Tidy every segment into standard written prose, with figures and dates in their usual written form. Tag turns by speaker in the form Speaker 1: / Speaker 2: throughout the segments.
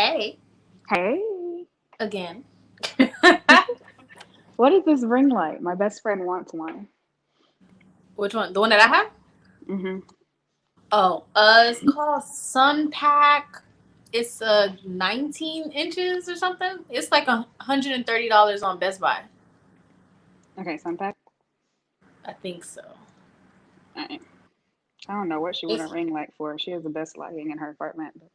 Speaker 1: Hey.
Speaker 2: Hey.
Speaker 1: Again.
Speaker 2: What is this ring light? My best friend wants one.
Speaker 1: Which one? The one that I have?
Speaker 2: Mm-hmm.
Speaker 1: Oh, it's called Sun Pack. It's 19 inches or something. It's like $130 on Best Buy.
Speaker 2: Okay, Sunpack.
Speaker 1: I think so.
Speaker 2: I don't know what she would
Speaker 1: It's,
Speaker 2: a ring light for. She has the best lighting in her apartment, but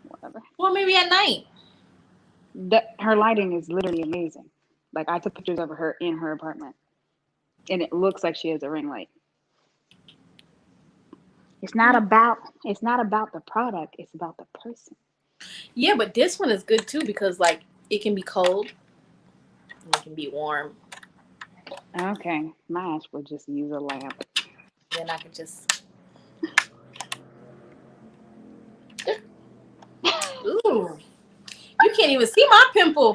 Speaker 2: whatever.
Speaker 1: well, maybe at night.
Speaker 2: Her lighting is literally amazing. Like I took pictures of her in her apartment, and it looks like she has a ring light. It's not about the product. It's about the person.
Speaker 1: Yeah, but this one is good too because like it can be cold, and it can be warm.
Speaker 2: Okay, my ass would just use a lamp.
Speaker 1: Then I can just. Ooh, you can't even see my pimple.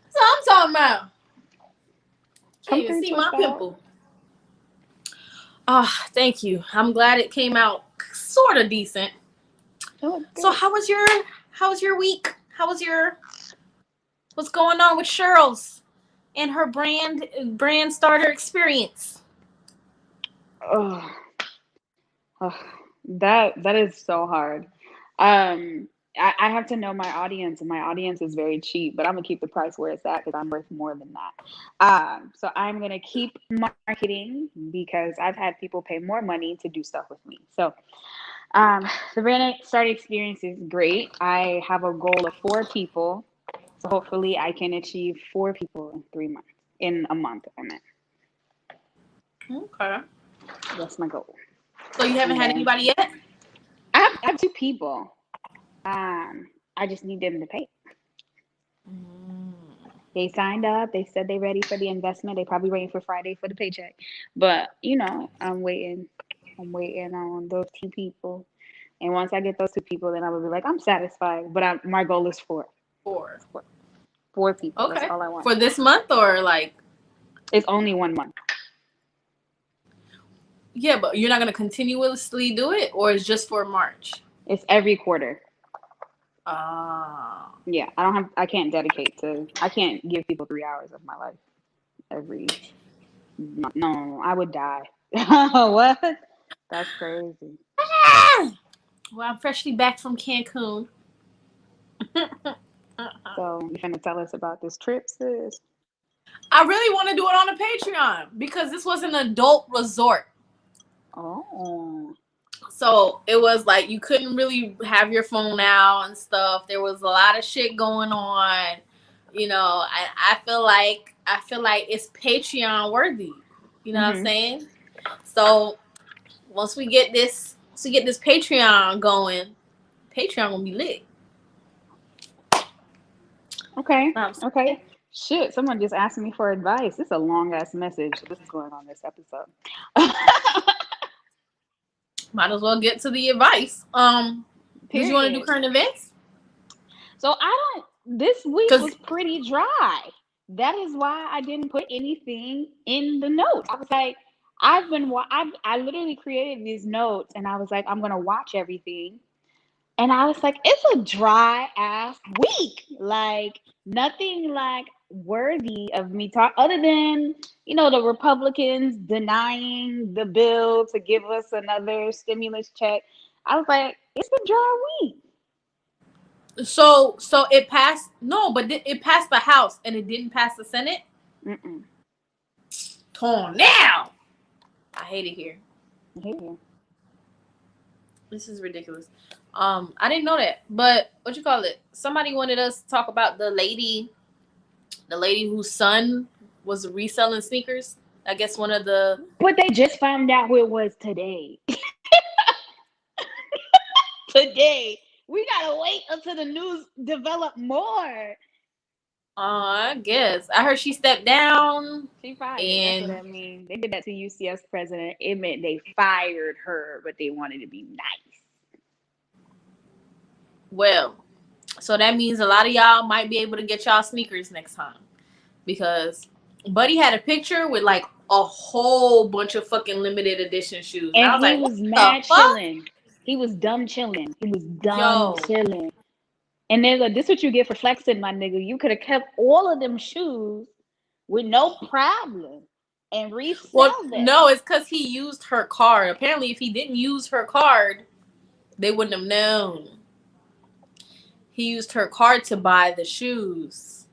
Speaker 1: That's what I'm talking about. Can't
Speaker 2: Come
Speaker 1: even
Speaker 2: through,
Speaker 1: see my
Speaker 2: twist out.
Speaker 1: pimple. Ah, thank you. I'm glad it came out sort of decent. So how was your week? What's going on with Cheryl's and her brand starter experience?
Speaker 2: Oh, oh, that is so hard. I have to know my audience, and my audience is very cheap, but I'm gonna keep the price where it's at because I'm worth more than that. So I'm gonna keep marketing because I've had people pay more money to do stuff with me. So the brand start experience is great. I have a goal of 4 people, so hopefully I can achieve 4 people in 3 months. In a month, I meant.
Speaker 1: Okay.
Speaker 2: That's my goal.
Speaker 1: So you haven't
Speaker 2: And
Speaker 1: had
Speaker 2: then
Speaker 1: anybody yet?
Speaker 2: I have 2 people. I just need them to pay.
Speaker 1: Mm.
Speaker 2: They signed up. They said they're ready for the investment. They probably waiting for Friday for the paycheck. But I'm waiting. I'm waiting on those 2 people. And once I get those 2 people, then I will be like, I'm satisfied. But my goal is 4.
Speaker 1: 4.
Speaker 2: 4 people. That's
Speaker 1: Okay.
Speaker 2: all I want.
Speaker 1: For this month or like?
Speaker 2: It's only 1 month.
Speaker 1: Yeah, but you're not gonna continuously do it, or it's just for March?
Speaker 2: It's every quarter.
Speaker 1: Ah.
Speaker 2: Yeah, I can't give people 3 hours of my life every month. No, I would die. What? That's crazy.
Speaker 1: Ah! Well, I'm freshly back from Cancun.
Speaker 2: So you finna tell us about this trip, sis?
Speaker 1: I really want to do it on a Patreon because this was an adult resort.
Speaker 2: Oh.
Speaker 1: So it was like you couldn't really have your phone out and stuff. There was a lot of shit going on. I feel like it's Patreon worthy. You know what I'm
Speaker 2: Mhm.
Speaker 1: saying? So once we get this Patreon going, Patreon gonna be lit.
Speaker 2: Okay.
Speaker 1: You know what I'm
Speaker 2: Okay.
Speaker 1: saying?
Speaker 2: Shit, someone just asked me for advice. This is a long ass message. This is going on this episode.
Speaker 1: Might as well get to the advice. Did you want to do
Speaker 2: Period.
Speaker 1: current events?
Speaker 2: So I don't. This week
Speaker 1: Because
Speaker 2: was pretty dry. That is why I didn't put anything in the notes. I was like, I literally created these notes, and I was like, I'm gonna watch everything, and I was like, it's a dry ass week. Like nothing like worthy of me talk other than the Republicans denying the bill to give us another stimulus check. I was like, it's a dry week.
Speaker 1: so it passed. No, but it passed the House and it didn't pass the Senate.
Speaker 2: Mm-mm.
Speaker 1: Torn now. I hate it here.
Speaker 2: Yeah.
Speaker 1: This is ridiculous. I didn't know that. But what you call it? Somebody wanted us to talk about the lady whose son was reselling sneakers. I guess one of the.
Speaker 2: But they just found out who it was today. Today. We gotta wait until the news develop more.
Speaker 1: I guess I heard she stepped down
Speaker 2: She fired. That's what
Speaker 1: and
Speaker 2: I mean. They did that to UCS president. It meant they fired her, but they wanted to be nice.
Speaker 1: well, so that means a lot of y'all might be able to get y'all sneakers next time because Buddy had a picture with like a whole bunch of fucking limited edition shoes, and
Speaker 2: And
Speaker 1: I was
Speaker 2: he
Speaker 1: like, "What
Speaker 2: was
Speaker 1: the
Speaker 2: mad
Speaker 1: fuck,
Speaker 2: chilling. He was dumb chilling. He was dumb
Speaker 1: yo?"
Speaker 2: chilling. And they're like, this what you get for flexing, my nigga. You could have kept all of them shoes with no problem and
Speaker 1: Well,
Speaker 2: resell them.
Speaker 1: no, it's because he used her card. Apparently, if he didn't use her card, they wouldn't have known. He used her card to buy the shoes.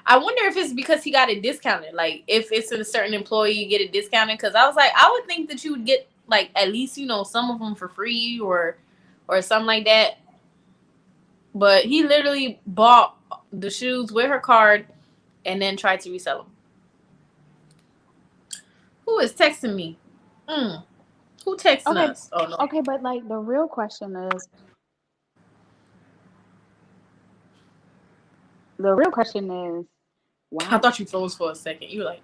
Speaker 1: I wonder if it's because he got it discounted. Like, if it's a certain employee, you get it discounted. Because I was like, I would think that you would get, like, at least, you know, some of them for free or something like that. But he literally bought the shoes with her card and then tried to resell them. Who is texting me? Who texting
Speaker 2: Okay,
Speaker 1: us? Oh, no.
Speaker 2: okay, but like the real question is, why?
Speaker 1: I thought you froze for a second. You were like,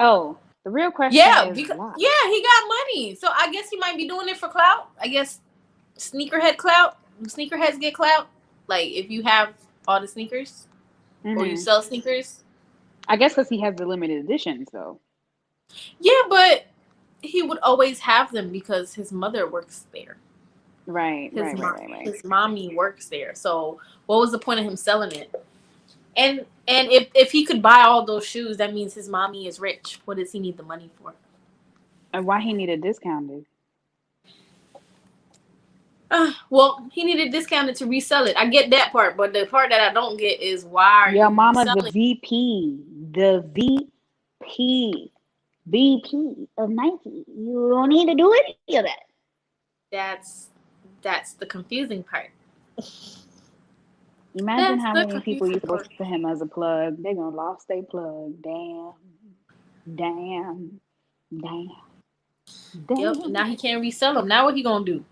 Speaker 2: Oh, the real question
Speaker 1: yeah,
Speaker 2: is
Speaker 1: because
Speaker 2: why?
Speaker 1: yeah, he got money. So I guess he might be doing it for clout. I guess sneakerhead clout. Sneakerheads get clout. Like if you have all the sneakers or you sell sneakers.
Speaker 2: I guess because he has the limited editions, though.
Speaker 1: Yeah, but he would always have them because his mother works there.
Speaker 2: Right.
Speaker 1: His mommy works there. So what was the point of him selling it? And if he could buy all those shoes, that means his mommy is rich. What does he need the money for?
Speaker 2: And why he needed discounted?
Speaker 1: Well, he needed discounted to resell it. I get that part, but the part that I don't get is why are
Speaker 2: Your
Speaker 1: you
Speaker 2: mama's
Speaker 1: reselling?
Speaker 2: the VP of Nike. You don't need to do any of that.
Speaker 1: That's the confusing part.
Speaker 2: Imagine how many people used to go to him as a plug. They're gonna lost their plug. Damn.
Speaker 1: Yep. Now he can't resell them. Now what he gonna do?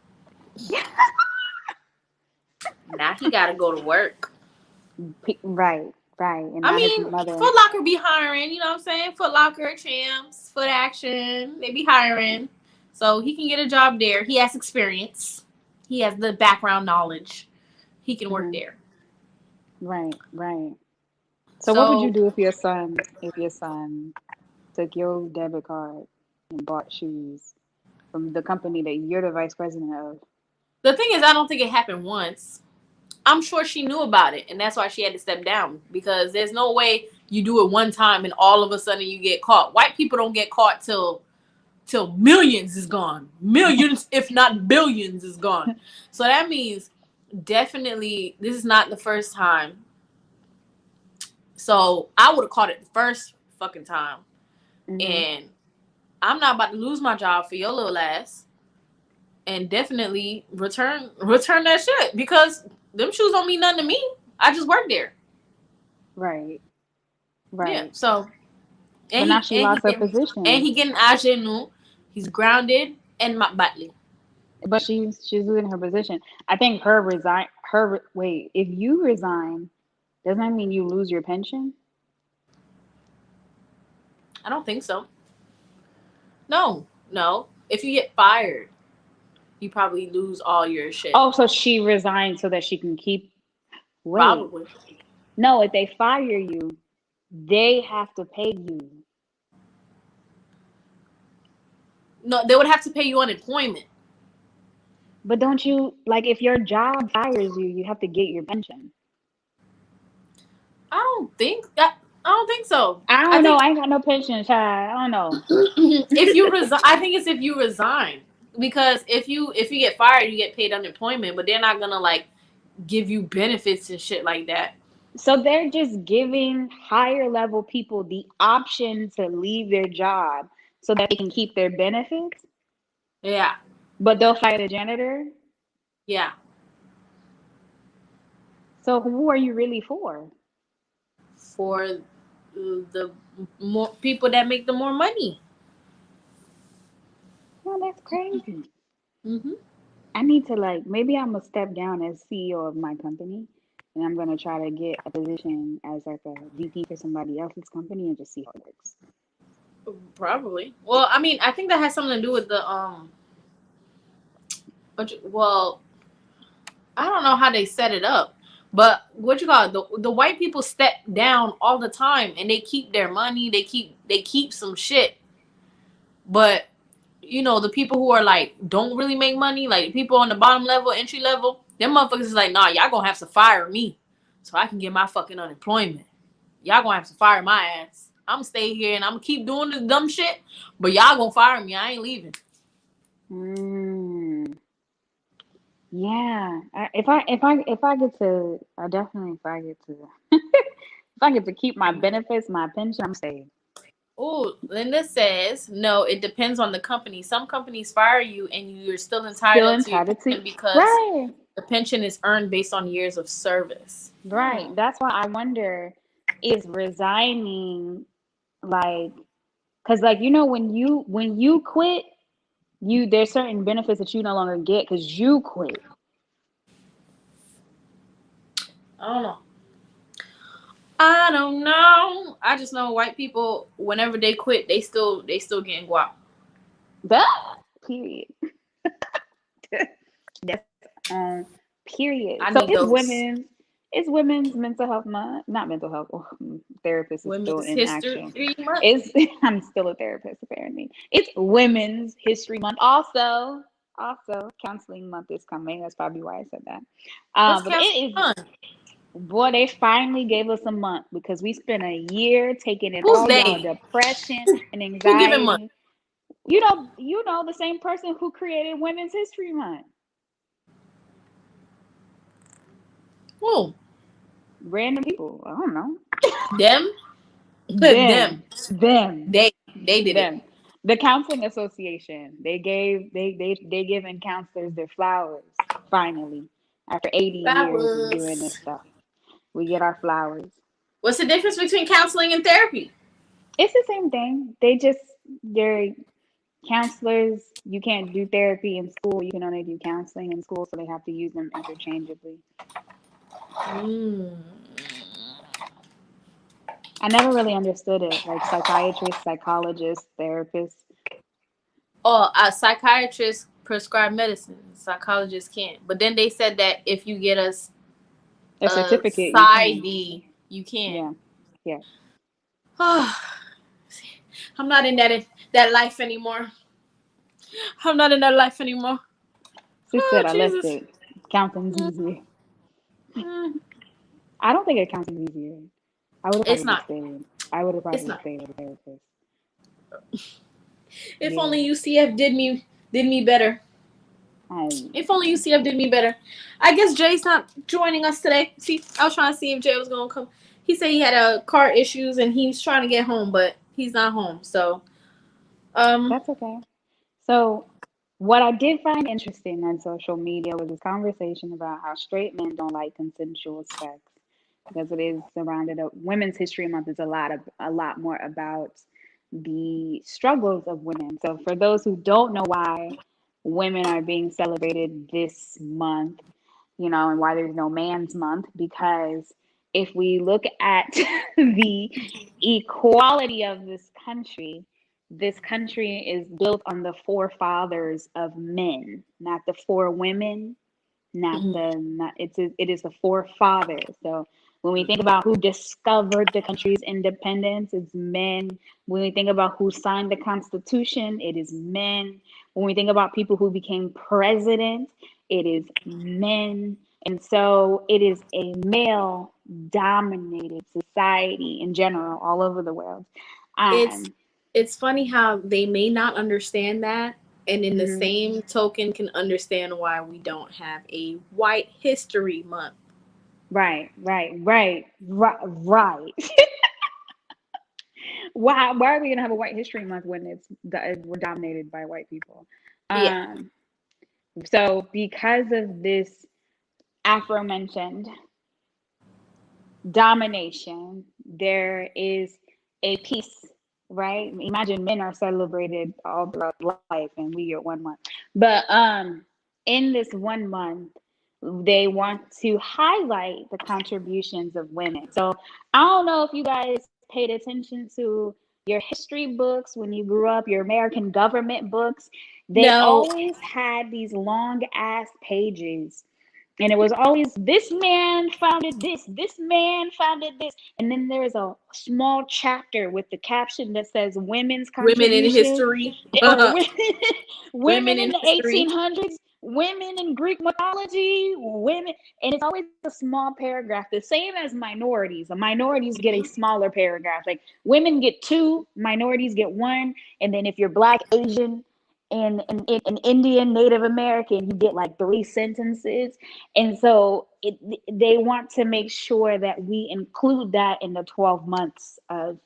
Speaker 1: Now he gotta go to work.
Speaker 2: Right. And
Speaker 1: I mean, Foot Locker be hiring. You know what I'm saying? Foot Locker, Champs, Foot Action. They be hiring, so he can get a job there. He has experience. He has the background knowledge. He can work there.
Speaker 2: Right. So what would you do if your son took your debit card and bought shoes from the company that you're the vice president of?
Speaker 1: The thing is, I don't think it happened once. I'm sure she knew about it, and that's why she had to step down, because there's no way you do it one time and all of a sudden you get caught. White people don't get caught till millions is gone. Millions, if not billions, is gone. So that means definitely this is not the first time. So I would have caught it the first fucking time. And I'm not about to lose my job for your little ass. And definitely return that shit, because them shoes don't mean nothing to me. I just work there.
Speaker 2: Right.
Speaker 1: Yeah. So
Speaker 2: but now she lost her position.
Speaker 1: And he getting agenu. He's grounded and Batley.
Speaker 2: But she's losing her position. I think if you resign, doesn't that mean you lose your pension?
Speaker 1: I don't think so. No. If you get fired, you probably lose all your shit.
Speaker 2: Oh, so she resigned so that she can keep.
Speaker 1: Probably.
Speaker 2: No, if they fire you, they have to pay you.
Speaker 1: No, they would have to pay you unemployment.
Speaker 2: But don't you, like, if your job fires you, you have to get your pension?
Speaker 1: I don't think so.
Speaker 2: I don't know. I ain't got no pension, child. I don't know.
Speaker 1: If you resign, I think it's if you resign. Because if you get fired, you get paid unemployment, but they're not gonna like give you benefits and shit like that.
Speaker 2: So they're just giving higher level people the option to leave their job so that they can keep their benefits?
Speaker 1: Yeah.
Speaker 2: But they'll fire the janitor?
Speaker 1: Yeah.
Speaker 2: So who are you really for?
Speaker 1: For the more people that make the more money.
Speaker 2: Well, that's crazy. I need to maybe I'm gonna step down as CEO of my company, and I'm gonna try to get a position as like a VP for somebody else's company and just see how it works.
Speaker 1: Probably. Well, I mean, I think that has something to do with the well, I don't know how they set it up, but the white people step down all the time and they keep their money, they keep some shit. But the people who are like don't really make money, like people on the bottom level, entry level, them motherfuckers is like, nah, y'all gonna have to fire me so I can get my fucking unemployment. Y'all gonna have to fire my ass. I'm gonna stay here and I'm gonna keep doing this dumb shit, but y'all gonna fire me. I ain't leaving.
Speaker 2: Mm, yeah. If I get to, I definitely if I get to if I get to keep my benefits, my pension, I'm staying.
Speaker 1: Oh, Linda says, no, it depends on the company. Some companies fire you and you're still
Speaker 2: Still
Speaker 1: entitled to your
Speaker 2: entitled to,
Speaker 1: pension because
Speaker 2: right,
Speaker 1: the pension is earned based on years of service.
Speaker 2: right. That's why I wonder, is resigning like, because like when you quit, there's certain benefits that you no longer get because you quit.
Speaker 1: I don't know. I don't know. I just know white people, whenever they quit, they still getting guap.
Speaker 2: That period. That's period.
Speaker 1: I
Speaker 2: So
Speaker 1: need those.
Speaker 2: it's women's mental health month. Not mental health. Therapist is still
Speaker 1: Women's
Speaker 2: in
Speaker 1: History
Speaker 2: action.
Speaker 1: Month.
Speaker 2: It's I'm still a therapist apparently. It's Women's History Month. Also counseling month is coming. That's probably why I said that.
Speaker 1: What's
Speaker 2: But it
Speaker 1: Council
Speaker 2: is
Speaker 1: Month?
Speaker 2: boy, they finally gave us a month because we spent a year taking in
Speaker 1: Who's
Speaker 2: all y'all
Speaker 1: they?
Speaker 2: depression and
Speaker 1: Who giving month?
Speaker 2: anxiety. You know the same person who created Women's History Month.
Speaker 1: Who?
Speaker 2: Random people. I don't know.
Speaker 1: Them?
Speaker 2: Them,
Speaker 1: Them.
Speaker 2: them,
Speaker 1: They did it.
Speaker 2: them. The counseling association. They giving counselors their flowers. Finally, after 80 years of doing this
Speaker 1: Flowers.
Speaker 2: stuff, we get our flowers.
Speaker 1: What's the difference between counseling and therapy?
Speaker 2: It's the same thing. They're counselors. You can't do therapy in school. You can only do counseling in school, so they have to use them interchangeably.
Speaker 1: Mm.
Speaker 2: I never really understood it. Like psychiatrists, psychologists, therapists.
Speaker 1: Oh, a psychiatrist prescribe medicine. Psychologists can't. But then they said that if you get
Speaker 2: A
Speaker 1: a
Speaker 2: certificate, you can.
Speaker 1: PsyD, you can.
Speaker 2: Yeah, yeah.
Speaker 1: I'm not in that life anymore. I'm not in that life anymore.
Speaker 2: Sis
Speaker 1: Oh
Speaker 2: said I left
Speaker 1: Jesus.
Speaker 2: it. Counting's
Speaker 1: Mm,
Speaker 2: easier.
Speaker 1: mm.
Speaker 2: I don't think accounting's easier. I would have
Speaker 1: It's
Speaker 2: probably just
Speaker 1: not.
Speaker 2: stayed. I would have
Speaker 1: It's
Speaker 2: probably
Speaker 1: not.
Speaker 2: stayed with a therapist.
Speaker 1: If
Speaker 2: Yeah.
Speaker 1: only UCF did me better.
Speaker 2: Um,
Speaker 1: If only UCF did me better. I guess Jay's not joining us today. See, I was trying to see if Jay was gonna come. He said he had car issues and he's trying to get home, but he's not home. So, um,
Speaker 2: that's okay. So, what I did find interesting on social media was this conversation about how straight men don't like consensual sex because it is surrounded up. Women's History Month is a lot more about the struggles of women. So, for those who don't know why women are being celebrated this month, and why there's no man's month, because if we look at the equality of this country is built on the forefathers of men, not the four women, not
Speaker 1: mhm.
Speaker 2: the not it is the forefathers. So when we think about who discovered the country's independence, it's men. When we think about who signed the Constitution, it is men. When we think about people who became president, it is men. And so it is a male dominated society in general, all over the world.
Speaker 1: it's
Speaker 2: Um,
Speaker 1: it's funny how they may not understand that, and in the
Speaker 2: mhm.
Speaker 1: same token, can understand why we don't have a White History Month.
Speaker 2: Right. Why are we gonna have a White History Month when we're dominated by white people?
Speaker 1: Yeah.
Speaker 2: Um, so because of this aforementioned domination, there is a peace, right? Imagine men are celebrated all throughout life, and we get 1 month. But in this 1 month, they want to highlight the contributions of women. So I don't know if you guys paid attention to your history books when you grew up, your American government books. They
Speaker 1: No.
Speaker 2: always had these long ass pages And it was always this man founded this man founded this. And then there's a small chapter with the caption that says women's
Speaker 1: Women in
Speaker 2: contribution
Speaker 1: history.
Speaker 2: or
Speaker 1: Women
Speaker 2: women in
Speaker 1: in
Speaker 2: the
Speaker 1: history.
Speaker 2: 1800s, women in Greek mythology, women. And it's always a small paragraph, the same as minorities. The minorities get a smaller paragraph. Like women get 2, minorities get 1. And then if you're Black, Asian, and Indian, Native American, you get like 3 sentences. And so they want to make sure that we include that in the 12 months of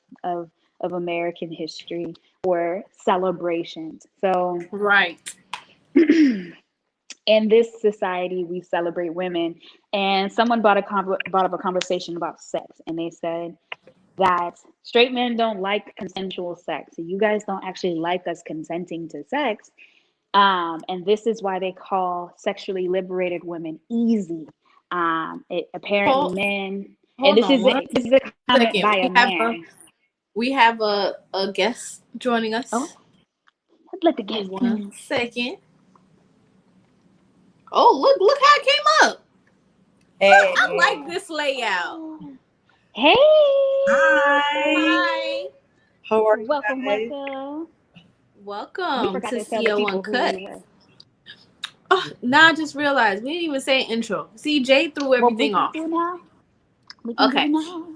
Speaker 2: American history or celebrations. So
Speaker 1: Right.
Speaker 2: in this society, we celebrate women. And someone brought up a conversation about sex, and they said that straight men don't like consensual sex. So you guys don't actually like us consenting to sex. And this is why they call sexually liberated women easy. Apparently
Speaker 1: Hold,
Speaker 2: men, and
Speaker 1: hold on one
Speaker 2: this is a comment
Speaker 1: second.
Speaker 2: by a man.
Speaker 1: We have a guest joining
Speaker 2: Oh,
Speaker 1: us.
Speaker 2: let's let the guest
Speaker 1: One
Speaker 2: in.
Speaker 1: second. Oh, look how it came up.
Speaker 3: Hey.
Speaker 1: I like this layout.
Speaker 2: Hey.
Speaker 3: Hi.
Speaker 1: Hi.
Speaker 3: How are you
Speaker 2: Welcome,
Speaker 3: guys?
Speaker 2: welcome. We
Speaker 1: Welcome
Speaker 2: forgot
Speaker 1: to
Speaker 2: to tell the
Speaker 1: CO
Speaker 2: people who
Speaker 1: Uncut.
Speaker 2: we were.
Speaker 1: Oh, now I just realized we didn't even say intro. See, Jay threw
Speaker 2: Well, we
Speaker 1: everything
Speaker 2: can
Speaker 1: off.
Speaker 2: do now. We can
Speaker 1: Okay.
Speaker 2: do now.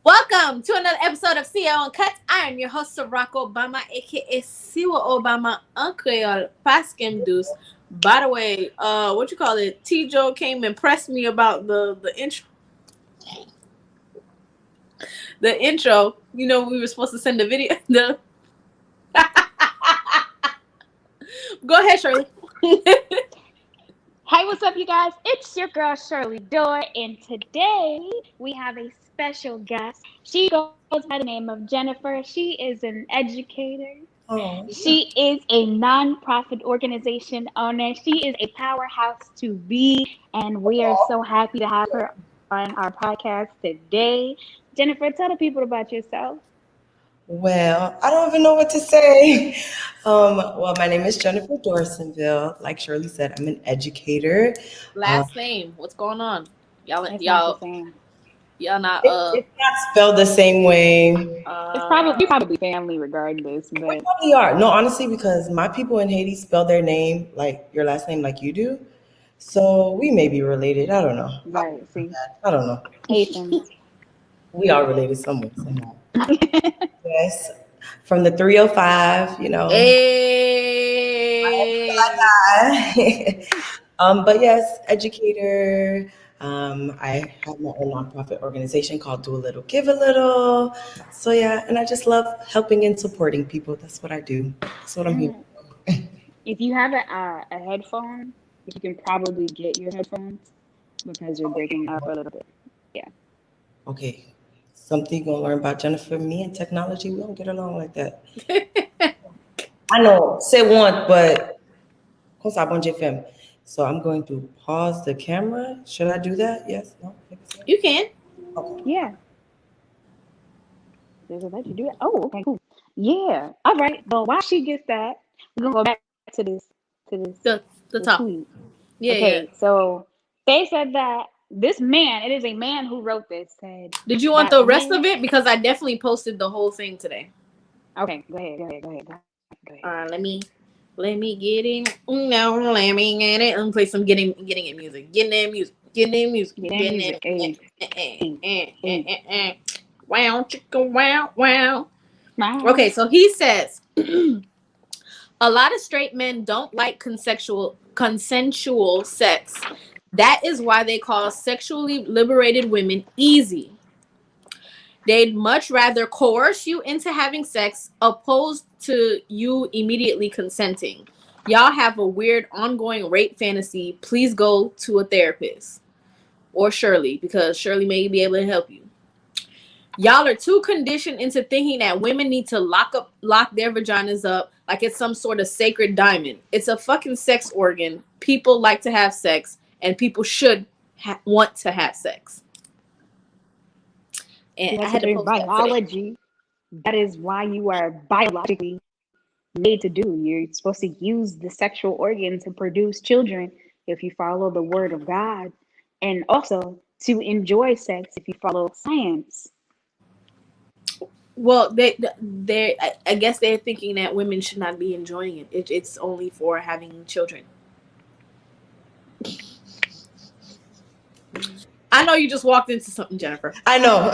Speaker 1: Welcome to another episode of CO Uncut. I am your host, Barack Obama, aka Siwa Obama, Uncle Paskim Deuce. By the way, what you call it? T. Joe came and pressed me about the intro. The intro. You know, we were supposed to send the video. Go ahead, Shirley.
Speaker 2: Hey, what's up, you guys? It's your girl, Shirley Dorr, and today we have a special guest. She goes by the name of Jenniffer. She is an educator.
Speaker 3: Oh,
Speaker 2: She is a nonprofit organization owner. She is a powerhouse to be, and we are so happy to have her on our podcast today. Jenniffer, tell the people about yourself.
Speaker 3: well, I don't even know what to say. Well, my name is Jenniffer Dorcinvil. Like Shirley said, I'm an educator. Um,
Speaker 1: Last name. What's going on? Y'all,
Speaker 2: It's not the
Speaker 1: y'all,
Speaker 2: same.
Speaker 1: y'all not
Speaker 3: it's not spelled the same way.
Speaker 2: It's probably family regardless,
Speaker 3: We
Speaker 2: but
Speaker 3: probably are. No, honestly, because my people in Haiti spell their name like your last name like you do. So we may be related. I don't know.
Speaker 2: right, see,
Speaker 3: I don't know.
Speaker 2: Haitians.
Speaker 3: We are related somewhere, somehow. Yes. From the 305,
Speaker 1: Hey.
Speaker 3: But yes, educator. I have my own nonprofit organization called Do a Little, Give a Little. So yeah, and I just love helping and supporting people. That's what I do. That's what I'm here
Speaker 2: Mm.
Speaker 3: for.
Speaker 2: If you have a headphone, you can probably get your headphones because you're breaking up a little bit. Yeah.
Speaker 3: Okay. Something you're gonna learn about Jennifer. Me and technology, we don't get along like that. I know, say one, but comme ça, bon, j'ai fait. So I'm going to pause the camera. Should I do that? Yes? No? Maybe so?
Speaker 1: You can.
Speaker 3: Okay.
Speaker 2: Yeah. They will let you do that. Oh, okay, cool. Yeah. All right. Well, while she gets that, we're gonna go back to
Speaker 1: The
Speaker 2: the
Speaker 1: top.
Speaker 2: tweet.
Speaker 1: Yeah, yeah.
Speaker 2: Okay, so they said that this man, it is a man who wrote this, said
Speaker 1: Did you want
Speaker 2: that
Speaker 1: the rest
Speaker 2: men.
Speaker 1: of it? Because I definitely posted the whole thing today.
Speaker 2: Okay, go ahead.
Speaker 1: Let me get it. No, let me get it. Let me play some getting it music. Getting that music.
Speaker 2: Get that music. Hey, hey.
Speaker 1: Wow, chicka, wow, wow.
Speaker 2: Smile.
Speaker 1: Okay, so he says a lot of straight men don't like consensual sex. That is why they call sexually liberated women easy. They'd much rather coerce you into having sex opposed to you immediately consenting. Y'all have a weird ongoing rape fantasy. Please go to a therapist. Or Shirley, because Shirley may be able to help you. Y'all are too conditioned into thinking that women need to lock their vaginas up like it's some sort of sacred diamond. It's a fucking sex organ. People like to have sex, and people should want to have sex. And I
Speaker 2: That's
Speaker 1: had to
Speaker 2: your
Speaker 1: post that today.
Speaker 2: biology. That is why you are biologically made to do. You're supposed to use the sexual organ to produce children. if you follow the word of God, and also to enjoy sex if you follow science.
Speaker 1: Well, I guess they're thinking that women should not be enjoying it's only for having children. I know you just walked into something, Jennifer.
Speaker 3: I know.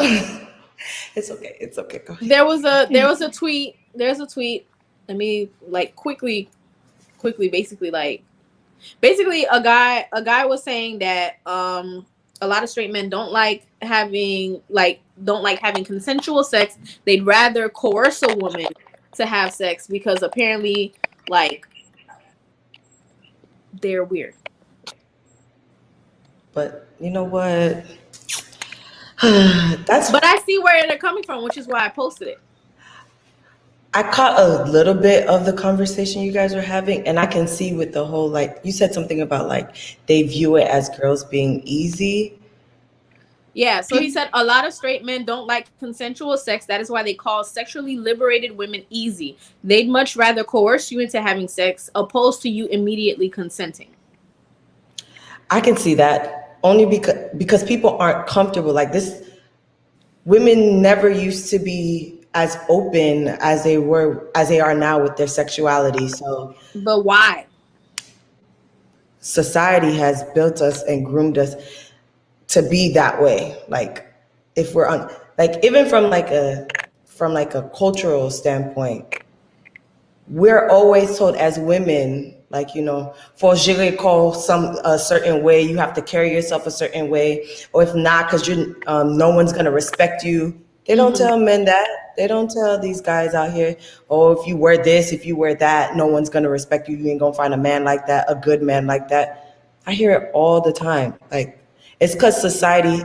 Speaker 3: It's okay. It's okay. Go ahead.
Speaker 1: There was a tweet. There's a tweet. Let me like quickly, basically a guy was saying that a lot of straight men don't like having consensual sex. They'd rather coerce a woman to have sex because apparently like they're weird.
Speaker 3: But you know what? That's
Speaker 1: But I see where they're coming from, which is why I posted it.
Speaker 3: I caught a little bit of the conversation you guys were having, and I can see with the whole like you said something about like they view it as girls being easy.
Speaker 1: Yeah, so he said a lot of straight men don't like consensual sex. That is why they call sexually liberated women easy. They'd much rather coerce you into having sex opposed to you immediately consenting.
Speaker 3: I can see that only because people aren't comfortable like this. Women never used to be as open as they are now with their sexuality. So
Speaker 1: But why?
Speaker 3: society has built us and groomed us to be that way. Like if we're on like even from like a cultural standpoint, we're always told as women, like, you know, for gérer call some a certain way, you have to carry yourself a certain way, or if not, because you're no one's gonna respect you. They don't tell men that. They don't tell these guys out here, oh, if you wear this, if you wear that, no one's gonna respect you. You ain't gonna find a man like that, a good man like that. I hear it all the time. Like it's because society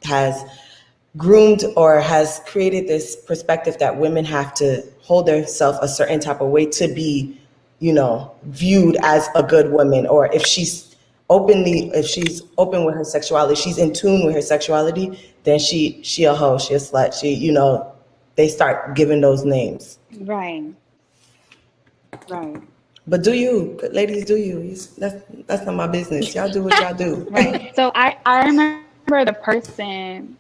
Speaker 3: has groomed or has created this perspective that women have to hold themselves a certain type of way to be, you know, viewed as a good woman. Or if she's open with her sexuality, she's in tune with her sexuality, then she a hoe, she a slut, she, you know, they start giving those names.
Speaker 2: Right. Right.
Speaker 3: But do you, ladies, do you? That's not my business. Y'all do what y'all do.
Speaker 2: Right. So I remember the person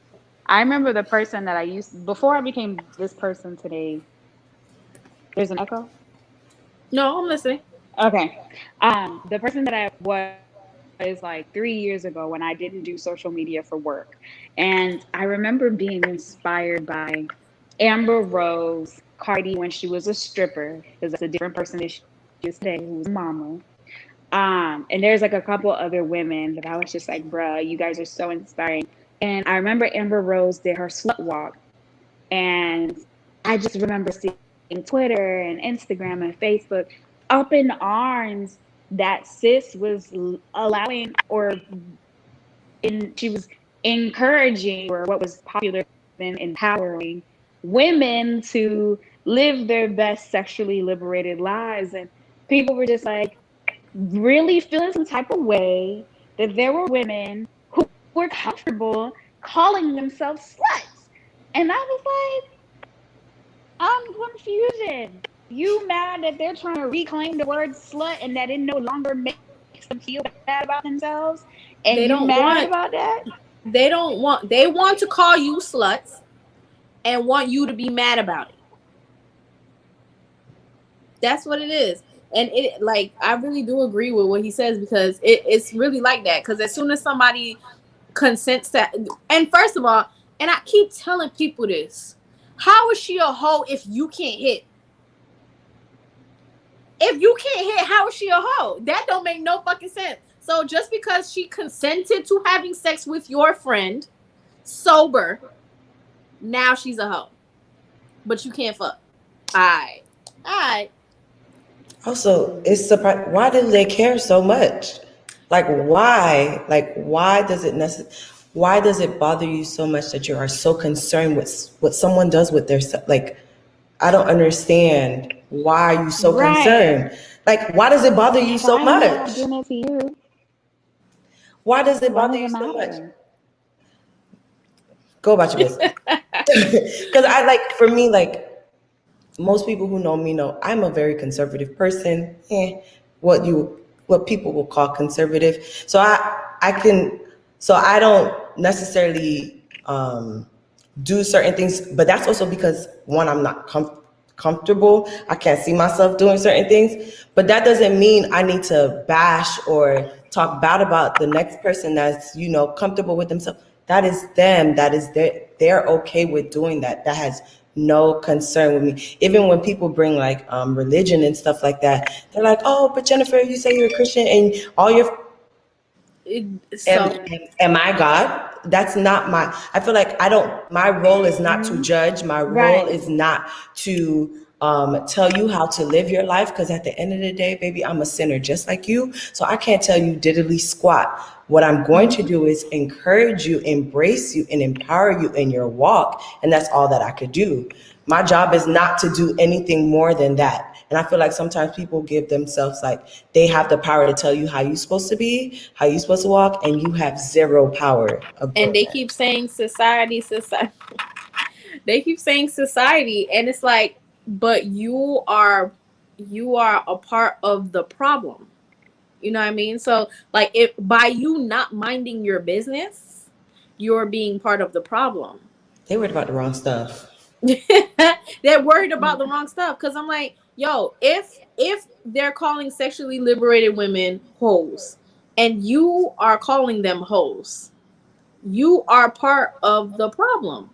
Speaker 2: that I used before I became this person today. There's an echo.
Speaker 1: No, I'm listening.
Speaker 2: Okay. The person that I was like 3 years ago when I didn't do social media for work. And I remember being inspired by Amber Rose, Cardi when she was a stripper, because that's a different person than she is today, who was a mama. And there's like a couple other women that I was just like, bruh, you guys are so inspiring. And I remember Amber Rose did her slut walk. And I just remember seeing Twitter and Instagram and Facebook up in arms that sis was allowing she was encouraging, or what was popular than empowering women to live their best sexually liberated lives. And people were just like really feeling some type of way that there were women who were comfortable calling themselves sluts. And I was like, I'm confused. You mad that they're trying to reclaim the word slut and that it no longer makes them feel bad about themselves? And
Speaker 1: They
Speaker 2: you
Speaker 1: don't
Speaker 2: mad
Speaker 1: want
Speaker 2: about that?
Speaker 1: they want to call you sluts and want you to be mad about it. That's what it is. And it like I really do agree with what he says because it's really like that. Because as soon as somebody consents to, and first of all, and I keep telling people this, how is she a hoe if you can't hit? If you can't hit, how is she a hoe? That don't make no fucking sense. So just because she consented to having sex with your friend sober, now she's a hoe. But you can't fuck. Alright.
Speaker 3: Also, it's surprising. Why do they care so much? Like, why? Like, why does it bother you so much that you are so concerned with what someone does with their like? I don't understand. Why are you so concerned? Like, why does it bother you so
Speaker 2: Why am I
Speaker 3: much?
Speaker 2: doing it to you?
Speaker 3: Why does it
Speaker 2: Why
Speaker 3: bother
Speaker 2: does
Speaker 3: you
Speaker 2: it
Speaker 3: so much?
Speaker 2: matter?
Speaker 3: Go about your business. Because I like, for me, like most people who know me know I'm a very conservative person. What you what people will call conservative. So I don't necessarily do certain things, but that's also because one, I'm not comfortable. I can't see myself doing certain things, but that doesn't mean I need to bash or talk bad about the next person that's, comfortable with themselves. That is them. That is they're okay with doing that. That has no concern with me. Even when people bring like religion and stuff like that, they're like, oh, but Jenniffer, you say you're a Christian and all your
Speaker 1: So
Speaker 3: am I God? That's not I feel like my role is not to judge. My role is not to tell you how to live your life. Because at the end of the day, baby, I'm a sinner just like you. So I can't tell you diddly squat. What I'm going to do is encourage you, embrace you, and empower you in your walk. And that's all that I could do. My job is not to do anything more than that. And I feel like sometimes people give themselves like they have the power to tell you how you're supposed to be, how you're supposed to walk, and you have zero power of doing
Speaker 1: and they
Speaker 3: that.
Speaker 1: keep saying society. They keep saying society, and it's like, but you are a part of the problem. You know what I mean? So like, if by you not minding your business, you're being part of the problem.
Speaker 3: They worried about the wrong stuff.
Speaker 1: They're worried about the wrong stuff. Cause I'm like, yo, if they're calling sexually liberated women hoes, and you are calling them hoes, you are part of the problem.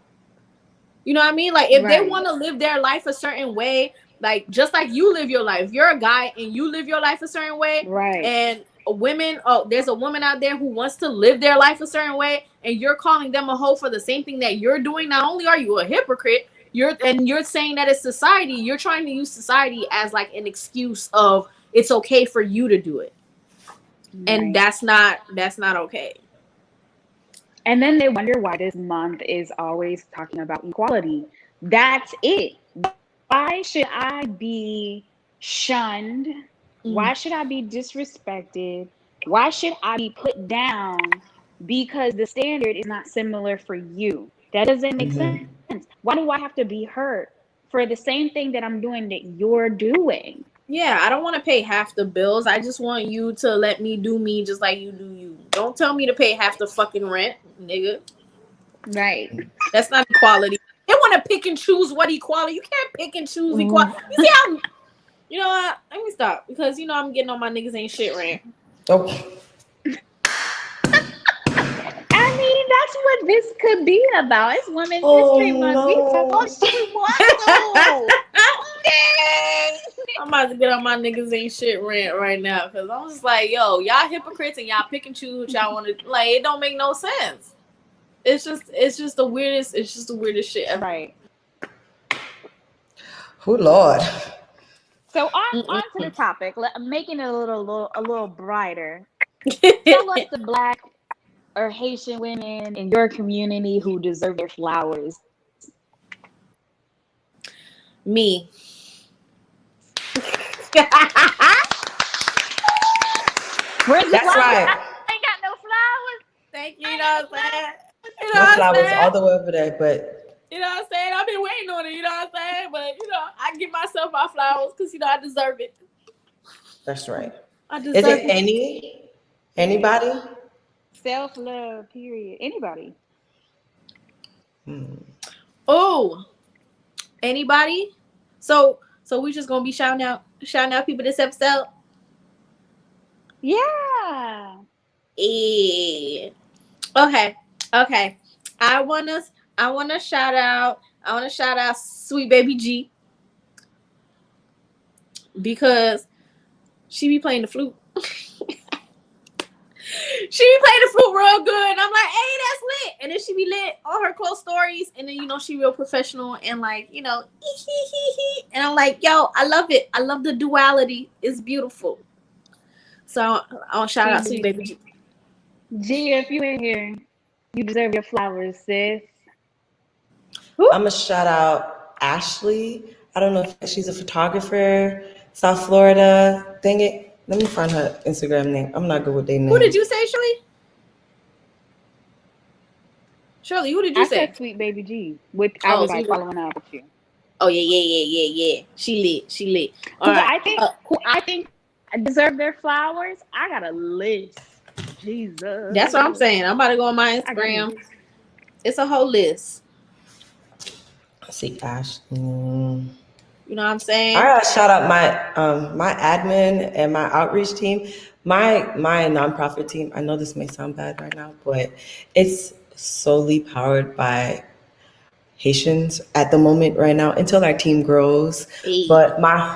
Speaker 1: You know what I mean? Like, if they want to live their life a certain way, like just like you live your life, you're a guy and you live your life a certain way, and there's a woman out there who wants to live their life a certain way, and you're calling them a hoe for the same thing that you're doing. Not only are you a hypocrite, you're saying that it's society. You're trying to use society as like an excuse of it's okay for you to do it, and that's not okay.
Speaker 2: And then they wonder why this month is always talking about equality. That's it. Why should I be shunned? Why should I be disrespected? Why should I be put down because the standard is not similar for you? That doesn't make sense. Why do I have to be hurt for the same thing that I'm doing that you're doing?
Speaker 1: Yeah, I don't want to pay half the bills. I just want you to let me do me just like you do you. Don't tell me to pay half the fucking rent, nigga.
Speaker 2: Right.
Speaker 1: That's not equality. They want to pick and choose what equality. You can't pick and choose equality. You see how... You know what? Let me stop. Because, I'm getting on my niggas ain't shit rant.
Speaker 3: Oh.
Speaker 2: I mean, that's what this could be about. It's Women's History Month.
Speaker 3: No.
Speaker 2: We talk about shit we want to.
Speaker 1: I'm about to get on my niggas ain't shit rant right now. Because I'm just like, yo, y'all hypocrites and y'all pick and choose what y'all want to... Like, it don't make no sense. It's just the weirdest shit ever.
Speaker 2: Right.
Speaker 3: Oh, Lord.
Speaker 2: So on to the topic, making it a little brighter. Tell us the Black or Haitian women in your community who deserve their flowers.
Speaker 1: Me.
Speaker 2: Where's the
Speaker 3: That's
Speaker 2: flowers?
Speaker 3: right.
Speaker 2: I ain't got no flowers.
Speaker 1: Thank you. You know what I'm saying?
Speaker 3: My flowers all the way over there, but...
Speaker 1: You know what I'm saying? I've been waiting on it, you know what I'm saying? But, I give myself my flowers because, I deserve it.
Speaker 3: That's right.
Speaker 1: I deserve
Speaker 3: Is it anybody?
Speaker 2: Self-love, period. Anybody.
Speaker 1: Oh, anybody? So we just going to be shouting out people this episode?
Speaker 2: Yeah.
Speaker 1: Okay. I want to shout out Sweet Baby G, because she be playing the flute. She be playing the flute real good. And I'm like, hey, that's lit. And then she be lit on her close stories. And then, she real professional and like, and I'm like, yo, I love it. I love the duality. It's beautiful. So I want to shout out Sweet Baby G.
Speaker 2: G, if you in here, you deserve your flowers, sis.
Speaker 3: I'm going to shout out Ashley. I don't know if she's a photographer, South Florida. Dang it. Let me find her Instagram name. I'm not good with their name.
Speaker 1: Who did you say, Shirley? Shirley, who did you say?
Speaker 2: I said Sweet Baby G. I was like following up with you.
Speaker 1: Oh, yeah. She lit. All
Speaker 2: right.
Speaker 1: I think
Speaker 2: deserve their flowers. I got a list. Jesus.
Speaker 1: That's what I'm saying. I'm about to go on my
Speaker 2: I got a
Speaker 1: Instagram.
Speaker 2: list.
Speaker 1: It's a whole list.
Speaker 3: Let's see, Ash.
Speaker 1: You know what I'm
Speaker 3: I
Speaker 1: saying?
Speaker 3: gotta shout out my admin and my outreach team, my nonprofit team. I know this may sound bad right now, but it's solely powered by Haitians at the moment right now until our team grows.
Speaker 1: Hey.
Speaker 3: But my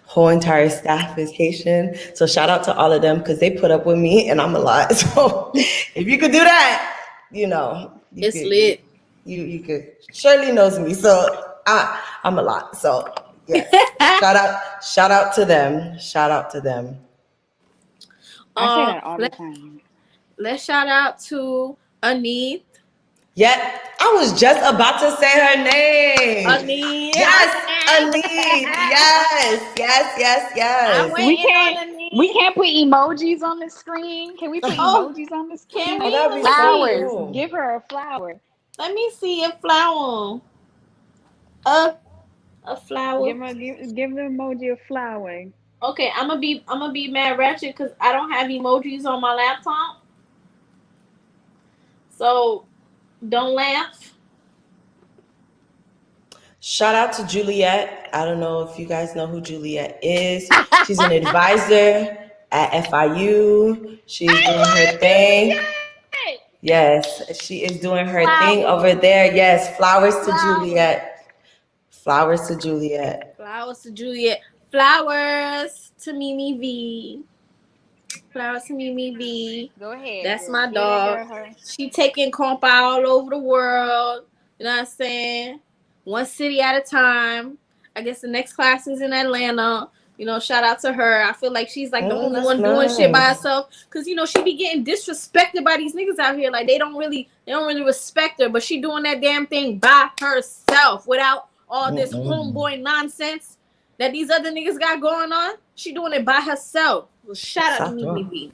Speaker 3: whole entire staff is Haitian. So shout out to all of them because they put up with me and I'm a lot. So if you could do that, you know, you
Speaker 1: It's
Speaker 3: could
Speaker 1: lit.
Speaker 3: you could. Shirley knows me, so I'm a lot. So yes. Shout out to them. Shout out to them.
Speaker 2: I say that all the
Speaker 1: Let,
Speaker 2: time.
Speaker 1: let's shout out to Anith.
Speaker 3: Yeah, I was just about to say her name.
Speaker 1: Anith.
Speaker 3: Yes, Anit. Yes, yes, yes,
Speaker 1: I'm
Speaker 3: yes.
Speaker 2: We
Speaker 1: waiting on
Speaker 2: can't we
Speaker 1: Anith.
Speaker 2: can't put emojis on the screen. Can we put
Speaker 1: Oh,
Speaker 2: emojis on the
Speaker 1: can
Speaker 2: screen?
Speaker 3: Oh,
Speaker 1: we?
Speaker 3: that'd
Speaker 1: Let
Speaker 3: be
Speaker 1: me
Speaker 3: so
Speaker 1: see.
Speaker 2: Flowers.
Speaker 3: cool.
Speaker 2: Give her a flower.
Speaker 1: Let me see a flower. A flower.
Speaker 2: Give the emoji a flower.
Speaker 1: Okay, I'm gonna be mad ratchet because I don't have emojis on my laptop. So don't laugh.
Speaker 3: Shout out to Juliet. I don't know if you guys know who Juliet is. She's an advisor at FIU. She's
Speaker 2: I
Speaker 3: doing her
Speaker 2: love
Speaker 3: thing.
Speaker 2: Juliet.
Speaker 3: Yes, she is doing her thing
Speaker 2: Flowers.
Speaker 3: over there. Yes, flowers to
Speaker 2: Flowers.
Speaker 3: Juliet. Flowers to Juliet.
Speaker 1: Flowers to Juliet. Flowers to Mimi V. Flowers to Mimi V.
Speaker 2: Go ahead,
Speaker 1: That's
Speaker 2: girl.
Speaker 1: my
Speaker 2: Give that
Speaker 1: dog.
Speaker 2: girl her.
Speaker 1: She taking compa all over the world. You know what I'm saying? One city at a time. I guess the next class is in Atlanta. You know, shout out to her. I feel like she's like the
Speaker 3: Oh,
Speaker 1: only
Speaker 3: that's
Speaker 1: one doing shit by
Speaker 3: nice.
Speaker 1: herself. Cause you know she be getting disrespected by these niggas out here. Like they don't really respect her. But she doing that damn thing by herself without all this
Speaker 3: Mm-mm.
Speaker 1: homeboy nonsense that these other niggas got going on. She doing it by herself. Well, shout out to Mimi
Speaker 3: Exacto.
Speaker 1: B.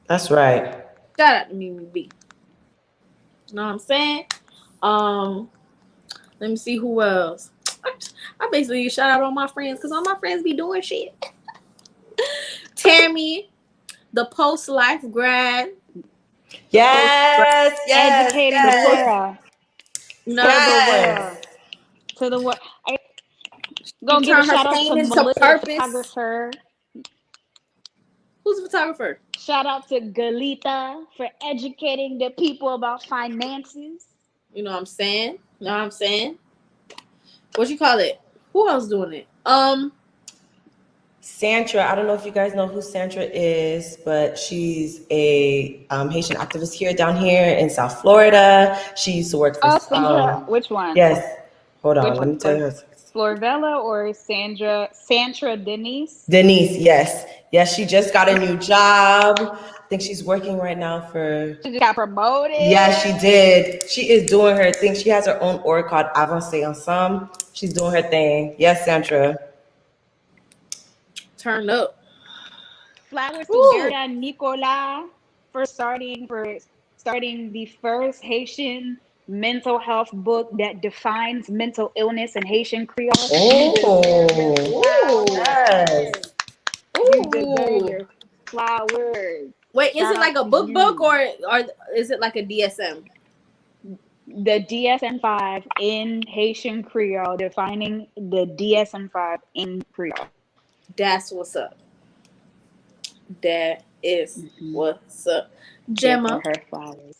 Speaker 3: That's right.
Speaker 1: Shout out to Mimi B. You know what I'm saying? Um, Let me see who else. I basically shout out all my friends because all my friends be doing shit. Tammy, the post life grad.
Speaker 3: Yes, yes,
Speaker 2: Educating the
Speaker 3: yes,
Speaker 2: world.
Speaker 1: You know what
Speaker 2: To
Speaker 1: I'm
Speaker 2: the
Speaker 1: saying?
Speaker 3: yes.
Speaker 2: world. To the world. I
Speaker 1: She
Speaker 2: gonna give a
Speaker 1: turned her
Speaker 2: shout out
Speaker 1: pain
Speaker 2: to
Speaker 1: into
Speaker 2: Melissa the
Speaker 1: purpose.
Speaker 2: photographer.
Speaker 1: Who's the photographer?
Speaker 2: Shout out to Galita for educating the people about finances.
Speaker 1: You know what I'm saying? You know what I'm saying? What you call it? Who else doing it?
Speaker 3: Sandra, I don't know if you guys know who Sandra is, but she's a Haitian activist down here in South Florida. She used to work for,
Speaker 2: Oh, Sandra, which one?
Speaker 3: yes, hold
Speaker 2: Which
Speaker 3: on, let
Speaker 2: one?
Speaker 3: me tell you her.
Speaker 2: Florvella or Sandra Denise?
Speaker 3: Denise, yes. Yes, she just got a new job. I think she's working right now for,
Speaker 2: She just got promoted.
Speaker 3: yeah, she did. She is doing her thing. She has her own org called Avance Ensemble. She's doing her thing. Yes, Sandra.
Speaker 1: Turn up.
Speaker 2: Flowers to
Speaker 1: Woo.
Speaker 2: Gerda Nicola for starting the first Haitian mental health book that defines mental illness in Haitian Creole. You deserve your
Speaker 3: Oh,
Speaker 1: Ooh.
Speaker 3: yes.
Speaker 2: flowers. You deserve
Speaker 1: Ooh.
Speaker 2: your flowers.
Speaker 1: Wait, is
Speaker 2: Shout
Speaker 1: it like
Speaker 2: out
Speaker 1: a
Speaker 2: to
Speaker 1: book
Speaker 2: you.
Speaker 1: or is it like a DSM?
Speaker 2: The DSM-5 in Haitian Creole, defining the DSM-5 in Creole.
Speaker 1: That's what's up. That is
Speaker 2: Mhm.
Speaker 1: what's up.
Speaker 2: Give her
Speaker 1: Gemma.
Speaker 2: her flowers.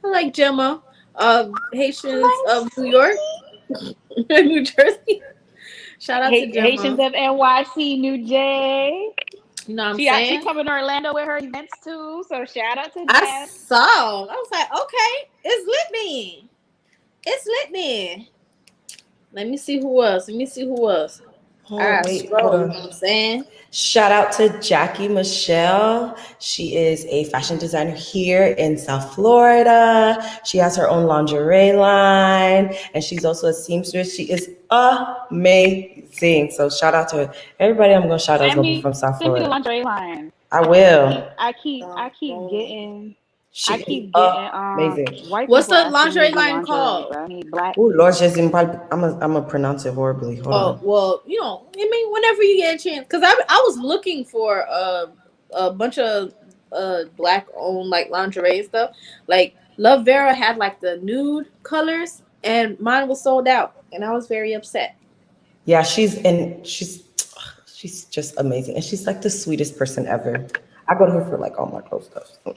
Speaker 1: I like Gemma of Haitians
Speaker 2: My
Speaker 1: of New York, New Jersey. Shout out to
Speaker 2: Haitians
Speaker 1: Gemma.
Speaker 2: of NYC, New J.
Speaker 1: You know what I'm
Speaker 2: She
Speaker 1: saying?
Speaker 2: coming to Orlando with her events too. So shout out to
Speaker 1: I
Speaker 2: them.
Speaker 1: saw. I was like, okay, it's lit then. It's lit then. Let me see who else. Let me see who else. I
Speaker 3: Oh,
Speaker 1: got
Speaker 3: wait, hold
Speaker 1: scroll. You know
Speaker 3: on.
Speaker 1: what I'm saying?
Speaker 3: Shout out to Jackie Michelle. She is a fashion designer here in South Florida. She has her own lingerie line, and she's also a seamstress. She is amazing. So shout out to her. Everybody I'm gonna shout out is
Speaker 2: Send
Speaker 3: gonna be
Speaker 2: me
Speaker 3: from South
Speaker 2: send me the
Speaker 3: Florida.
Speaker 2: lingerie line.
Speaker 3: I
Speaker 2: I
Speaker 3: will.
Speaker 2: keep I keep getting I keep getting
Speaker 3: amazing.
Speaker 2: white
Speaker 1: What's
Speaker 2: people
Speaker 1: the
Speaker 2: asking me
Speaker 1: lingerie
Speaker 2: to do
Speaker 1: line
Speaker 2: lingerie,
Speaker 1: called?
Speaker 2: but I need black.
Speaker 3: Oh Lord, just I'm gonna pronounce it horribly. Hold
Speaker 1: Oh
Speaker 3: on.
Speaker 1: well, I mean, whenever you get a chance, because I was looking for a bunch of black owned like lingerie and stuff. Like Love Vera had like the nude colors, and mine was sold out, and I was very upset.
Speaker 3: Yeah, she's just amazing, and she's like the sweetest person ever. I go to her for like all my clothes stuff. So,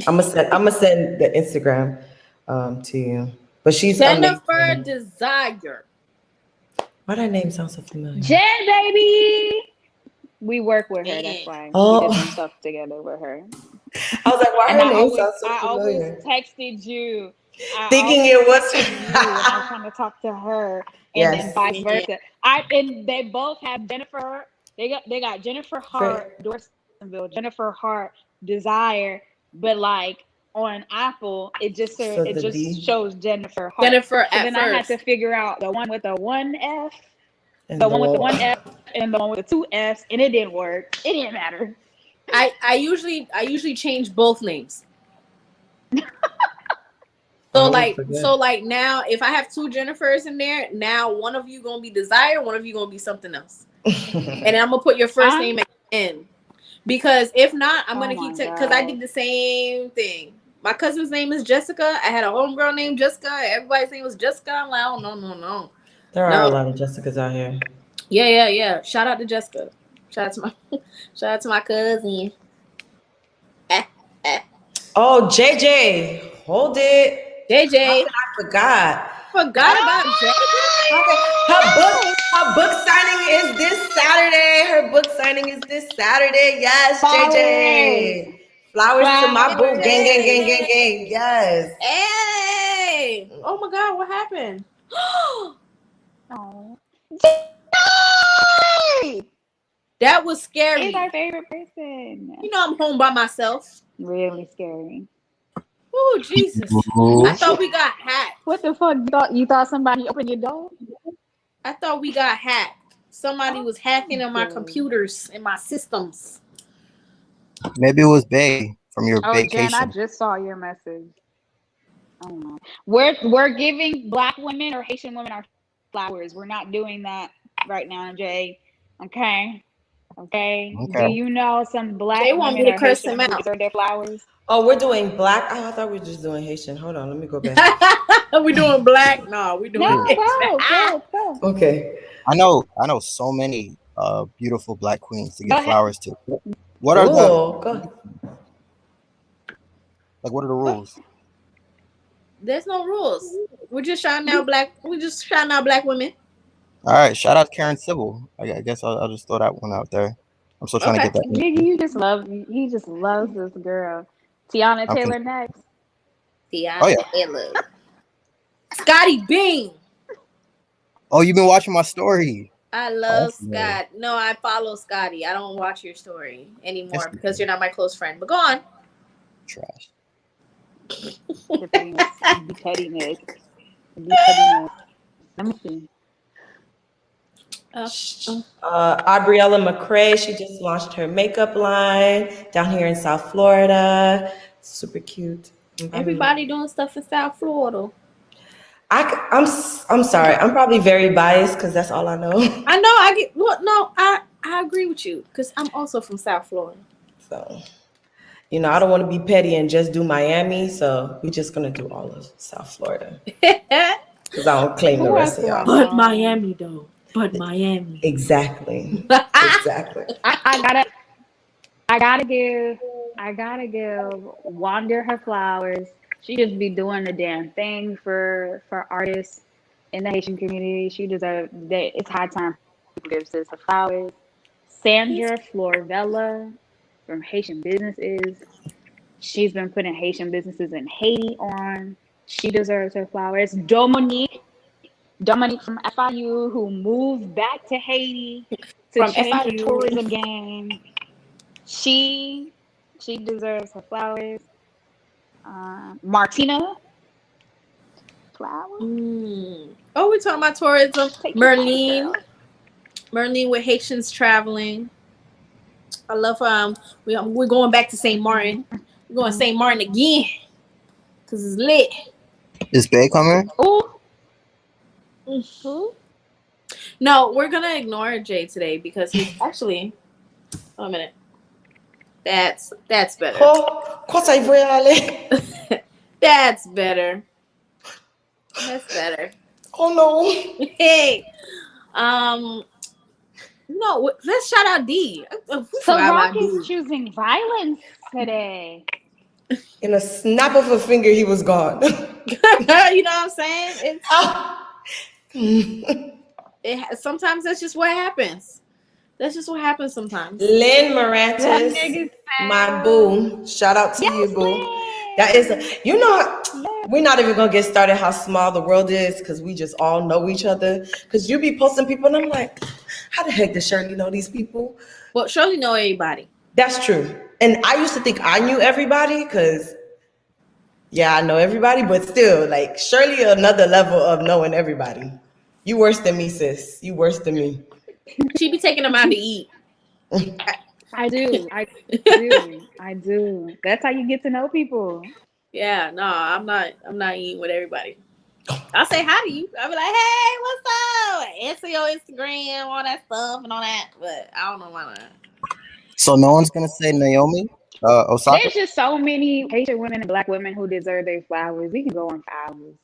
Speaker 3: I'm gonna send the Instagram to you. But she's
Speaker 1: Jennifer
Speaker 3: amazing.
Speaker 1: Desire.
Speaker 3: Why that name sounds so familiar?
Speaker 2: Jen, baby. We work with her. That's
Speaker 1: Man.
Speaker 2: why we did some
Speaker 3: Oh,
Speaker 2: stuff together with her.
Speaker 3: I was like, why
Speaker 2: And
Speaker 3: her name sounds so
Speaker 2: I always
Speaker 3: familiar?
Speaker 2: texted you. I
Speaker 3: Thinking
Speaker 2: always
Speaker 3: it was.
Speaker 2: texted you when I was trying to talk to her, and then
Speaker 3: Yes.
Speaker 2: vice versa. And they both have Jennifer. They got Jennifer Hart Dorcinvil, Jennifer Hart Desire, but like on Apple,
Speaker 3: So
Speaker 2: it
Speaker 3: the
Speaker 2: just
Speaker 3: D
Speaker 2: shows Jennifer Hart.
Speaker 1: Jennifer
Speaker 2: So
Speaker 1: at
Speaker 2: then I had to
Speaker 1: first.
Speaker 2: figure out the one with the one F,
Speaker 3: and
Speaker 2: the
Speaker 3: the
Speaker 2: one with the
Speaker 3: wall.
Speaker 2: one F, and the one with the two Fs, and it didn't work. It didn't matter.
Speaker 1: I usually change both names.
Speaker 3: I
Speaker 1: So
Speaker 3: always
Speaker 1: like
Speaker 3: forget.
Speaker 1: so like now if I have two Jennifers in there, now one of you gonna be Desire, one of you gonna be something else. And I'm gonna put your first
Speaker 2: I'm
Speaker 1: name at the end. Because if not, I'm
Speaker 2: Oh
Speaker 1: gonna
Speaker 2: my
Speaker 1: keep because I
Speaker 2: god.
Speaker 1: did the same thing. My cousin's name is Jessica. I had a homegirl named Jessica. Everybody's name was Jessica. I'm like, oh no, no, no.
Speaker 3: There are a
Speaker 1: No.
Speaker 3: lot of Jessicas out here.
Speaker 1: Yeah. Shout out to Jessica. Shout out to my shout out to my cousin. Eh, eh.
Speaker 3: Oh, JJ, hold it. How
Speaker 1: JJ.
Speaker 3: could I forgot?
Speaker 1: Forgot about JJ.
Speaker 3: Okay, her book signing is this Saturday. Her book signing is this Saturday. Yes,
Speaker 2: Flowers.
Speaker 3: JJ. Flowers to my boo. Gang, gang, gang, gang,
Speaker 2: Flowers.
Speaker 3: gang. Yes.
Speaker 1: Hey! Oh my god, what happened?
Speaker 2: Oh.
Speaker 1: That was
Speaker 2: He's
Speaker 1: scary.
Speaker 2: our favorite person.
Speaker 1: I'm home by myself.
Speaker 2: Really scary.
Speaker 1: Oh Jesus! I thought we got hacked.
Speaker 2: What the fuck? You thought somebody opened your door?
Speaker 1: I thought we got hacked. Somebody was hacking on my
Speaker 2: Okay.
Speaker 1: computers and my systems.
Speaker 4: Maybe it was Bay from your
Speaker 2: Oh, Jen, I
Speaker 4: vacation.
Speaker 2: just saw your message. Oh no. We're giving black women or Haitian women our flowers. We're not doing that right now, Jay. Okay. Okay. Do
Speaker 4: Okay.
Speaker 2: you know some black
Speaker 1: They want me
Speaker 2: women
Speaker 1: to
Speaker 2: or
Speaker 1: curse
Speaker 2: Haitian
Speaker 1: him
Speaker 2: women who
Speaker 1: out.
Speaker 2: deserve their flowers?
Speaker 3: Oh, we're doing black. Oh, I thought we were just doing Haitian. Hold on, let me go back.
Speaker 1: We doing black? No, we doing
Speaker 2: No,
Speaker 4: Ooh.
Speaker 2: go.
Speaker 3: Okay.
Speaker 4: I know so many beautiful black queens to
Speaker 2: Go
Speaker 4: give
Speaker 2: ahead.
Speaker 4: flowers to. What are the
Speaker 3: Oh, go.
Speaker 4: what are the rules?
Speaker 1: There's no rules. We're just shouting out black. We just shouting out black women.
Speaker 4: All right, shout out Karen Civil. I guess I'll just throw that one out there. I'm still trying to
Speaker 1: Okay.
Speaker 4: get that.
Speaker 2: Giggy, he just loves this girl. Tiana
Speaker 4: Okay.
Speaker 2: Taylor next.
Speaker 4: Oh yeah.
Speaker 1: Taylor. Scotty Bean.
Speaker 4: Oh, you've been watching my story.
Speaker 1: I
Speaker 4: Oh,
Speaker 1: love
Speaker 4: that's familiar.
Speaker 1: Scott. No, I follow Scotty. I don't watch your story anymore
Speaker 4: It's
Speaker 1: because you're not my close friend. But go on.
Speaker 4: trash.
Speaker 2: The pettiness. The pettiness. Let me see.
Speaker 3: Aubriella McCrae, she just launched her makeup line down here in South Florida. Super cute.
Speaker 1: Everybody doing stuff in South Florida.
Speaker 3: I'm sorry. I'm probably very biased because that's all I know.
Speaker 1: I know. I get. Well, no, I agree with you because I'm also from South Florida.
Speaker 3: So, I don't want to be petty and just do Miami. So we're just gonna do all of South Florida because I don't claim the
Speaker 2: Who
Speaker 3: rest
Speaker 2: else
Speaker 3: of
Speaker 2: do I
Speaker 3: y'all.
Speaker 2: know?
Speaker 1: But Miami though. But Miami.
Speaker 3: Exactly. Exactly.
Speaker 2: I gotta give Wanda her flowers. She just be doing the damn thing for artists in the Haitian community. She deserves that. It's high time people give sis her flowers. Sandra Florvella from Haitian Businesses. She's been putting Haitian businesses in Haiti on. She deserves her flowers. Dominique from FIU, who moved back to Haiti to
Speaker 1: From
Speaker 2: change the
Speaker 1: FIU.
Speaker 2: tourism game. She deserves her flowers. Martina, flowers.
Speaker 1: Oh, we're talking about tourism.
Speaker 2: Take your flowers,
Speaker 1: Merlene.
Speaker 2: girl.
Speaker 1: Merlene with Haitians traveling. I love we're going back to St. Martin. We're going to St. Martin again because it's lit.
Speaker 4: Is Bay coming?
Speaker 2: Ooh. Who?
Speaker 1: No, we're going to ignore Jay today because he's actually... Oh, a minute. That's better.
Speaker 3: Quoi ça y va aller?
Speaker 1: That's better. That's better.
Speaker 3: Oh no.
Speaker 1: Hey. No, let's shout out D.
Speaker 2: So Rock is choosing violence today.
Speaker 3: In a snap of a finger, he was gone.
Speaker 1: You know what I'm saying? Sometimes that's just what happens. That's just what happens sometimes.
Speaker 3: Lynn Marantis, my boo. Shout out to you, boo. That is, we're not even gonna get started how small the world is because we just all know each other. Because you be posting people and I'm like, how the heck does Shirley know these people?
Speaker 1: Well, Shirley know everybody.
Speaker 3: That's true. And I used to think I knew everybody because, I know everybody, but still, like Shirley, another level of knowing everybody. You worse than me, sis. You worse than me.
Speaker 1: She be taking them out to eat.
Speaker 2: I do. That's how you get to know people.
Speaker 1: Yeah, no, I'm not eating with everybody. I'll say hi to you. I'll be like, hey, what's up? Answer your Instagram, all that stuff and all that. But I don't know why not.
Speaker 4: So no one's gonna say Naomi? Osaka?
Speaker 2: There's just so many Haitian women and Black women who deserve their flowers. We can go on for hours.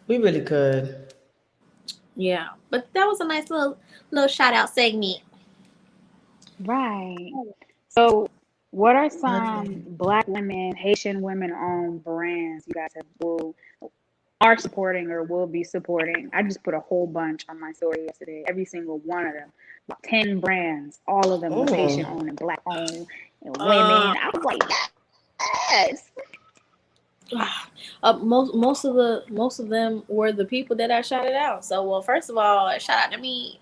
Speaker 3: We really could.
Speaker 1: Yeah, but that was a nice little shout out segment.
Speaker 2: Right. So, what are some Black women, Haitian women-owned brands you guys are supporting or will be supporting? I just put a whole bunch on my story yesterday. Every single one of them, about 10 brands, all of them was Haitian-owned and Black-owned and women. I was like, yes.
Speaker 1: Most of them were the people that I shouted out. So, well, first of all, shout out to me.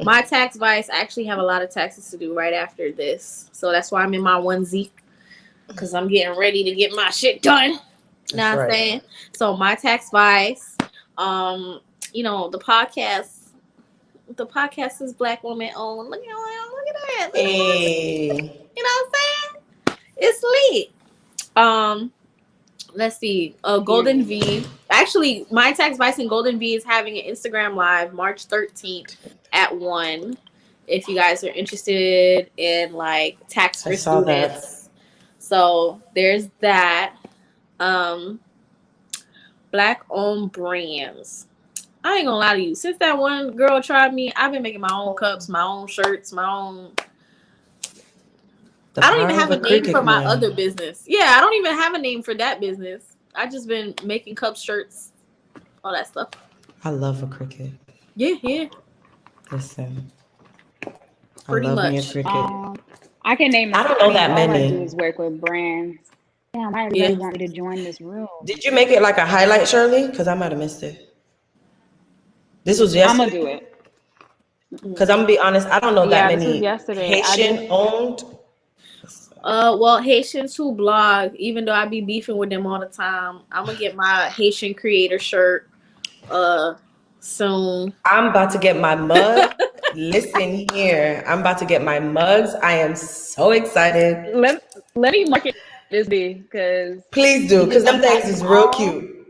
Speaker 1: My tax vice, I actually have a lot of taxes to do right after this, so that's why I'm in my onesie because I'm getting ready to get my shit done. You know what I'm saying? So my tax vice, the podcast is Black woman owned. Look at that.
Speaker 3: Hey.
Speaker 1: You know what I'm saying? It's lit. Let's see. Golden V. Actually, my tax vice and Golden V is having an Instagram live March 13th at 1. If you guys are interested in like tax for students. So there's that. Black owned brands. I ain't gonna lie to you. Since that one girl tried me, I've been making my own cups, my own shirts, my own. I don't even have a name for my other business. Yeah, I don't even have a name for that business. I just been making cups, shirts, all that stuff.
Speaker 3: I love a cricket.
Speaker 1: Yeah.
Speaker 3: Listen.
Speaker 1: Pretty much.
Speaker 2: I can name.
Speaker 3: I don't know that many.
Speaker 2: All I do is work with brands. Damn, I really want me to join this room.
Speaker 3: Did you make it like a highlight, Shirley? Because I might have missed it. This was yesterday.
Speaker 2: I'm gonna do it.
Speaker 3: Because I'm gonna be honest, I don't know that many
Speaker 2: this was yesterday.
Speaker 3: Haitian owned.
Speaker 1: Well, Haitians who blog, even though I be beefing with them all the time, I'm gonna get my Haitian creator shirt soon.
Speaker 3: I'm about to get my mug. Listen here, I'm about to get my mugs. I am so excited.
Speaker 2: Let me market this because
Speaker 3: please do, because them things is real cute.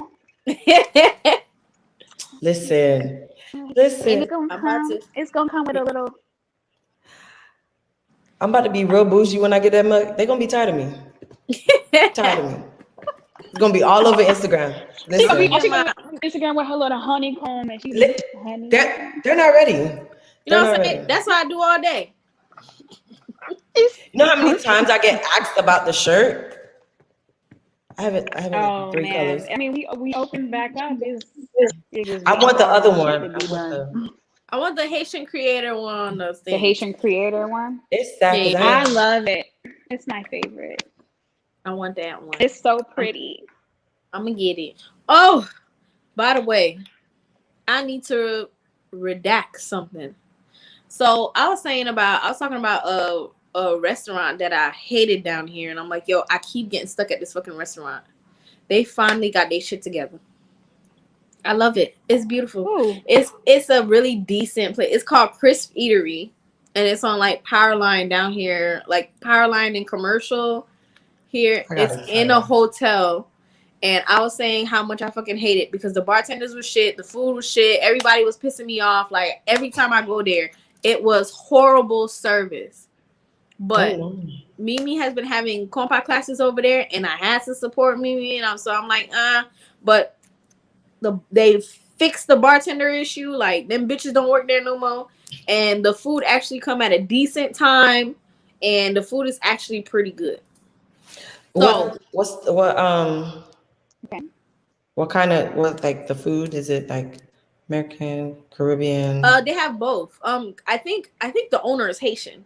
Speaker 3: Listen.
Speaker 2: It's gonna come with a little.
Speaker 3: I'm about to be real bougie when I get that mug. They're gonna be tired of me. Tired of me. It's gonna be all over Instagram.
Speaker 2: She's gonna be on Instagram with her little honeycomb and she's
Speaker 3: they're not ready.
Speaker 1: You know what I'm saying? That's what I do all day.
Speaker 3: You know how many times I get asked about the shirt? I haven't 3 colors.
Speaker 2: I mean, we opened back up.
Speaker 3: I want the other one.
Speaker 1: I want the Haitian creator one on those things.
Speaker 2: The Haitian creator one?
Speaker 3: It's sad.
Speaker 2: Yeah, I love it. It's my favorite.
Speaker 1: I want that one.
Speaker 2: It's so pretty.
Speaker 1: I'm going to get it. Oh, by the way, I need to redact something. So I was talking about a restaurant that I hated down here. And I'm like, yo, I keep getting stuck at this fucking restaurant. They finally got their shit together. I love it. It's beautiful.
Speaker 2: Ooh.
Speaker 1: It's a really decent place. It's called Crisp Eatery, and it's on like Powerline down here, like Powerline and Commercial. here.
Speaker 3: I
Speaker 1: It's
Speaker 3: gotta
Speaker 1: in
Speaker 3: try
Speaker 1: a
Speaker 3: that.
Speaker 1: hotel. And I was saying how much I fucking hate it because the bartenders was shit, the food was shit, everybody was pissing me off. Like every time I go there, it was horrible service. But
Speaker 3: Oh, no.
Speaker 1: Mimi has been having compa classes over there, and I had to support Mimi, and I'm like, but they fixed the bartender issue. Like them bitches don't work there no more, and the food actually come at a decent time, and the food is actually pretty good. So
Speaker 2: Okay.
Speaker 3: what kind of like the food? Is it like American, Caribbean?
Speaker 1: they have both. I think the owner is Haitian.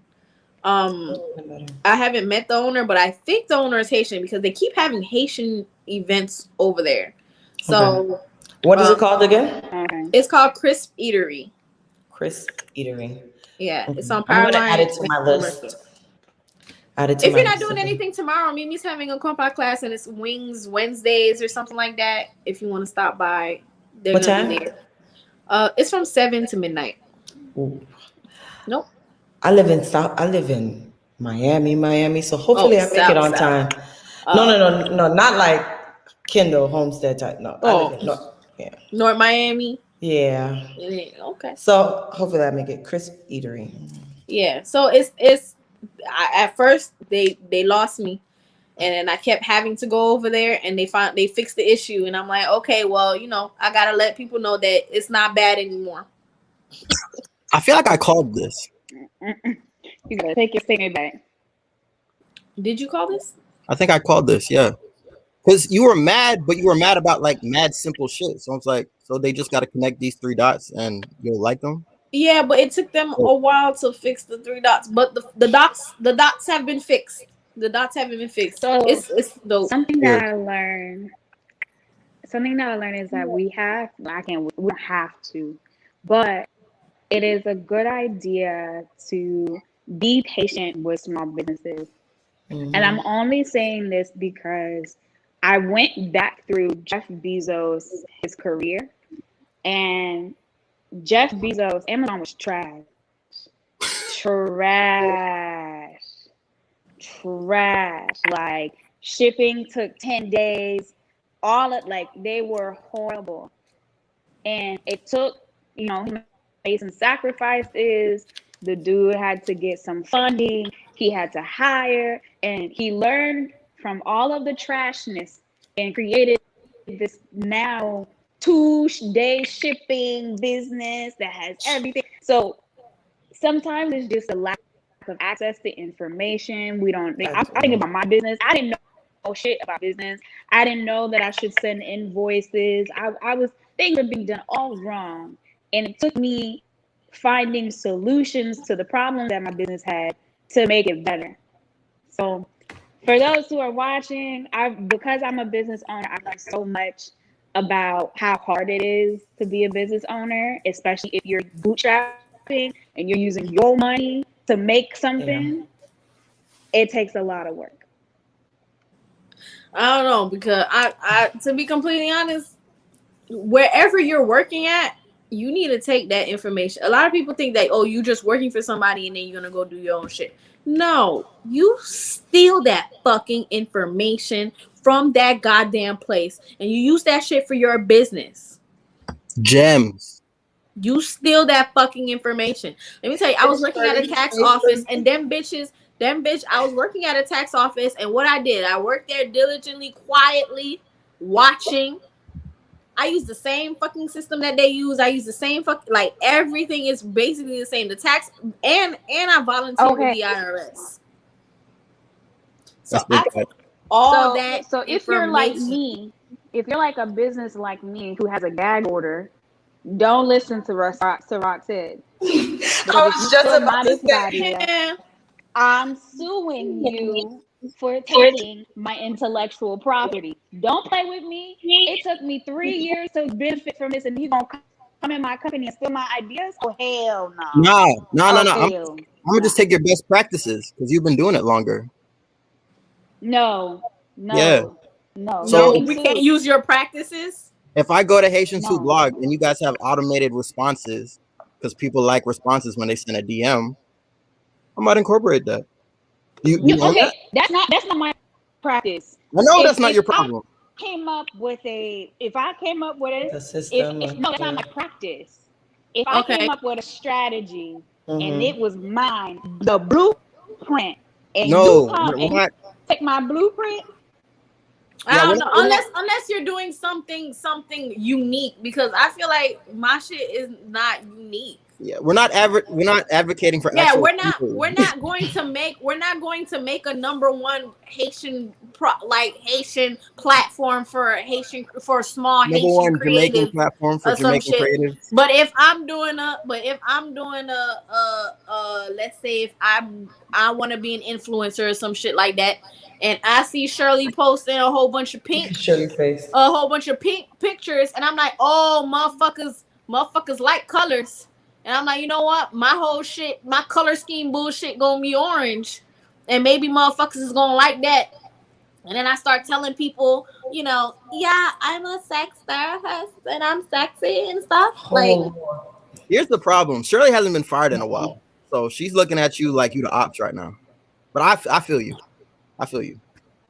Speaker 1: Um,
Speaker 3: Better.
Speaker 1: I haven't met the owner, but I think the owner is Haitian because they keep having Haitian events over there. So
Speaker 3: What is it called again?
Speaker 2: Okay.
Speaker 1: it's called Crisp Eatery.
Speaker 3: Crisp Eatery.
Speaker 1: Yeah,
Speaker 3: Okay.
Speaker 1: it's on
Speaker 3: I'm gonna add
Speaker 1: Powerline.
Speaker 3: it to my list. Add it to
Speaker 1: If
Speaker 3: my
Speaker 1: you're not
Speaker 3: list.
Speaker 1: doing anything tomorrow, Mimi's having a compa class and it's Wings Wednesdays or something like that. If you want to stop by, they're
Speaker 3: What
Speaker 1: gonna
Speaker 3: time?
Speaker 1: be there. It's from 7 to midnight.
Speaker 3: Ooh.
Speaker 1: Nope.
Speaker 3: I live in Miami. So
Speaker 1: Oh,
Speaker 3: hopefully I make it
Speaker 1: south,
Speaker 3: on
Speaker 1: south.
Speaker 3: time.
Speaker 1: Uh,
Speaker 3: No, not like Kendall Homestead type. No, I live
Speaker 1: oh,
Speaker 3: in North. Yeah,
Speaker 1: North Miami.
Speaker 3: yeah.
Speaker 1: Okay.
Speaker 3: So hopefully I make it Crisp Eatery.
Speaker 1: Yeah. So at first they lost me, and then I kept having to go over there, and they fixed the issue, and I'm like, okay, well, I gotta let people know that it's not bad anymore.
Speaker 4: I feel like I called this.
Speaker 2: You gotta take your statement back.
Speaker 1: Did you call this?
Speaker 4: I think I called this, yeah. Because you were mad, but you were mad about like mad simple shit. So it's like, so they just got to connect these 3 dots and you'll like them.
Speaker 1: Yeah, but it took them a while to fix the 3 dots. But the dots have been fixed. The dots haven't been fixed.
Speaker 2: So
Speaker 1: It's dope.
Speaker 2: something
Speaker 4: Yeah.
Speaker 2: that I learned is that we don't have to, but it is a good idea to be patient with small businesses. And I'm only saying this because I went back through Jeff Bezos, his career, and Jeff Bezos, Amazon was trash. Like shipping took 10 days. They were horrible. And it took, he made some sacrifices. The dude had to get some funding. He had to hire, and he learned from all of the trashness and created this now 2-day shipping business that has everything. So sometimes it's just a lack of access to information. I think about my business. I didn't know shit about business. I didn't know that I should send invoices. Things were being done all wrong. And it took me finding solutions to the problems that my business had to make it better. So for those who are watching, because I'm a business owner, I've learned so much about how hard it is to be a business owner, especially if you're bootstrapping and you're using your money to make something. It takes a lot of work.
Speaker 1: I don't know, because I to be completely honest, wherever you're working at, you need to take that information. A lot of people think that, oh, you just working for somebody and then you're gonna go do your own shit. No, you steal that fucking information from that goddamn place and you use that shit for your business.
Speaker 4: Gems.
Speaker 1: You steal that fucking information. Let me tell you, I was working at a tax office and I was working at a tax office, and what I worked there diligently, quietly, watching. I use the same fucking system that they use. I use the same like everything is basically the same. The tax and I volunteer with the IRS. So
Speaker 2: So if you're like me, if you're like a business like me who has a gag order, don't listen to Ciroc said.
Speaker 3: I was just about to say.
Speaker 2: I'm suing you for taking my intellectual property. Don't play with me. It took me 3 years to benefit from this, and you gonna come in my company and steal my ideas? Oh hell no!
Speaker 4: No. I'm gonna just take your best practices because you've been doing it longer.
Speaker 2: No.
Speaker 4: Yeah.
Speaker 2: No.
Speaker 4: So
Speaker 1: we can't use your practices.
Speaker 4: If I go to Haitian Food Blog and you guys have automated responses because people like responses when they send a DM, I might incorporate that. You
Speaker 2: okay, that? That's not my practice.
Speaker 4: I know
Speaker 2: If-
Speaker 4: that's not
Speaker 2: if
Speaker 4: your
Speaker 2: I
Speaker 4: problem.
Speaker 2: if I came up with
Speaker 3: The
Speaker 2: a
Speaker 3: system.
Speaker 2: if no, that's not my practice. If I
Speaker 1: Okay.
Speaker 2: came up with a strategy and
Speaker 3: Mhm.
Speaker 2: it was mine, the blueprint, and you
Speaker 4: No,
Speaker 2: come
Speaker 4: we're
Speaker 2: and you
Speaker 4: not.
Speaker 2: take my blueprint,
Speaker 1: I
Speaker 4: Yeah,
Speaker 1: don't
Speaker 4: we're
Speaker 1: know.
Speaker 4: not, we're not.
Speaker 1: Unless you're doing something unique, because I feel like my shit is not unique.
Speaker 4: Yeah, we're not advocating for
Speaker 1: Yeah,
Speaker 4: actual
Speaker 1: we're not
Speaker 4: people.
Speaker 1: going to make a number one Haitian platform for small
Speaker 4: Number
Speaker 1: Haitian
Speaker 4: one Jamaican
Speaker 1: creatives
Speaker 4: platform for
Speaker 1: or some
Speaker 4: Jamaican
Speaker 1: shit.
Speaker 4: creatives.
Speaker 1: But if I'm doing let's say if I want to be an influencer or some shit like that, and I see Shirley posting a whole bunch of pink pictures, and I'm like, oh, motherfuckers like colors. And I'm like, you know what? My whole shit, my color scheme bullshit gonna be orange. And maybe motherfuckers is gonna like that. And then I start telling people, yeah, I'm a sex therapist and I'm sexy and stuff. Like,
Speaker 3: Oh,
Speaker 4: Here's the problem. Shirley hasn't been fired in a while, so she's looking at you like you the ops right now. But I feel you. I feel you.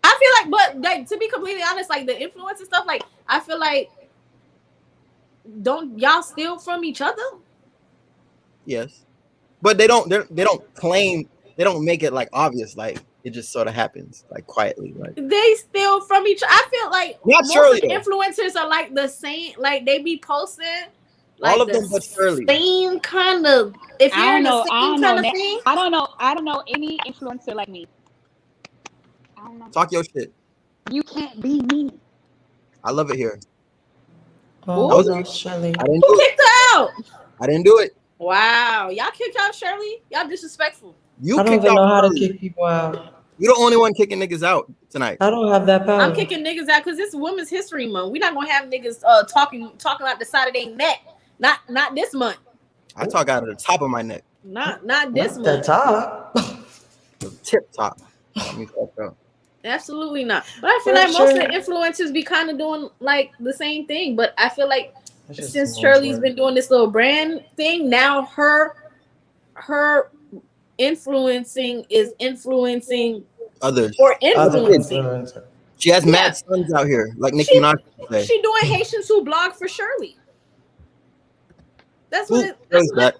Speaker 1: I feel like, but like, to be completely honest, like the influence and stuff, like, I feel like, don't y'all steal from each other?
Speaker 4: Yes, but they don't. They don't claim. They don't make it like obvious. Like it just sort of happens like quietly. Like
Speaker 1: They steal from each other. I feel like
Speaker 4: not
Speaker 1: most
Speaker 4: Shirley
Speaker 1: of the
Speaker 4: though.
Speaker 1: influencers are like the same. Like, they be posting
Speaker 4: All
Speaker 1: like
Speaker 4: of them, but Shirley.
Speaker 1: same kind of. If
Speaker 2: I
Speaker 1: you're
Speaker 2: don't
Speaker 1: in the
Speaker 2: know. I
Speaker 1: same
Speaker 2: don't
Speaker 1: kind
Speaker 2: know.
Speaker 1: of thing,
Speaker 2: I don't know any influencer like me. I don't know.
Speaker 4: Talk your shit.
Speaker 2: You can't be me.
Speaker 4: I love it here.
Speaker 3: oh
Speaker 4: That was
Speaker 3: no, Shirley.
Speaker 4: I didn't
Speaker 1: who
Speaker 4: do it.
Speaker 1: kicked her out?
Speaker 4: I didn't do it.
Speaker 1: Wow, y'all kicked out Shirley. Y'all disrespectful.
Speaker 4: You
Speaker 3: I don't
Speaker 4: kicked
Speaker 3: even
Speaker 4: out
Speaker 3: know how to
Speaker 4: Shirley.
Speaker 3: kick people out.
Speaker 4: You're the only one kicking niggas out tonight.
Speaker 3: I don't have that power.
Speaker 1: I'm kicking niggas out because it's Women's History Month. We're not gonna have niggas talking out the side of their neck. Not this month.
Speaker 4: I talk out of the top of my neck,
Speaker 1: Not this
Speaker 3: Not the
Speaker 1: month.
Speaker 3: top.
Speaker 4: the tip top. Let me fuck up.
Speaker 1: Absolutely not. But I feel
Speaker 3: For
Speaker 1: like most
Speaker 3: sure.
Speaker 1: of the influencers be kind of doing like the same thing. But I feel like
Speaker 3: That's just
Speaker 1: since
Speaker 3: too much
Speaker 1: Shirley's
Speaker 3: work.
Speaker 1: been doing this little brand thing, now her influencing is influencing
Speaker 4: Others.
Speaker 1: or
Speaker 3: Other
Speaker 1: influencing.
Speaker 3: influencer.
Speaker 4: She has
Speaker 1: Yeah.
Speaker 4: mad sons out here, like Nicki
Speaker 1: She
Speaker 4: Minaj would say.
Speaker 1: she doing Haitians who blog for Shirley. That's what
Speaker 4: Who
Speaker 1: it.
Speaker 4: does that?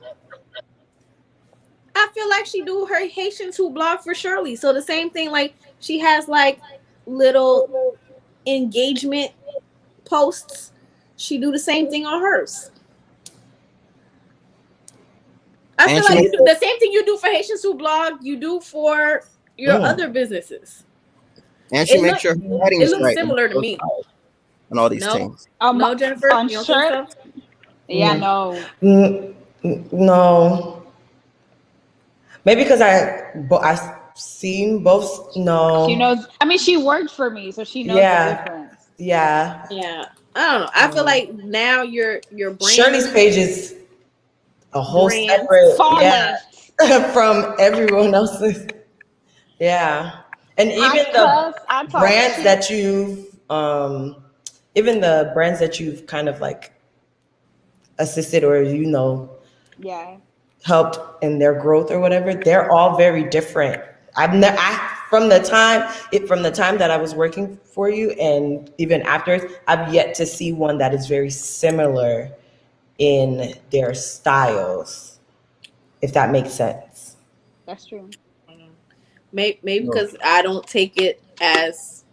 Speaker 1: I feel like she do her Haitians who blog for Shirley. So the same thing, like she has like little engagement posts. She do the same thing on hers. I
Speaker 4: And
Speaker 1: feel
Speaker 4: she
Speaker 1: like
Speaker 4: makes-
Speaker 1: you do the same thing you do for Haitians who blog. You do for your other businesses.
Speaker 4: And she
Speaker 1: It
Speaker 4: makes sure her
Speaker 1: It
Speaker 4: heading's
Speaker 1: looks
Speaker 4: right.
Speaker 1: similar to me.
Speaker 4: And all these
Speaker 1: No,
Speaker 4: things.
Speaker 1: no, Jennifer,
Speaker 2: On
Speaker 1: you don't
Speaker 2: shirt.
Speaker 1: think so?
Speaker 2: Yeah,
Speaker 3: No.
Speaker 2: no.
Speaker 3: No. Maybe because I've seen both. No.
Speaker 2: She knows. I mean, she worked for me, so she knows
Speaker 3: Yeah.
Speaker 2: the difference.
Speaker 3: Yeah.
Speaker 1: Yeah, I don't know. I feel like now your brand.
Speaker 3: Shirley's page is a whole
Speaker 1: Brand.
Speaker 3: separate.
Speaker 2: Far
Speaker 3: Yeah.
Speaker 2: left.
Speaker 3: From everyone else's. Yeah. And even the
Speaker 2: I talk
Speaker 3: brands
Speaker 2: shit.
Speaker 3: that you've even the brands that you've kind of like assisted or
Speaker 2: Yeah.
Speaker 3: helped in their growth or whatever, they're all very different. From the time that I was working for you and even afterwards, I've yet to see one that is very similar in their styles, if that makes sense.
Speaker 2: That's true.
Speaker 1: Maybe because I don't take it as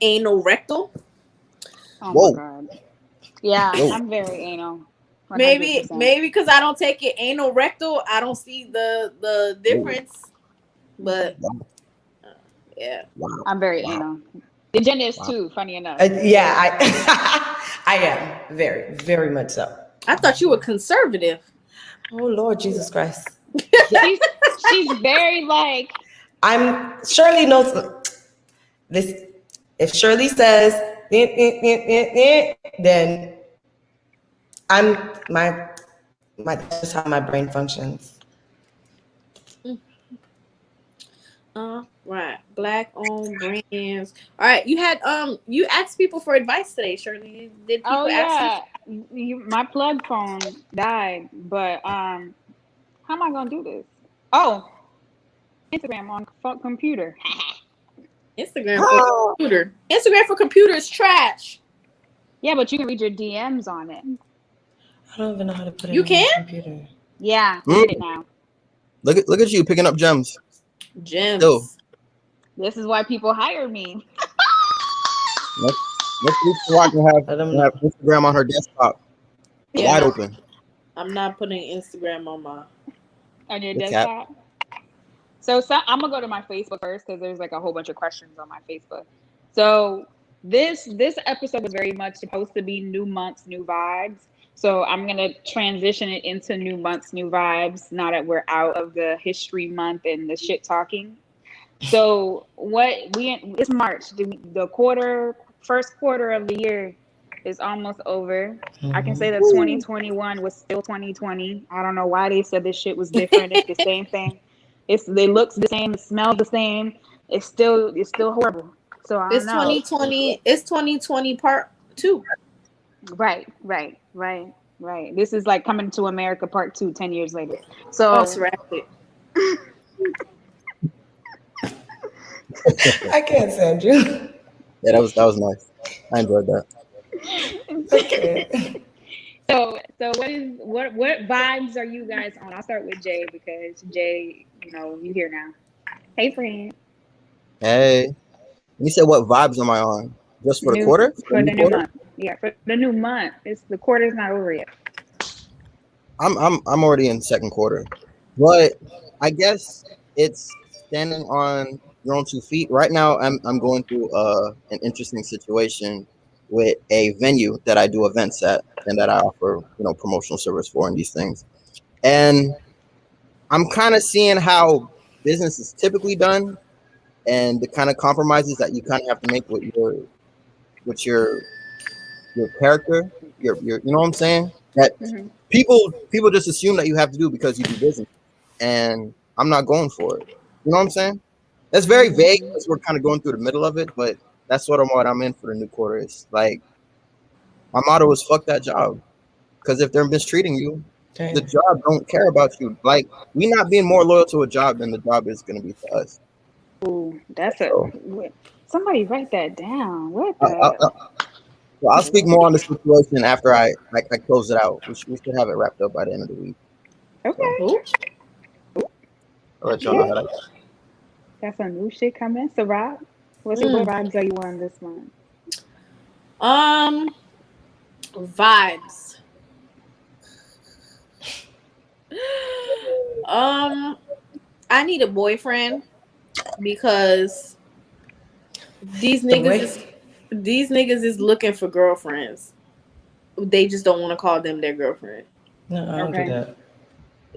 Speaker 1: anal rectal.
Speaker 2: Oh
Speaker 4: Whoa.
Speaker 2: my god. Yeah,
Speaker 4: Whoa.
Speaker 2: I'm very anal. 100%.
Speaker 1: Maybe because I don't take it anal rectal, I don't see the difference. But yeah,
Speaker 4: Wow.
Speaker 2: I'm very
Speaker 4: Wow.
Speaker 2: anal. The Jen is too. Funny enough.
Speaker 3: Yeah, I am very, very much so.
Speaker 1: I thought you were conservative.
Speaker 3: Oh Lord Jesus Christ!
Speaker 2: she's very like.
Speaker 3: Shirley knows this. If Shirley says, then that's just how my brain functions.
Speaker 1: Right. Black owned brands. All right. You asked people for advice today, Shirley. Did people
Speaker 2: Oh
Speaker 1: ask
Speaker 2: yeah, my plug phone died, but how am I gonna do this? Oh, Instagram on computer.
Speaker 1: Instagram for computer. Instagram for computer is trash.
Speaker 2: Yeah, but you can read your DMs on it.
Speaker 3: I don't even know how to put it
Speaker 1: You
Speaker 3: on
Speaker 1: can?
Speaker 3: my computer.
Speaker 2: Yeah, we did it now.
Speaker 4: Look at you picking up gems.
Speaker 1: Gems.
Speaker 4: Still.
Speaker 2: This is why people hire me.
Speaker 4: Next week, Rock can have Instagram on her desktop, wide open.
Speaker 1: I'm not putting Instagram
Speaker 2: on your desktop. So I'm gonna go to my Facebook first because there's like a whole bunch of questions on my Facebook. So this episode was very much supposed to be new months, new vibes. So I'm gonna transition it into new months, new vibes. Now that we're out of the history month and the shit talking. So it's March. The first quarter of the year is almost over. I can say that 2021 was still 2020. I don't know why they said this shit was different. It's the same thing. It looks the same. It smells the same. It's still horrible. So I don't know.
Speaker 1: 2020. It's 2020 part 2.
Speaker 2: Right. This is like Coming to America part 2, 10 years later. So
Speaker 1: that's rapid.
Speaker 3: I can't stand you.
Speaker 4: Yeah, that was nice. I enjoyed that.
Speaker 3: Okay.
Speaker 2: So what vibes are you guys on? I'll start with Jay because Jay, you here now. Hey, friend.
Speaker 4: Hey. You said what vibes am I on? Just for the quarter?
Speaker 2: For the new month. Yeah, for the new month. The quarter's not over yet.
Speaker 4: I'm already in second quarter. But I guess it's standing on your own 2 feet. Right now I'm going through an interesting situation with a venue that I do events at and that I offer, promotional service for and these things. And I'm kind of seeing how business is typically done and the kind of compromises that you kind of have to make with your character, your you know what I'm saying? That people just assume that you have to do because you do business, and I'm not going for it. You know what I'm saying? That's very vague because we're kind of going through the middle of it, but that's what I'm in for the new quarter. Is like my motto is fuck that job, because if they're mistreating you, the job don't care about you. Like we not being more loyal to a job than the job is going to be to us.
Speaker 2: Ooh, somebody write that down. What
Speaker 4: I'll speak more on the situation after I close it out. We should have it wrapped up by the end of the week.
Speaker 2: Okay.
Speaker 4: So, I'll let y'all know how that goes.
Speaker 2: Got some new shit coming. So Rob, what vibes are you on this month?
Speaker 1: Vibes. I need a boyfriend because these niggas is looking for girlfriends. They just don't want to call them their girlfriend.
Speaker 3: No, I don't do that.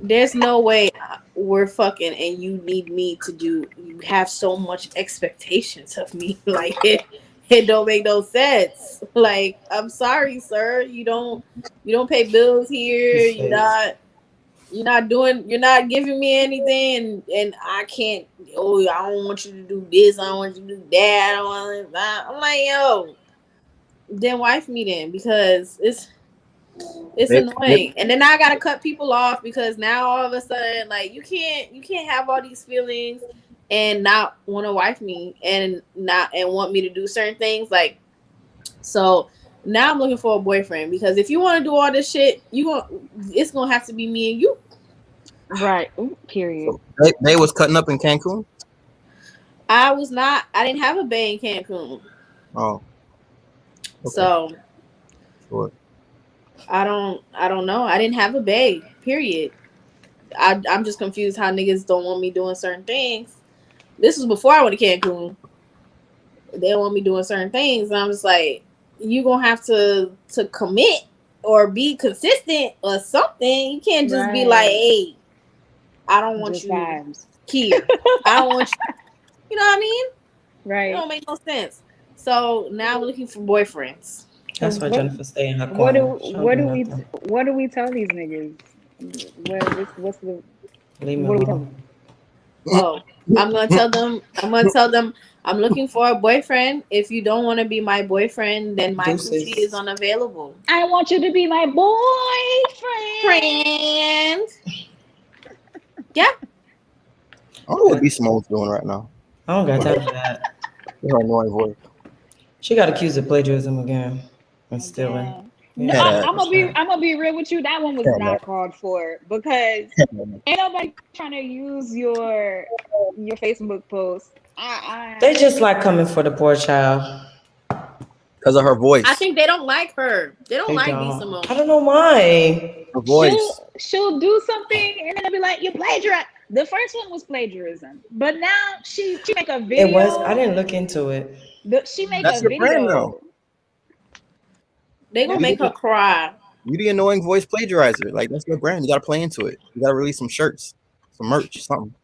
Speaker 1: There's no way we're fucking and you need me to do. You have so much expectations of me. Like it don't make no sense. Like I'm sorry, sir. You don't pay bills here. You're not giving me anything, and I can't. Oh, I don't want you to do this. I don't want you to do that. I don't want that. I'm like, yo, then wife me then because it's annoying. And then I gotta cut people off because now all of a sudden, like, you can't have all these feelings and not want to wife me and want me to do certain things. Like, so now I'm looking for a boyfriend because if you want to do all this shit, it's gonna have to be me and you.
Speaker 2: Right. Ooh, period.
Speaker 4: So they was cutting up in Cancun?
Speaker 1: I was not. I didn't have a bae in Cancun.
Speaker 4: Oh. Okay.
Speaker 1: So.
Speaker 4: Sure.
Speaker 1: I don't know. I didn't have a bae. Period. I'm just confused how niggas don't want me doing certain things. This was before I went to Cancun. They don't want me doing certain things, and I'm just like, you gonna have to commit or be consistent or something. You can't just be like, hey, I don't want
Speaker 2: just
Speaker 1: you
Speaker 2: vibes.
Speaker 1: here. I don't want you. You know what I mean?
Speaker 2: Right.
Speaker 1: It don't make no sense. So now I'm looking for boyfriends.
Speaker 3: That's why Jenniffer stay in her
Speaker 2: What
Speaker 3: corner.
Speaker 2: do we tell these niggas? What do we tell them?
Speaker 1: Oh, I'm gonna tell them I'm looking for a boyfriend. If you don't want to be my boyfriend, then my coochie is unavailable.
Speaker 2: I want you to be my boyfriend.
Speaker 1: Yeah.
Speaker 4: I don't know what B Simone's doing right now.
Speaker 3: I don't got time for that.
Speaker 4: With her annoying voice.
Speaker 3: She got accused of plagiarism again and stealing.
Speaker 2: Again. No,
Speaker 3: Yeah.
Speaker 4: Yeah.
Speaker 2: I'm gonna be real with you. That one was
Speaker 4: Yeah,
Speaker 2: not called for because ain't nobody trying to use your Facebook post.
Speaker 3: They just like coming for the poor child.
Speaker 4: because of her voice.
Speaker 1: I think they don't like her. They don't
Speaker 3: They
Speaker 1: like B
Speaker 3: don't.
Speaker 1: Simone.
Speaker 3: I don't know why.
Speaker 4: Her voice.
Speaker 2: She'll do something and then they'll be like, you plagiarized. The first one was plagiarism, but now she make a video.
Speaker 3: It was. I didn't look into it.
Speaker 2: She make
Speaker 4: That's
Speaker 2: a
Speaker 4: your
Speaker 2: video.
Speaker 4: brand now.
Speaker 1: They gonna make her cry.
Speaker 4: You the annoying voice plagiarizer. Like that's your brand. You gotta play into it. You gotta release some shirts, some merch, something.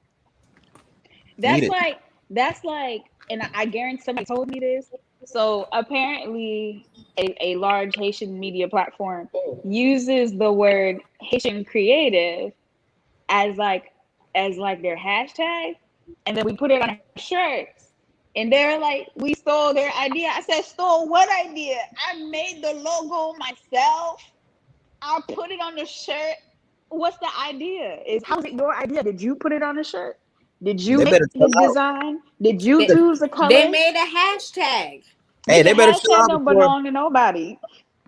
Speaker 2: That's like, and I guarantee somebody told me this. So apparently, a large Haitian media platform uses the word Haitian creative as like their hashtag, and then we put it on our shirts. And they're like, we stole their idea. I said, stole what idea? I made the logo myself. I put it on the shirt. What's the idea? How's it your idea? Did you put it on the shirt? Did you make the design? Did you choose the color?
Speaker 1: They made a hashtag.
Speaker 4: Hey, they better
Speaker 2: hashtag don't belong to nobody.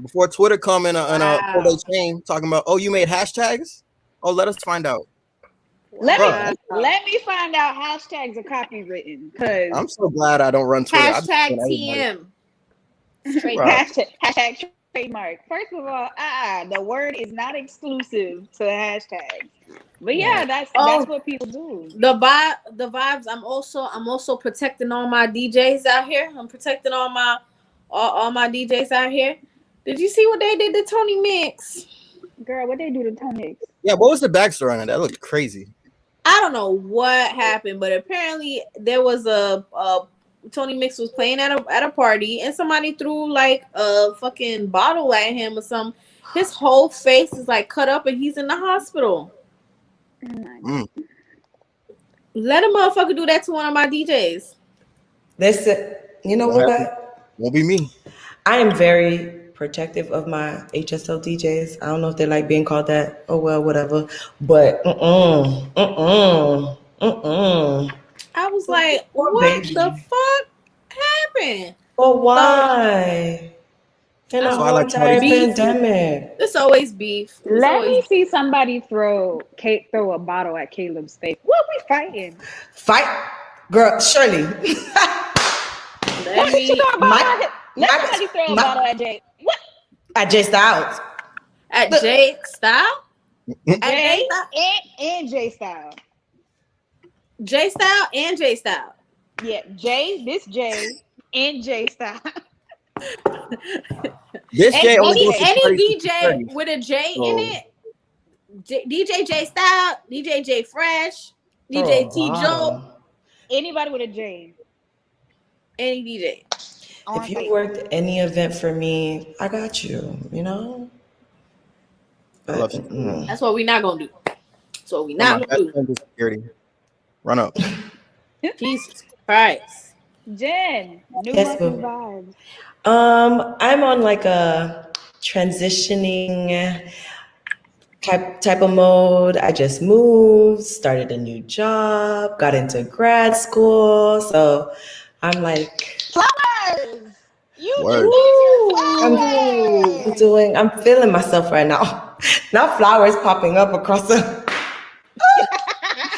Speaker 4: Before Twitter come in a pull chain talking about, oh, you made hashtags? Oh, let us find out.
Speaker 2: Let me find out hashtags are copywritten. Cause
Speaker 4: I'm so glad I don't run Twitter.
Speaker 1: Hashtag TM.
Speaker 2: Hashtag trademark. First of all, the word is not exclusive to hashtags. But yeah, that's what people do.
Speaker 1: The vibes. I'm also protecting all my DJs out here. I'm protecting all my DJs out here. Did you see what they did to Tony Mix?
Speaker 2: Girl, what they do to Tony Mix?
Speaker 4: Yeah, what was the backstory on it? That looked crazy.
Speaker 1: I don't know what happened, but apparently there was a Tony Mix was playing at a party and somebody threw like a fucking bottle at him or something. His whole face is like cut up and he's in the hospital. Let a motherfucker do that to one of my DJs.
Speaker 3: Listen, you know what?
Speaker 4: Won't be me.
Speaker 3: I am very protective of my HSL DJs. I don't know if they like being called that. Oh well, whatever. But
Speaker 1: I was like, what the fuck happened?
Speaker 3: Well, why? In a whole entire pandemic.
Speaker 1: It's always beef.
Speaker 2: Let me see somebody throw a bottle at Caleb's face. What we fighting?
Speaker 3: Fight, girl, Shirley.
Speaker 2: Let somebody throw a bottle at Jay. What?
Speaker 3: At Jay Styles.
Speaker 1: At Jay Styles?
Speaker 2: Jay and Jay Styles.
Speaker 1: J Style and J Style.
Speaker 2: Yeah, Jay and J Style.
Speaker 1: Any DJ with a J in it. DJ J Style, DJ J Fresh, DJ T Joe.
Speaker 2: Anybody with a J.
Speaker 1: Any DJ.
Speaker 3: If you worked any event for me, I got you, you know?
Speaker 4: I love you.
Speaker 1: That's what we're not gonna do. That's what we're not gonna do.
Speaker 4: Security. Run up.
Speaker 1: Jesus Christ.
Speaker 2: Jen, new vibes.
Speaker 3: I'm on like a transitioning type of mode. I just moved, started a new job, got into grad school. So I'm like
Speaker 2: flowers.
Speaker 3: I'm feeling myself right now. Now flowers popping up across the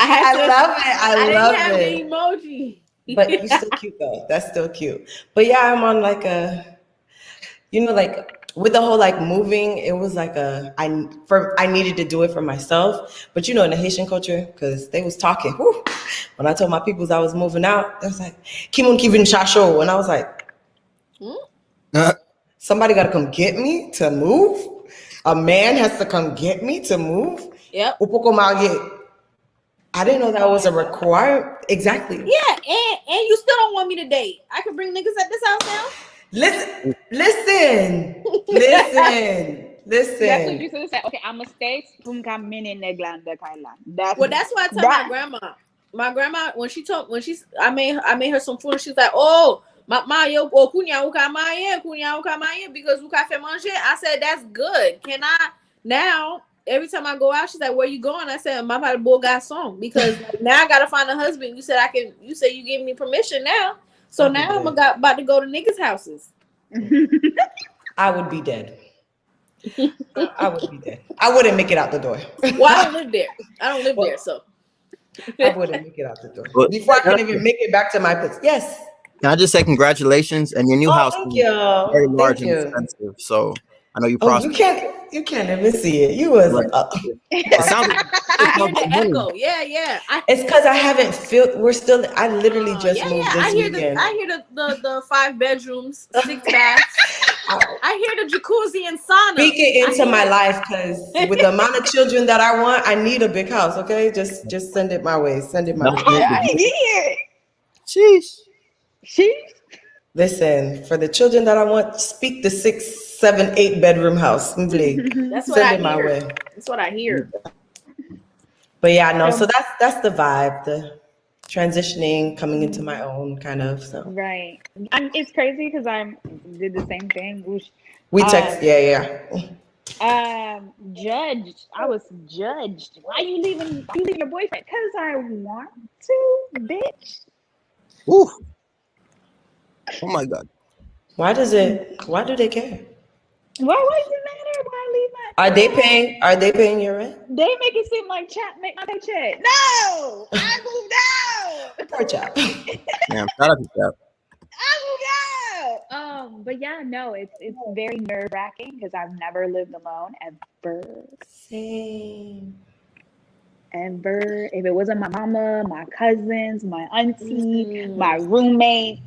Speaker 3: I love it. I love
Speaker 1: didn't have
Speaker 3: it.
Speaker 1: the emoji.
Speaker 3: But you're still cute though. That's still cute. But yeah, I'm on like a, like with the whole like moving, it was like I needed to do it for myself. But in the Haitian culture, because they was talking. Whew, when I told my peoples I was moving out, they was like, Kimon Kivin Chasho. And I was like, somebody gotta come get me to move. A man has to come get me to move.
Speaker 1: Yep.
Speaker 3: I didn't know that was a requirement. Exactly.
Speaker 1: Yeah, and you still don't want me to date. I can bring niggas at this house now.
Speaker 3: Listen.
Speaker 2: That's what you should have said. Okay, I'm a stay. Well, that's
Speaker 1: why I tell my grandma. My grandma, I made her some food. She's like, oh, ma yo kunya ukamaye because uka fe manger. I said that's good. Can I now? every time I go out, she's like, "Where you going?" I said, "My body boy got song," because like, now I gotta find a husband. You said I can. You said you gave me permission now, so now I'm about to go to niggas' houses.
Speaker 3: I would be dead. I would be dead. I wouldn't make it out the door.
Speaker 1: Well, I don't live there. I don't live there, so
Speaker 3: I wouldn't make it out the door
Speaker 4: Well,
Speaker 3: before I can even make it back to my place. Yes.
Speaker 4: Can I just say congratulations? And your new house
Speaker 3: Thank
Speaker 4: is
Speaker 3: you.
Speaker 4: very large
Speaker 3: Thank
Speaker 4: and
Speaker 3: you.
Speaker 4: expensive. So I know you
Speaker 3: Oh,
Speaker 4: prosper.
Speaker 3: you can't even see it. You was.
Speaker 4: It sounds like,
Speaker 1: I hear the echo. Yeah.
Speaker 3: It's because I haven't filled. We're still. I literally just moved this
Speaker 1: I hear
Speaker 3: weekend.
Speaker 1: I hear the 5 bedrooms, 6 baths. I hear the jacuzzi and sauna.
Speaker 3: Speak it into my life, because with the amount of children that I want, I need a big house. Okay, just send it my way. Send it my way.
Speaker 2: Yeah.
Speaker 4: Sheesh.
Speaker 3: Listen, for the children that I want, speak the 6, 7, 8 bedroom house.
Speaker 1: That's what
Speaker 3: Send
Speaker 1: I
Speaker 3: it my
Speaker 1: hear.
Speaker 3: way.
Speaker 1: That's what I hear.
Speaker 3: But yeah, no. So that's the vibe. The transitioning, coming into my own kind of. So
Speaker 2: Right. It's crazy because I did the same thing.
Speaker 3: we text. Yeah.
Speaker 2: Judged. I was judged. Why you leaving your boyfriend? Because I want to, bitch.
Speaker 4: Ooh. Oh my God.
Speaker 3: Why do they care?
Speaker 2: Why does it matter? Why leave my?
Speaker 3: Are they paying your rent?
Speaker 2: They make it seem like Chap make my paycheck. No, I moved out.
Speaker 3: Poor Chap.
Speaker 4: Yeah, shout out to Chap.
Speaker 2: I moved out. But yeah, no, it's very nerve wracking because I've never lived alone ever.
Speaker 3: Same.
Speaker 2: Ever. If it wasn't my mama, my cousins, my auntie, my roommate.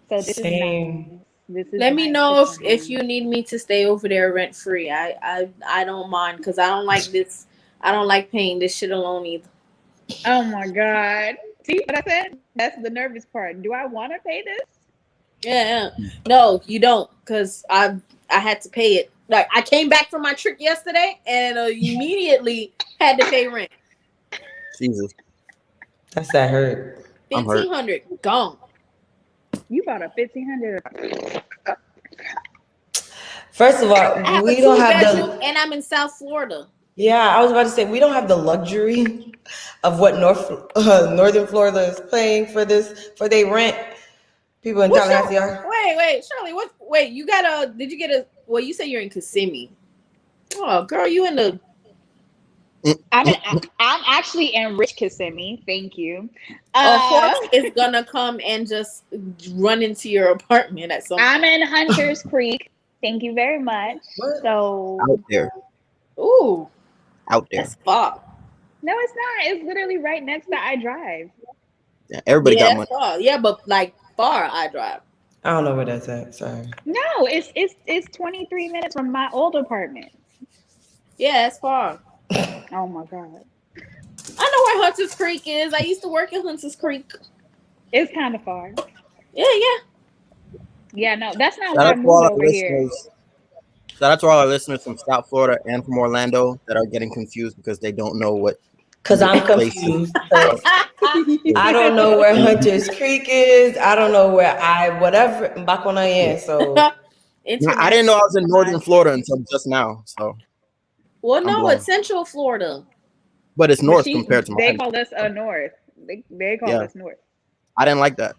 Speaker 2: So this is nice.
Speaker 1: Let me know if you need me to stay over there rent free. I don't mind, because I don't like this. I don't like paying this shit alone either.
Speaker 2: Oh my God. See what I said? That's the nervous part. Do I want to pay this?
Speaker 1: Yeah. No, you don't, because I had to pay it. Like, I came back from my trip yesterday and immediately had to pay rent.
Speaker 4: Jesus.
Speaker 3: That's that hurt.
Speaker 1: $1,500 gone.
Speaker 2: You bought a $1,500.
Speaker 3: First of all, we don't have
Speaker 1: and I'm in South Florida.
Speaker 3: Yeah, I was about to say we don't have the luxury of what Northern Florida is paying for their rent. People in Tallahassee are.
Speaker 1: Wait, Shirley. Wait, you got did you get a? Well, you say you're in Kissimmee. Oh, girl, you in the?
Speaker 2: I'm actually in Rich Kissimmee. Thank you.
Speaker 1: A horse is gonna come and just run into your apartment at some point.
Speaker 2: I'm in Hunters Creek. Thank you very much. So
Speaker 4: out there.
Speaker 1: Ooh,
Speaker 4: out there.
Speaker 1: That's far.
Speaker 2: No, it's not. It's literally right next to I Drive.
Speaker 4: Yeah, everybody got money.
Speaker 1: Far. Yeah, but like far I Drive.
Speaker 3: I don't know where that's at. Sorry.
Speaker 2: No, it's 23 minutes from my old apartment.
Speaker 1: Yeah, it's far.
Speaker 2: Oh my God.
Speaker 1: I know where Hunters Creek is. I used to work in Hunters Creek.
Speaker 2: It's kind of far.
Speaker 1: Yeah.
Speaker 2: Yeah, no, that's not why I moved over here.
Speaker 4: Shout out to all our listeners from South Florida and from Orlando that are getting confused because they don't know what.
Speaker 3: Because I'm confused. I don't know where Hunters Creek is. I don't know where whatever back when I am. So
Speaker 4: I didn't know I was in Northern Florida until just now. So.
Speaker 1: Well, no, it's Central Florida.
Speaker 4: But it's north compared to
Speaker 2: Miami. They call us north. They call us north.
Speaker 4: I didn't like that.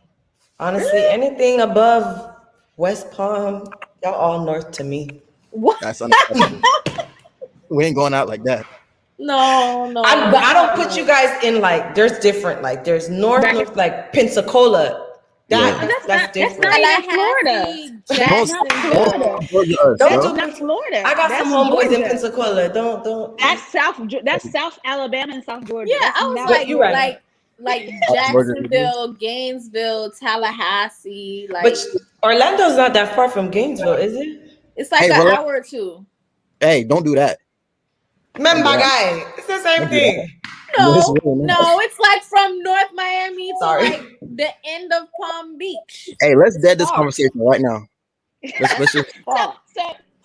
Speaker 3: Honestly, anything above West Palm, y'all all north to me.
Speaker 1: What?
Speaker 4: That's unacceptable. We ain't going out like that.
Speaker 1: No.
Speaker 3: I don't put you guys in like, there's different, like there's north, like Pensacola. That's different.
Speaker 2: That's not Florida. That's not Florida.
Speaker 3: That's Florida. I got some homeboys in Pensacola. Don't.
Speaker 2: That's South Alabama and South Georgia.
Speaker 1: Yeah, I was like Jacksonville, Gainesville, Tallahassee. Like,
Speaker 3: but Orlando's not that far from Gainesville, is it?
Speaker 1: It's like an hour or two.
Speaker 4: Hey, don't do that.
Speaker 3: Remember, guy, it's the same thing.
Speaker 1: No, it's like from North Miami to like the end of Palm Beach.
Speaker 4: Hey, let's dead this conversation right now. Let's just.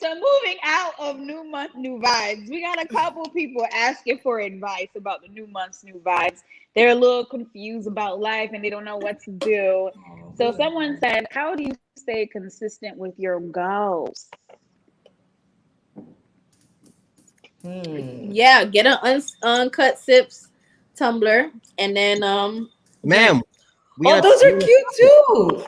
Speaker 2: So moving out of new month, new vibes, we got a couple people asking for advice about the new month's new vibes. They're a little confused about life and they don't know what to do. So someone said, how do you stay consistent with your goals?
Speaker 1: Yeah, get an uncut sips tumbler, and then drink.
Speaker 4: Ma'am,
Speaker 3: Oh, those are cute too.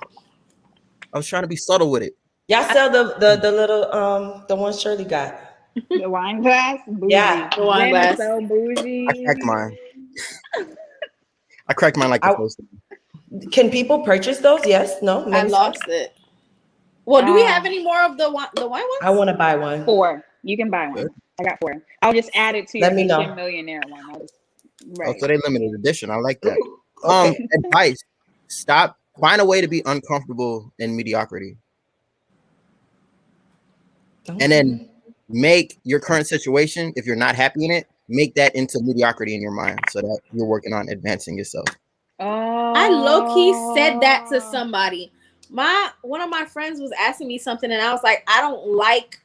Speaker 4: I was trying to be subtle with it.
Speaker 3: Y'all sell the little the one Shirley got.
Speaker 2: The wine glass, bougie.
Speaker 3: Yeah.
Speaker 1: The wine
Speaker 2: Jen is
Speaker 1: glass.
Speaker 2: so
Speaker 4: I
Speaker 2: bougie.
Speaker 4: cracked mine. I cracked mine like the
Speaker 3: I,
Speaker 4: first.
Speaker 3: can people purchase those? Yes. No.
Speaker 1: I
Speaker 3: Maybe so.
Speaker 1: lost it. Well, do we have any more of the wine ones?
Speaker 3: I want to buy one.
Speaker 2: 4. You can buy one. I got 4. I'll just add it to your
Speaker 3: Let me know.
Speaker 2: Mission Millionaire one.
Speaker 4: Oh,
Speaker 2: Right.
Speaker 4: so they limited edition. I like that.
Speaker 3: Okay.
Speaker 4: Advice: stop. Find a way to be uncomfortable in mediocrity, and then make your current situation, if you're not happy in it, make that into mediocrity in your mind, so that you're working on advancing yourself.
Speaker 1: I low-key said that to somebody. One of my friends was asking me something, and I was like, I don't like.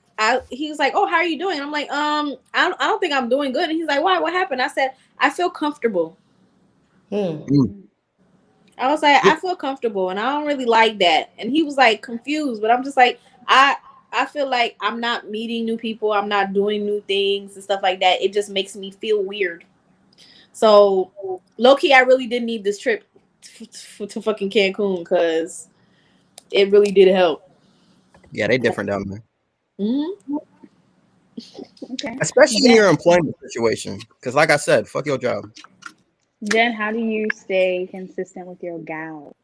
Speaker 1: He was like, "Oh, how are you doing?" And I'm like, I don't think I'm doing good. And he's like, "Why? What happened?" I said, "I feel comfortable." I was like, I feel comfortable, and I don't really like that. And he was like confused, but I'm just like, I feel like I'm not meeting new people, I'm not doing new things and stuff like that. It just makes me feel weird. So low key, I really did need this trip to fucking Cancun because it really did help.
Speaker 4: Yeah, they different down there,
Speaker 2: Okay.
Speaker 4: especially in your employment situation. Because, like I said, fuck your job.
Speaker 2: Jen, how do you stay consistent with your gals?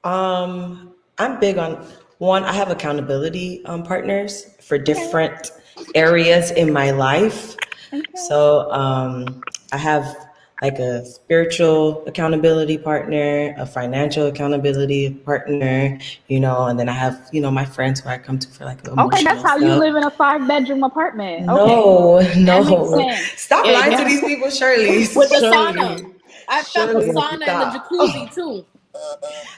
Speaker 3: I'm big on one. I have accountability partners for different areas in my life. So I have like a spiritual accountability partner, a financial accountability partner, and then I have, my friends who I come to for like emotional
Speaker 2: Okay, that's how you
Speaker 3: stuff.
Speaker 2: live in a 5-bedroom apartment.
Speaker 3: No,
Speaker 2: Okay.
Speaker 3: no.
Speaker 2: That makes sense.
Speaker 3: Stop lying to these people, Shirley.
Speaker 1: With the
Speaker 3: Shirley.
Speaker 1: sauna. I felt the sauna and the jacuzzi too.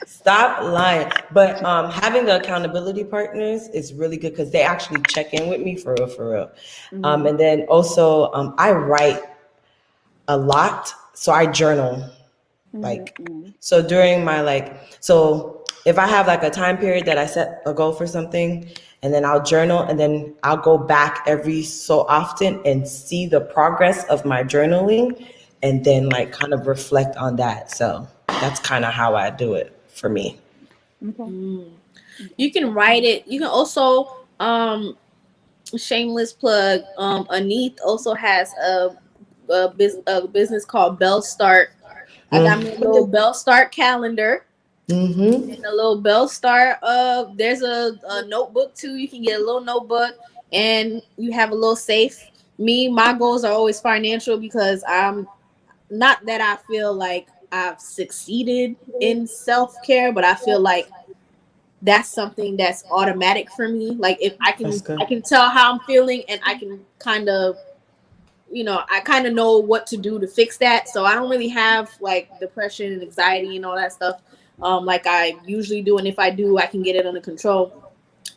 Speaker 3: Stop lying. But having the accountability partners is really good because they actually check in with me for real, for real. And then also I write a lot, so I journal. So during my so if I have like a time period that I set a goal for something, and then I'll journal, and then I'll go back every so often and see the progress of my journaling, and then like kind of reflect on that. So that's kind of how I do it for me.
Speaker 1: You can write it. You can also shameless plug. Anith also has a business called Bell Start. I got me a little Bell Start calendar. And a little Bell Start. There's a notebook too. You can get a little notebook, and you have a little safe. My goals are always financial because I'm not that I feel like I've succeeded in self-care, but I feel like that's something that's automatic for me. Like if I can tell how I'm feeling, and I can kind of I kind of know what to do to fix that. So I don't really have like depression and anxiety and all that stuff like I usually do. And if I do, I can get it under control.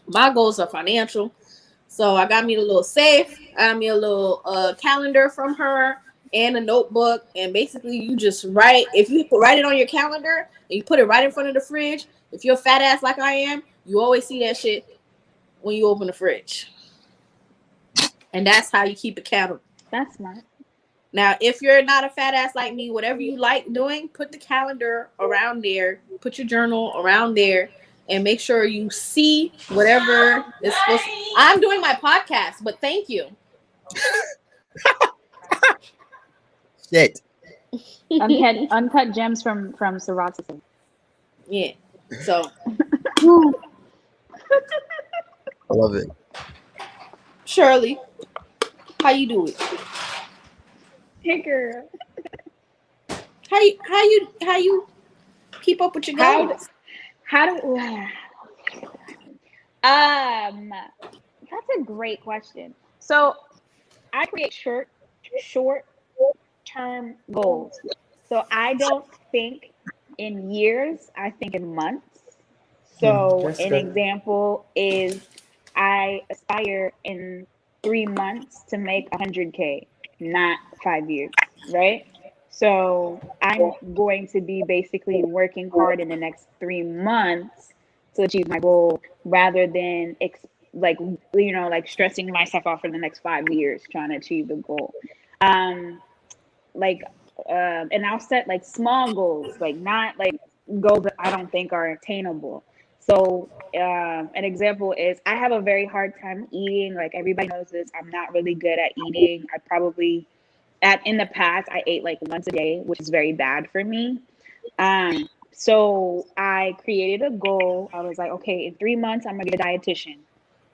Speaker 1: My goals are financial. So I got me a little safe. I got me a little calendar from her and a notebook. And basically you just write. If you write it on your calendar and you put it right in front of the fridge, if you're a fat ass like I am, you always see that shit when you open the fridge. And that's how you keep accountable.
Speaker 2: That's smart.
Speaker 1: Now, if you're not a fat ass like me, whatever you like doing, put the calendar around there, put your journal around there, and make sure you see whatever is supposed to. I'm doing my podcast, but thank you.
Speaker 4: Shit.
Speaker 2: Uncut gems from Saratoga.
Speaker 1: Yeah. So.
Speaker 4: I love it.
Speaker 1: Shirley, how you do it?
Speaker 2: Hey girl.
Speaker 1: How you keep up with your goals?
Speaker 2: That's a great question. So I create short-term goals. So I don't think in years, I think in months. So an example is I aspire in 3 months to make 100K, not 5 years, right? So I'm going to be basically working hard in the next 3 months to achieve my goal rather than like, you know, like stressing myself out for the next 5 years trying to achieve the goal. Like, and I'll set like small goals, like not like goals that I don't think are attainable. So, an example is I have a very hard time eating. Like everybody knows this, I'm not really good at eating. I probably in the past I ate like once a day, which is very bad for me. So I created a goal. I was like, okay, in 3 months I'm gonna get a dietitian.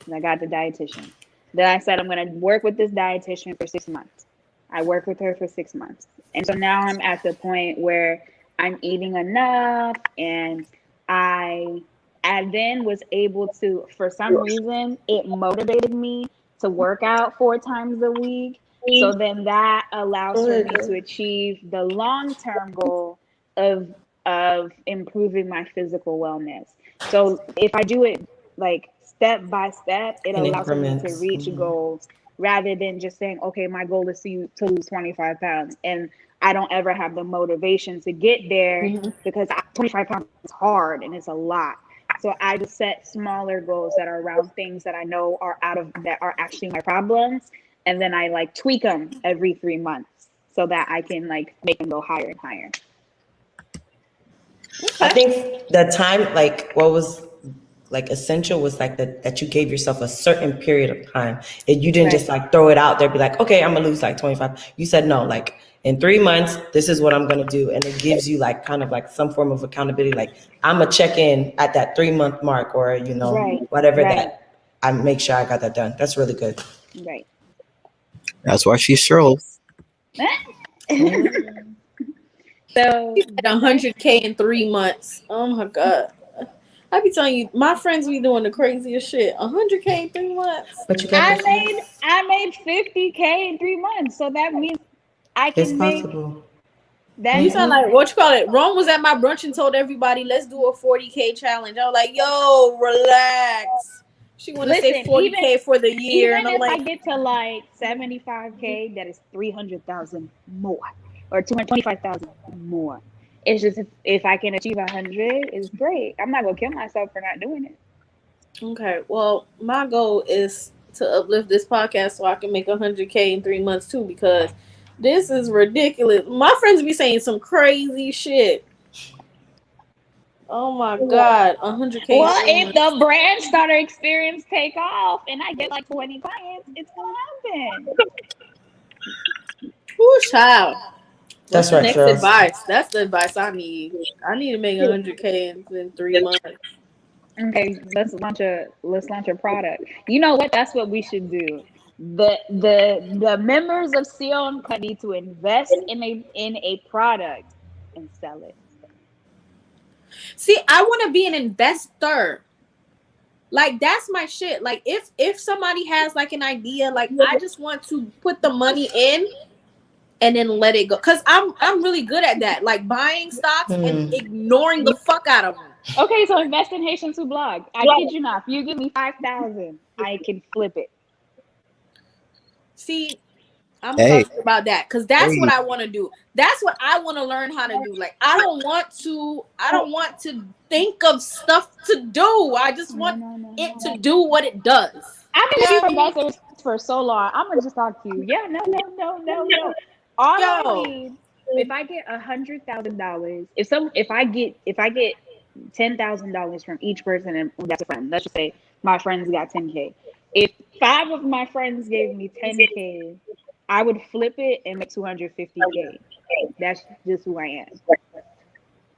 Speaker 2: And I got the dietitian. Then I said I'm gonna work with this dietitian for 6 months. I worked with her for 6 months. And so now I'm at the point where I'm eating enough, and I then was able to, for some reason, it motivated me to work out 4 times a week. So then that allows for me to achieve the long-term goal of improving my physical wellness. So if I do it like step by step, it
Speaker 3: In
Speaker 2: allows for me to
Speaker 3: increments.
Speaker 2: reach goals rather than just saying, okay, my goal is to lose 25 pounds. And I don't ever have the motivation to get there because 25 pounds is hard and it's a lot. So I just set smaller goals that are around things that I know that are actually my problems. And then I like tweak them every 3 months so that I can like make them go higher and higher.
Speaker 3: I think the time, like what was like essential was like that you gave yourself a certain period of time. You didn't just like throw it out there, be like, okay, I'm gonna lose like 25. You said no, like in 3 months, this is what I'm gonna do. And it gives you like kind of like some form of accountability. Like I'm gonna check in at that 3 month mark, or you know, whatever that I make sure I got that done. That's really good.
Speaker 2: Right.
Speaker 4: That's why she's Shirley.
Speaker 2: So
Speaker 1: at 100K in 3 months. Oh my god. I be telling you, my friends be doing the craziest shit. 100K in 3 months.
Speaker 3: But you got
Speaker 2: I made 50K in 3 months, so that means I can make.
Speaker 3: Possible.
Speaker 2: That
Speaker 1: You sound like, what you call it? Rome was at my brunch and told everybody, let's do a 40K challenge. I was like, yo, relax. She want to say 40K for the year.
Speaker 2: Even
Speaker 1: and I'm
Speaker 2: if
Speaker 1: like,
Speaker 2: I get to like 75K, that is 300,000 more, or 225,000 more. It's just if I can achieve 100, it's great. I'm not gonna kill myself for not doing it.
Speaker 1: okay, well, my goal is to uplift this podcast so I can make 100K in 3 months too, because this is ridiculous. My friends be saying some crazy shit. Oh my god, 100K.
Speaker 2: Well, if the brand starter experience take off and I get like 20 clients, it's gonna happen.
Speaker 1: Ooh, child.
Speaker 3: That's right,
Speaker 1: next
Speaker 3: Charles.
Speaker 1: advice. That's the advice I need. I need to make 100K in 3 months.
Speaker 2: Okay, let's launch a product. You know what? That's what we should do. The members of CO Uncut need to invest in a product and sell it.
Speaker 1: See, I want to be an investor. Like that's my shit. Like if somebody has like an idea, like I just want to put the money in and then let it go. Cause I'm really good at that. Like buying stocks and ignoring the fuck out of them.
Speaker 2: Okay, so invest in Haitian to blog. I kid you not. If you give me 5,000, I can flip it.
Speaker 1: See, I'm talking about that because that's what I want to do. That's what I want to learn how to do. Like I don't want to think of stuff to do. I just want it to do what it does.
Speaker 2: I've been looking for investors for so long. I'm gonna just talk to you. Yeah, no. All I need, if I get $100,000, if I get $10,000 from each person, and that's a friend. Let's just say my friends got 10K. If 5 of my friends gave me 10K, I would flip it and make 250K. That's just who I am.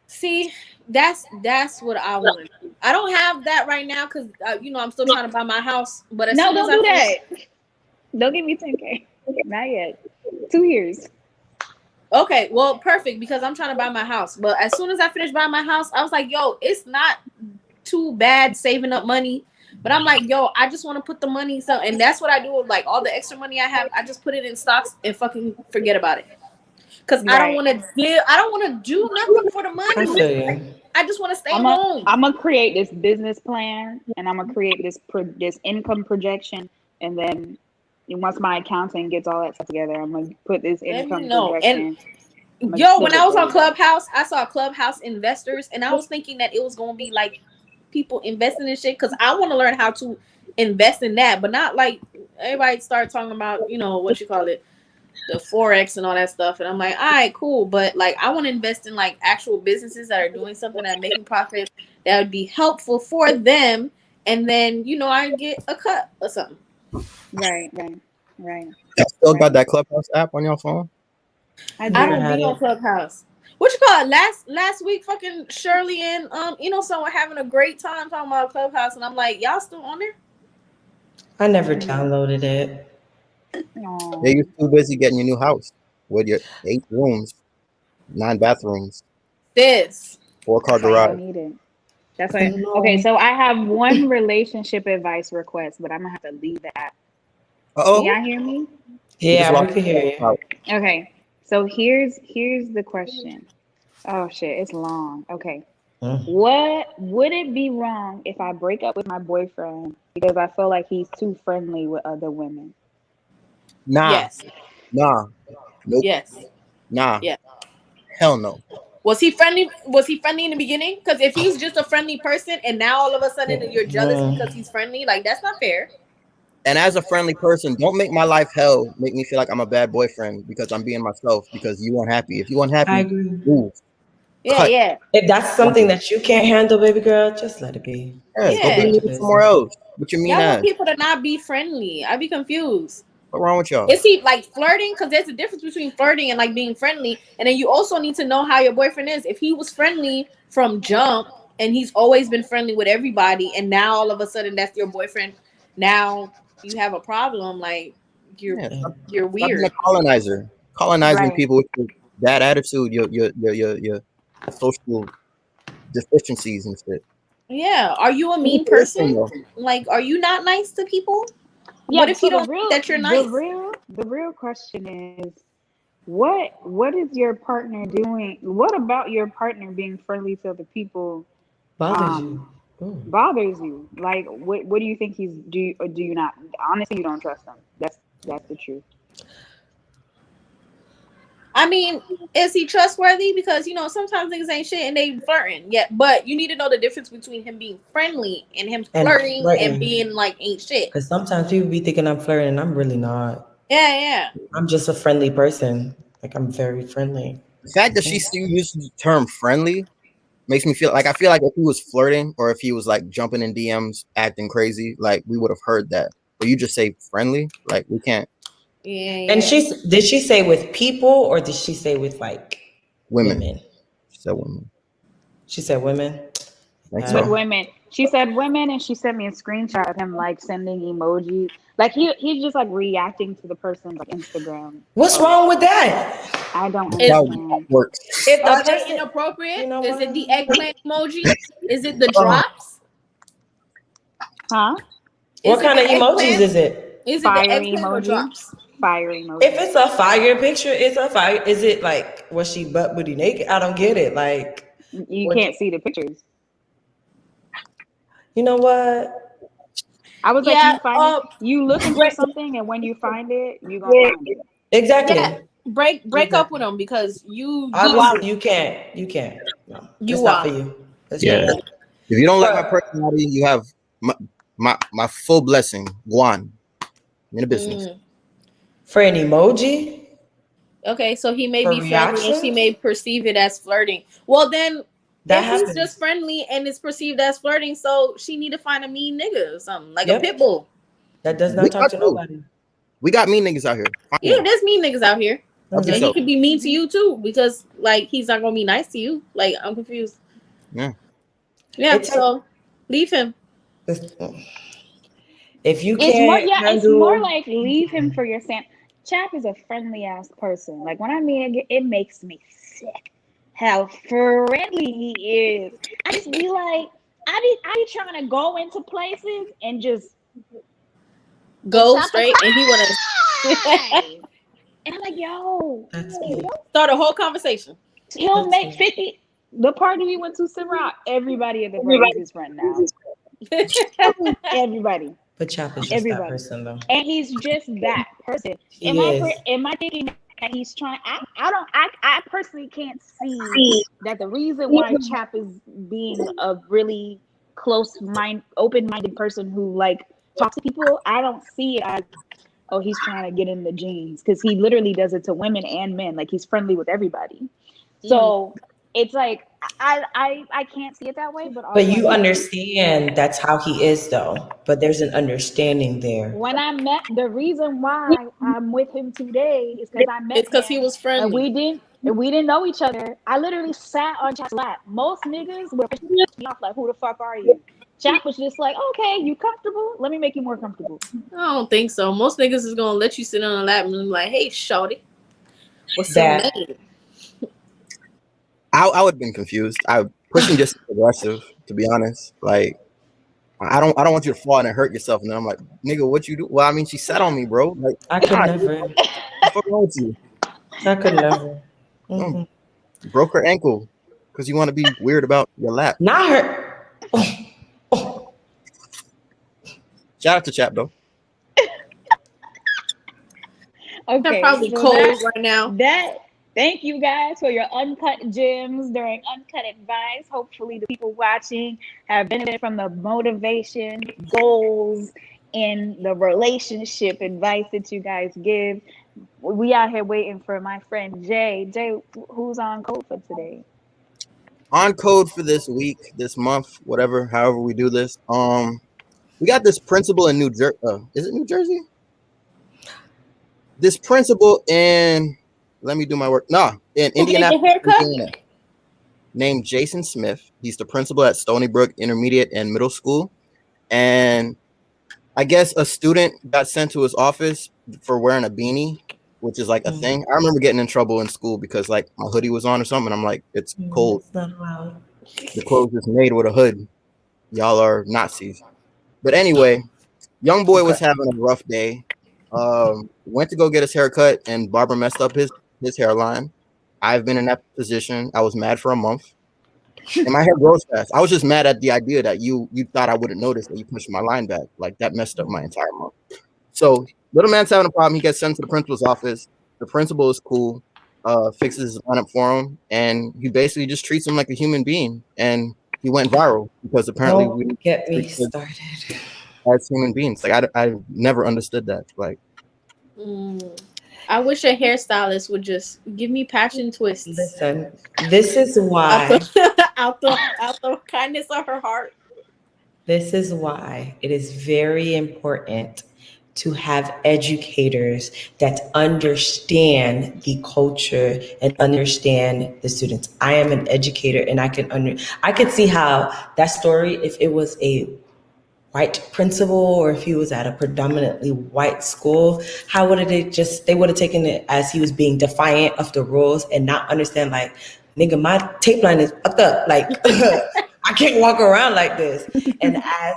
Speaker 1: See, that's what I want to do. I don't have that right now because I'm still trying to buy my house. But
Speaker 2: don't do that. Don't give me 10K. Not yet. 2 years.
Speaker 1: Okay, well, perfect, because I'm trying to buy my house. But as soon as I finished buying my house, I was like, yo, it's not too bad saving up money. But I'm like, yo, I just want to put the money. And that's what I do with like all the extra money I have. I just put it in stocks and fucking forget about it. Because I don't want to do nothing for the money. I just want to stay home.
Speaker 2: I'm going to create this business plan, and I'm going to create this income projection. And then once my accountant gets all that stuff together, I'm going to put this income projection.
Speaker 1: And when I was on Clubhouse, I saw Clubhouse investors, and I was thinking that it was going to be like people investing in shit because I want to learn how to invest in that, but not like everybody start talking about, you know, what you call it, the forex and all that stuff, and I'm like, all right, cool, but like I want to invest in like actual businesses that are doing something that are making profits that would be helpful for them, and then you know I get a cut or something.
Speaker 2: Right.
Speaker 4: Y'all still got that Clubhouse app on your phone?
Speaker 2: I
Speaker 1: I
Speaker 3: Never
Speaker 2: do.
Speaker 1: don't
Speaker 3: had
Speaker 1: be on
Speaker 3: it.
Speaker 1: Clubhouse. What you call it? Last week, fucking Shirley and you know, someone having a great time talking about Clubhouse, and I'm like, y'all still on there?
Speaker 3: I never
Speaker 2: Mm.
Speaker 3: downloaded it.
Speaker 2: Aw.
Speaker 4: Yeah, you're too busy getting your new house with your 8 rooms, 9 bathrooms,
Speaker 1: This.
Speaker 4: 4-car
Speaker 2: That's why you
Speaker 4: garage.
Speaker 2: don't need it. That's
Speaker 3: I
Speaker 2: why.
Speaker 3: don't
Speaker 2: Okay,
Speaker 3: know.
Speaker 2: so I have one relationship advice request, but I'm gonna have to leave that. Can
Speaker 4: Uh-oh.
Speaker 2: y'all hear me?
Speaker 4: You just
Speaker 3: Yeah, we
Speaker 4: lost
Speaker 3: could hear you.
Speaker 4: out.
Speaker 2: Okay. So here's the question. Oh shit, it's long. Okay.
Speaker 3: Mm.
Speaker 2: What would it be wrong if I break up with my boyfriend because I feel like he's too friendly with other women?
Speaker 4: Nah,
Speaker 1: Yes.
Speaker 4: nah, nope,
Speaker 1: Yes.
Speaker 4: nah,
Speaker 1: Yes.
Speaker 4: hell no.
Speaker 1: Was he friendly? Was he friendly in the beginning? Because if he's just a friendly person and now all of a sudden you're jealous because he's friendly, like that's not fair.
Speaker 4: And as a friendly person, don't make my life hell. Make me feel like I'm a bad boyfriend because I'm being myself because you unhappy. If you
Speaker 3: I
Speaker 4: unhappy,
Speaker 3: agree.
Speaker 4: move,
Speaker 1: Yeah,
Speaker 4: cut.
Speaker 1: yeah,
Speaker 3: If that's something that you can't handle, baby girl, just let it be.
Speaker 4: Yeah,
Speaker 3: Just
Speaker 4: go
Speaker 3: go
Speaker 4: be
Speaker 1: yeah.
Speaker 3: about your
Speaker 4: moving somewhere
Speaker 3: business.
Speaker 4: else with your mean
Speaker 1: Y'all want
Speaker 4: ass.
Speaker 1: people to not be friendly. I'd be confused.
Speaker 4: What wrong with y'all?
Speaker 1: Is he like flirting? Because there's a difference between flirting and like being friendly. And then you also need to know how your boyfriend is. If he was friendly from jump and he's always been friendly with everybody, and now all of a sudden that's your boyfriend, now you have a problem. Like you're
Speaker 4: Yeah,
Speaker 1: you're
Speaker 4: stop being a
Speaker 1: weird.
Speaker 4: colonizer. Colonizing
Speaker 2: Right.
Speaker 4: people with your bad attitude, your social deficiencies and shit.
Speaker 1: Yeah. Are you a
Speaker 4: Be
Speaker 1: mean
Speaker 4: a person,
Speaker 1: person?
Speaker 4: though.
Speaker 1: Like, are you not nice to people? What
Speaker 2: Yeah,
Speaker 1: if he
Speaker 2: so
Speaker 1: don't think that you're nice?
Speaker 2: the real question is what is your partner doing? What about your partner being friendly to the people
Speaker 3: Bothers
Speaker 2: um
Speaker 3: you. Ooh.
Speaker 2: bothers you? Like what do you think he's do you, or do you not honestly you don't trust him? That's the truth.
Speaker 1: I mean, is he trustworthy? Because you know sometimes niggas ain't shit and they flirting. Yeah, but you need to know the difference between him being friendly and him
Speaker 3: And
Speaker 1: flirting and
Speaker 3: flirting.
Speaker 1: being like ain't shit.
Speaker 3: Because sometimes people be thinking I'm flirting and I'm really not.
Speaker 1: Yeah, yeah.
Speaker 3: I'm just a friendly person. Like I'm very friendly.
Speaker 4: The fact that she still used the term friendly makes me feel like I feel like if he was flirting or if he was like jumping in DMs, acting crazy, like we would have heard that. But you just say friendly, like we can't.
Speaker 1: Yeah,
Speaker 3: And
Speaker 1: yeah.
Speaker 3: did she say with people or did she say with like
Speaker 4: Women,
Speaker 3: women?
Speaker 4: she said women.
Speaker 3: She said women.
Speaker 4: I think
Speaker 2: With
Speaker 3: Uh,
Speaker 4: so.
Speaker 2: women. She said women and she sent me a screenshot of him like sending emojis. Like he's just like reacting to the person's like Instagram
Speaker 3: what's
Speaker 2: post.
Speaker 3: wrong with that?
Speaker 2: I don't
Speaker 4: That's how it
Speaker 2: understand.
Speaker 4: works.
Speaker 1: Is the
Speaker 3: Just
Speaker 1: plate inappropriate?
Speaker 3: you know
Speaker 1: Is it
Speaker 3: what?
Speaker 1: the eggplant emoji? Is it the
Speaker 4: Oh,
Speaker 1: drops?
Speaker 2: Huh?
Speaker 1: Is
Speaker 3: What
Speaker 1: it
Speaker 3: kind
Speaker 1: the
Speaker 3: of emojis
Speaker 1: eggplant?
Speaker 3: is it?
Speaker 1: Is it the
Speaker 2: Fire
Speaker 1: eggplant or
Speaker 2: emoji.
Speaker 1: drops?
Speaker 2: Fire
Speaker 3: If
Speaker 2: emoji.
Speaker 3: it's a fire picture, it's a fire. Is it like was she butt booty naked? I don't get it. Like,
Speaker 2: You
Speaker 3: what?
Speaker 2: can't see the pictures.
Speaker 3: You know what?
Speaker 2: I was like,
Speaker 1: Yeah.
Speaker 2: you find it, you looking for
Speaker 1: Break.
Speaker 2: something, and when you find it, you gonna find it.
Speaker 1: Yeah.
Speaker 3: Exactly.
Speaker 1: Break up with
Speaker 3: Exactly.
Speaker 1: him because you
Speaker 3: Obviously,
Speaker 1: wild.
Speaker 3: you can't. You can't. No,
Speaker 1: You
Speaker 3: it's not for
Speaker 1: wild.
Speaker 3: you. It's
Speaker 4: yeah.
Speaker 3: not for you.
Speaker 4: If you don't like my
Speaker 3: But
Speaker 4: personality, you have my full blessing. Guan in the business.
Speaker 1: Mm.
Speaker 3: for an emoji
Speaker 1: Okay, so he may
Speaker 3: for
Speaker 1: be friendly and she
Speaker 3: reactions,
Speaker 1: may perceive it as flirting. Well, then
Speaker 3: that
Speaker 1: if he's just
Speaker 3: happens.
Speaker 1: friendly and it's perceived as flirting, so she need to find a mean nigga or something like a pit
Speaker 3: Yep.
Speaker 1: bull.
Speaker 3: That does
Speaker 4: We
Speaker 3: not talk
Speaker 4: got
Speaker 3: to
Speaker 4: to.
Speaker 3: nobody.
Speaker 4: We got mean niggas out here. Find
Speaker 1: Yeah,
Speaker 4: one.
Speaker 1: there's mean niggas out here,
Speaker 4: Help
Speaker 1: and he
Speaker 4: yourself.
Speaker 1: could be mean to you too because like he's not gonna be nice to you. Like I'm confused.
Speaker 4: Yeah.
Speaker 1: Yeah,
Speaker 3: It take
Speaker 1: so leave him.
Speaker 3: if you
Speaker 2: It's more,
Speaker 3: can't
Speaker 2: yeah, it's more
Speaker 3: handle.
Speaker 2: like leave him for your Sam. Chap is a friendly ass person. Like when I meet it makes me sick how friendly he is. I just be like, I be trying to go into places and
Speaker 1: Go
Speaker 2: Chop will
Speaker 1: straight, and he wanna
Speaker 2: cry. And I'm like, yo,
Speaker 3: That's me.
Speaker 1: start a whole conversation.
Speaker 2: he'll
Speaker 3: That's
Speaker 2: make
Speaker 3: me.
Speaker 2: 50. The party we went to Ciroc, everybody at the party is his friend now. Everybody.
Speaker 3: But Chap is just that
Speaker 2: Everybody.
Speaker 3: person, though.
Speaker 2: And he's just that person.
Speaker 3: He is.
Speaker 2: Am I thinking that he's trying I don't I personally can't see that the reason why Chap is being a really open-minded person who like talks to people, I don't see it as, oh, he's trying to get in the jeans, because he literally does it to women and men. Like, he's friendly with everybody. So it's like I can't see it that way, but
Speaker 3: But you understand that's how he is, though. But there's an understanding there.
Speaker 2: when I met, the reason why I'm with him today is because I met
Speaker 1: It's because
Speaker 2: him,
Speaker 1: he was friendly.
Speaker 2: and we didn't know each other. I literally sat on Chat's lap. Most niggas would piss me off, like, who the fuck are you? Chat was just like, okay, you comfortable? Let me make you more comfortable.
Speaker 1: I don't think so. Most niggas is gonna let you sit on a lap and be like, "Hey, shorty, what's your name?"
Speaker 4: I would have been confused. Pushing just aggressive, to be honest. Like, I don't want you to fall and hurt yourself. And then I'm like, nigga, what you do? Well, I mean, she sat on me, bro. Like,
Speaker 3: I could never.
Speaker 4: What's wrong with you?
Speaker 3: I could never. Mm-hmm.
Speaker 4: Broke her ankle because you want to be weird about your lap.
Speaker 3: Not her.
Speaker 4: Shout out to Chap though.
Speaker 2: Okay,
Speaker 1: They're probably cold right now.
Speaker 2: Thank you guys for your uncut gems during Uncut Advice. Hopefully the people watching have benefited from the motivation, goals, and the relationship advice that you guys give. We out here waiting for my friend Jay. Jay, who's on code for today?
Speaker 4: On code for this week, this month, whatever, however we do this. We got this principal in New Jersey. Is it New Jersey? This principal in, let me do my work. In Indianapolis, Indiana, named Jason Smith. He's the principal at Stony Brook Intermediate and Middle School. And I guess a student got sent to his office for wearing a beanie, which is like a thing. I remember getting in trouble in school because like my hoodie was on or something. I'm like, it's cold.
Speaker 3: It's not allowed.
Speaker 4: The clothes is made with a hood. Y'all are Nazis. But anyway, young boy was having a rough day. Went to go get his haircut, and barber messed up his hairline. I've been in that position. I was mad for a month, and my hair grows fast. I was just mad at the idea that you thought I wouldn't notice that you pushed my line back. Like, that messed up my entire month. So little man's having a problem. He gets sent to the principal's office. The principal is cool, fixes his line up for him, and he basically just treats him like a human being. And he went viral because apparently we
Speaker 3: get me started
Speaker 4: as human beings. Like, I never understood that. Like,
Speaker 1: I wish a hairstylist would just give me passion twists.
Speaker 3: Listen, this is why
Speaker 1: out the kindness of her heart.
Speaker 3: This is why it is very important to have educators that understand the culture and understand the students. I am an educator, and I can see how that story, if it was a white principal or if he was at a predominantly white school, how would they would have taken it as he was being defiant of the rules and not understand, like, nigga, my tape line is fucked up. Like, I can't walk around like this. And as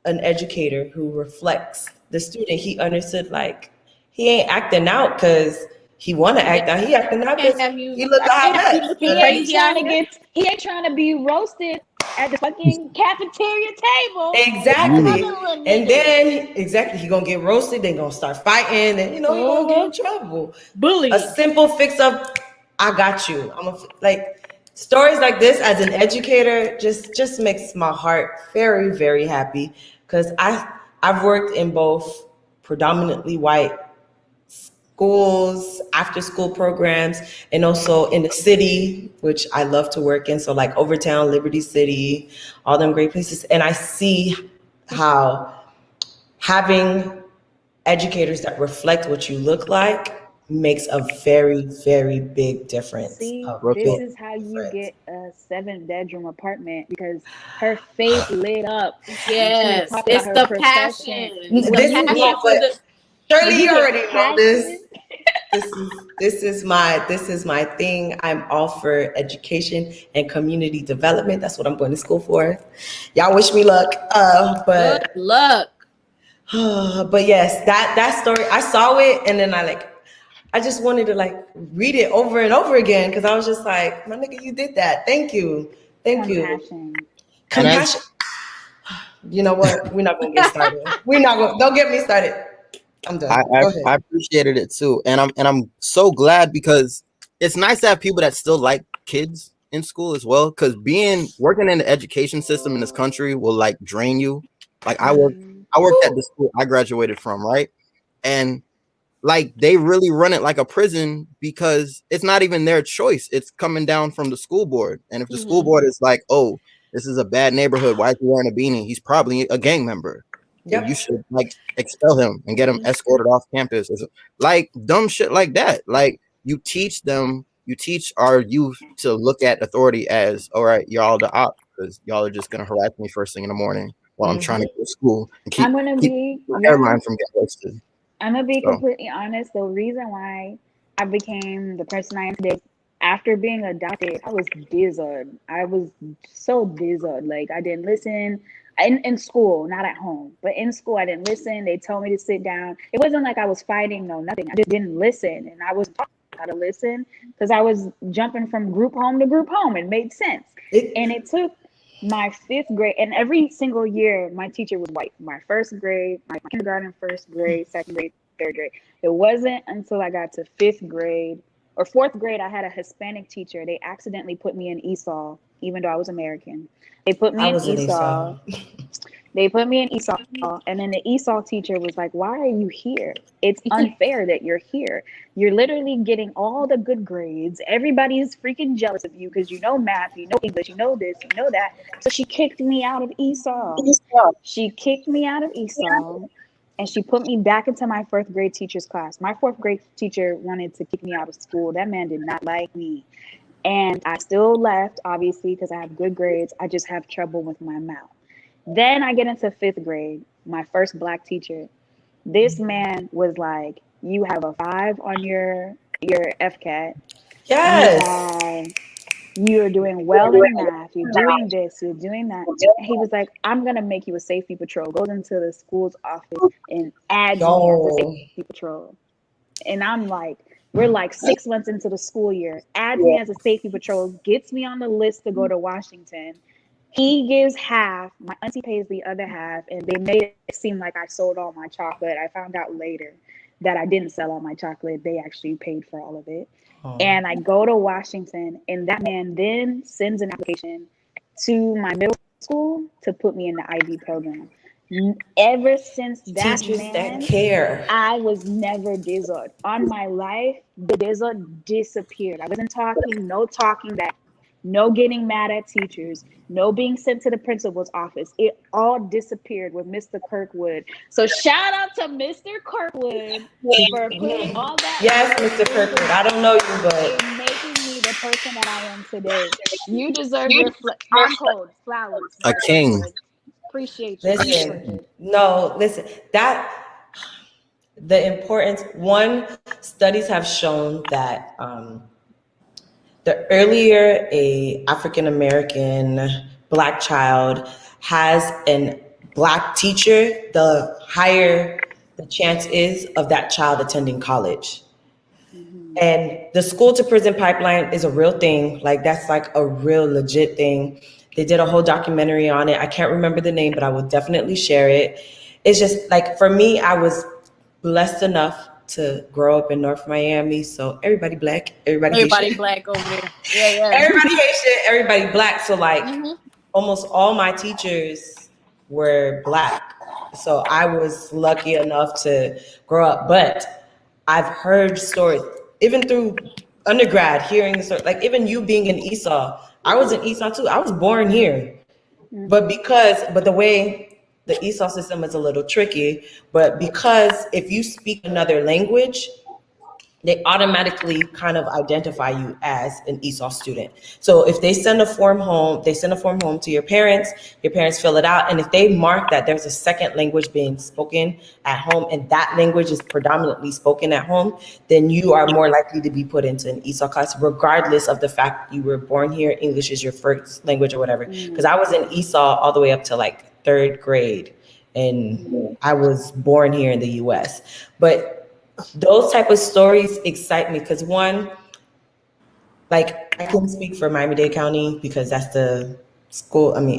Speaker 3: an educator who reflects the student, he understood, like, he ain't acting out because he want to act out. He acting out because he look hot.
Speaker 2: He ain't trying to be roasted at the fucking cafeteria table.
Speaker 3: Exactly. And then he gonna get roasted. They gonna start fighting, and he gonna get in trouble.
Speaker 1: Bully.
Speaker 3: A simple fix up. I got you. Like, stories like this as an educator just makes my heart very, very happy, because I've worked in both predominantly white schools, after school programs, and also in the city, which I love to work in. So like Overtown, Liberty City, all them great places. And I see how having educators that reflect what you look like makes a very, very big difference.
Speaker 2: See, this is how you get a 7-bedroom apartment, because her face lit up.
Speaker 1: Yes, it's the passion.
Speaker 3: Shirley, you already know this. This is my thing. I'm all for education and community development. That's what I'm going to school for. Y'all wish me luck. But
Speaker 1: good luck.
Speaker 3: But yes, that story, I saw it, and then I just wanted to like read it over and over again, because I was just like, my nigga, you did that. Thank you. Compassion. You know what? We're not gonna get started. Don't get me started. I'm done.
Speaker 4: I appreciated it too, and I'm so glad, because it's nice to have people that still like kids in school as well, because working in the education system in this country will like drain you. Like I worked at the school I graduated from, right? And like they really run it like a prison because it's not even their choice. It's coming down from the school board. And if the school board is like, oh, this is a bad neighborhood, why is he wearing a beanie? He's probably a gang member.
Speaker 3: Yep.
Speaker 4: You should like expel him and get him escorted off campus. Like dumb shit like that. Like you teach our youth to look at authority as, all right, y'all the op because y'all are just gonna harass me first thing in the morning while I'm trying to go to school and keep my hairline from getting roasted.
Speaker 2: I'm gonna be completely honest. The reason why I became the person I am today, after being adopted, I was dizzard. I was so dizzard. Like I didn't listen in school, not at home, but in school I didn't listen. They told me to sit down. It wasn't like I was fighting, no, nothing. I just didn't listen, and I was taught how to listen because I was jumping from group home to group home. It made sense, and it took my 5th grade, and every single year my teacher was white. My 1st grade, my kindergarten, 1st grade, 2nd grade, 3rd grade. It wasn't until I got to 5th grade or 4th grade I had a Hispanic teacher. They accidentally put me in ESOL, even though I was American. They put me in ESOL. They put me in ESOL, and then the ESOL teacher was like, why are you here? It's unfair that you're here. You're literally getting all the good grades. Everybody is freaking jealous of you because you know math, you know English, you know this, you know that. So she kicked me out of ESOL. She kicked me out of ESOL, and she put me back into my 4th grade teacher's class. My 4th grade teacher wanted to kick me out of school. That man did not like me. And I still left, obviously, because I have good grades. I just have trouble with my mouth. Then I get into 5th grade, my first Black teacher. This man was like, you have a 5 on your FCAT.
Speaker 3: Yes.
Speaker 2: You're doing well in math. You're doing this. You're doing that. And he was like, I'm going to make you a safety patrol. Goes into the school's office and adds me as a safety patrol. And I'm like, we're like 6 months into the school year. Adds me as a safety patrol. Gets me on the list to go to Washington. He gives half, my auntie pays the other half, and they made it seem like I sold all my chocolate. I found out later that I didn't sell all my chocolate. They actually paid for all of it. And I go to Washington, and that man then sends an application to my middle school to put me in the IB program. Ever since that
Speaker 3: Teachers
Speaker 2: man,
Speaker 3: that care.
Speaker 2: I was never dizzled. On my life, the dizzle disappeared. I wasn't talking, no talking back. No getting mad at teachers, no being sent to the principal's office. It all disappeared with Mr. Kirkwood. So shout out to Mr. Kirkwood for putting all that.
Speaker 3: Yes, Mr. Kirkwood. I don't know you, but
Speaker 2: making me the person that I am today. You deserve your cold flowers.
Speaker 4: A king.
Speaker 2: Appreciate you.
Speaker 3: Listen, that the importance, studies have shown that the earlier a African American Black child has a Black teacher, the higher the chance is of that child attending college. And the school to prison pipeline is a real thing. Like that's like a real legit thing. They did a whole documentary on it. I can't remember the name, but I will definitely share it. It's just like, for me, I was blessed enough to grow up in North Miami. So everybody Black, everybody Haitian.
Speaker 1: Black over there. Yeah.
Speaker 3: Everybody Haitian, everybody Black. So like almost all my teachers were Black. So I was lucky enough to grow up. But I've heard stories, even through undergrad, hearing stories, like even you being in Esau. I was in Esau too. I was born here. But the way the ESOL system is a little tricky, but because if you speak another language, they automatically kind of identify you as an ESOL student. So if they send a form home, to your parents fill it out. And if they mark that there's a second language being spoken at home and that language is predominantly spoken at home, then you are more likely to be put into an ESOL class, regardless of the fact you were born here, English is your first language or whatever. Because I was in ESOL all the way up to like 3rd grade, and I was born here in the US. But those type of stories excite me because one, like I can speak for Miami-Dade County because that's the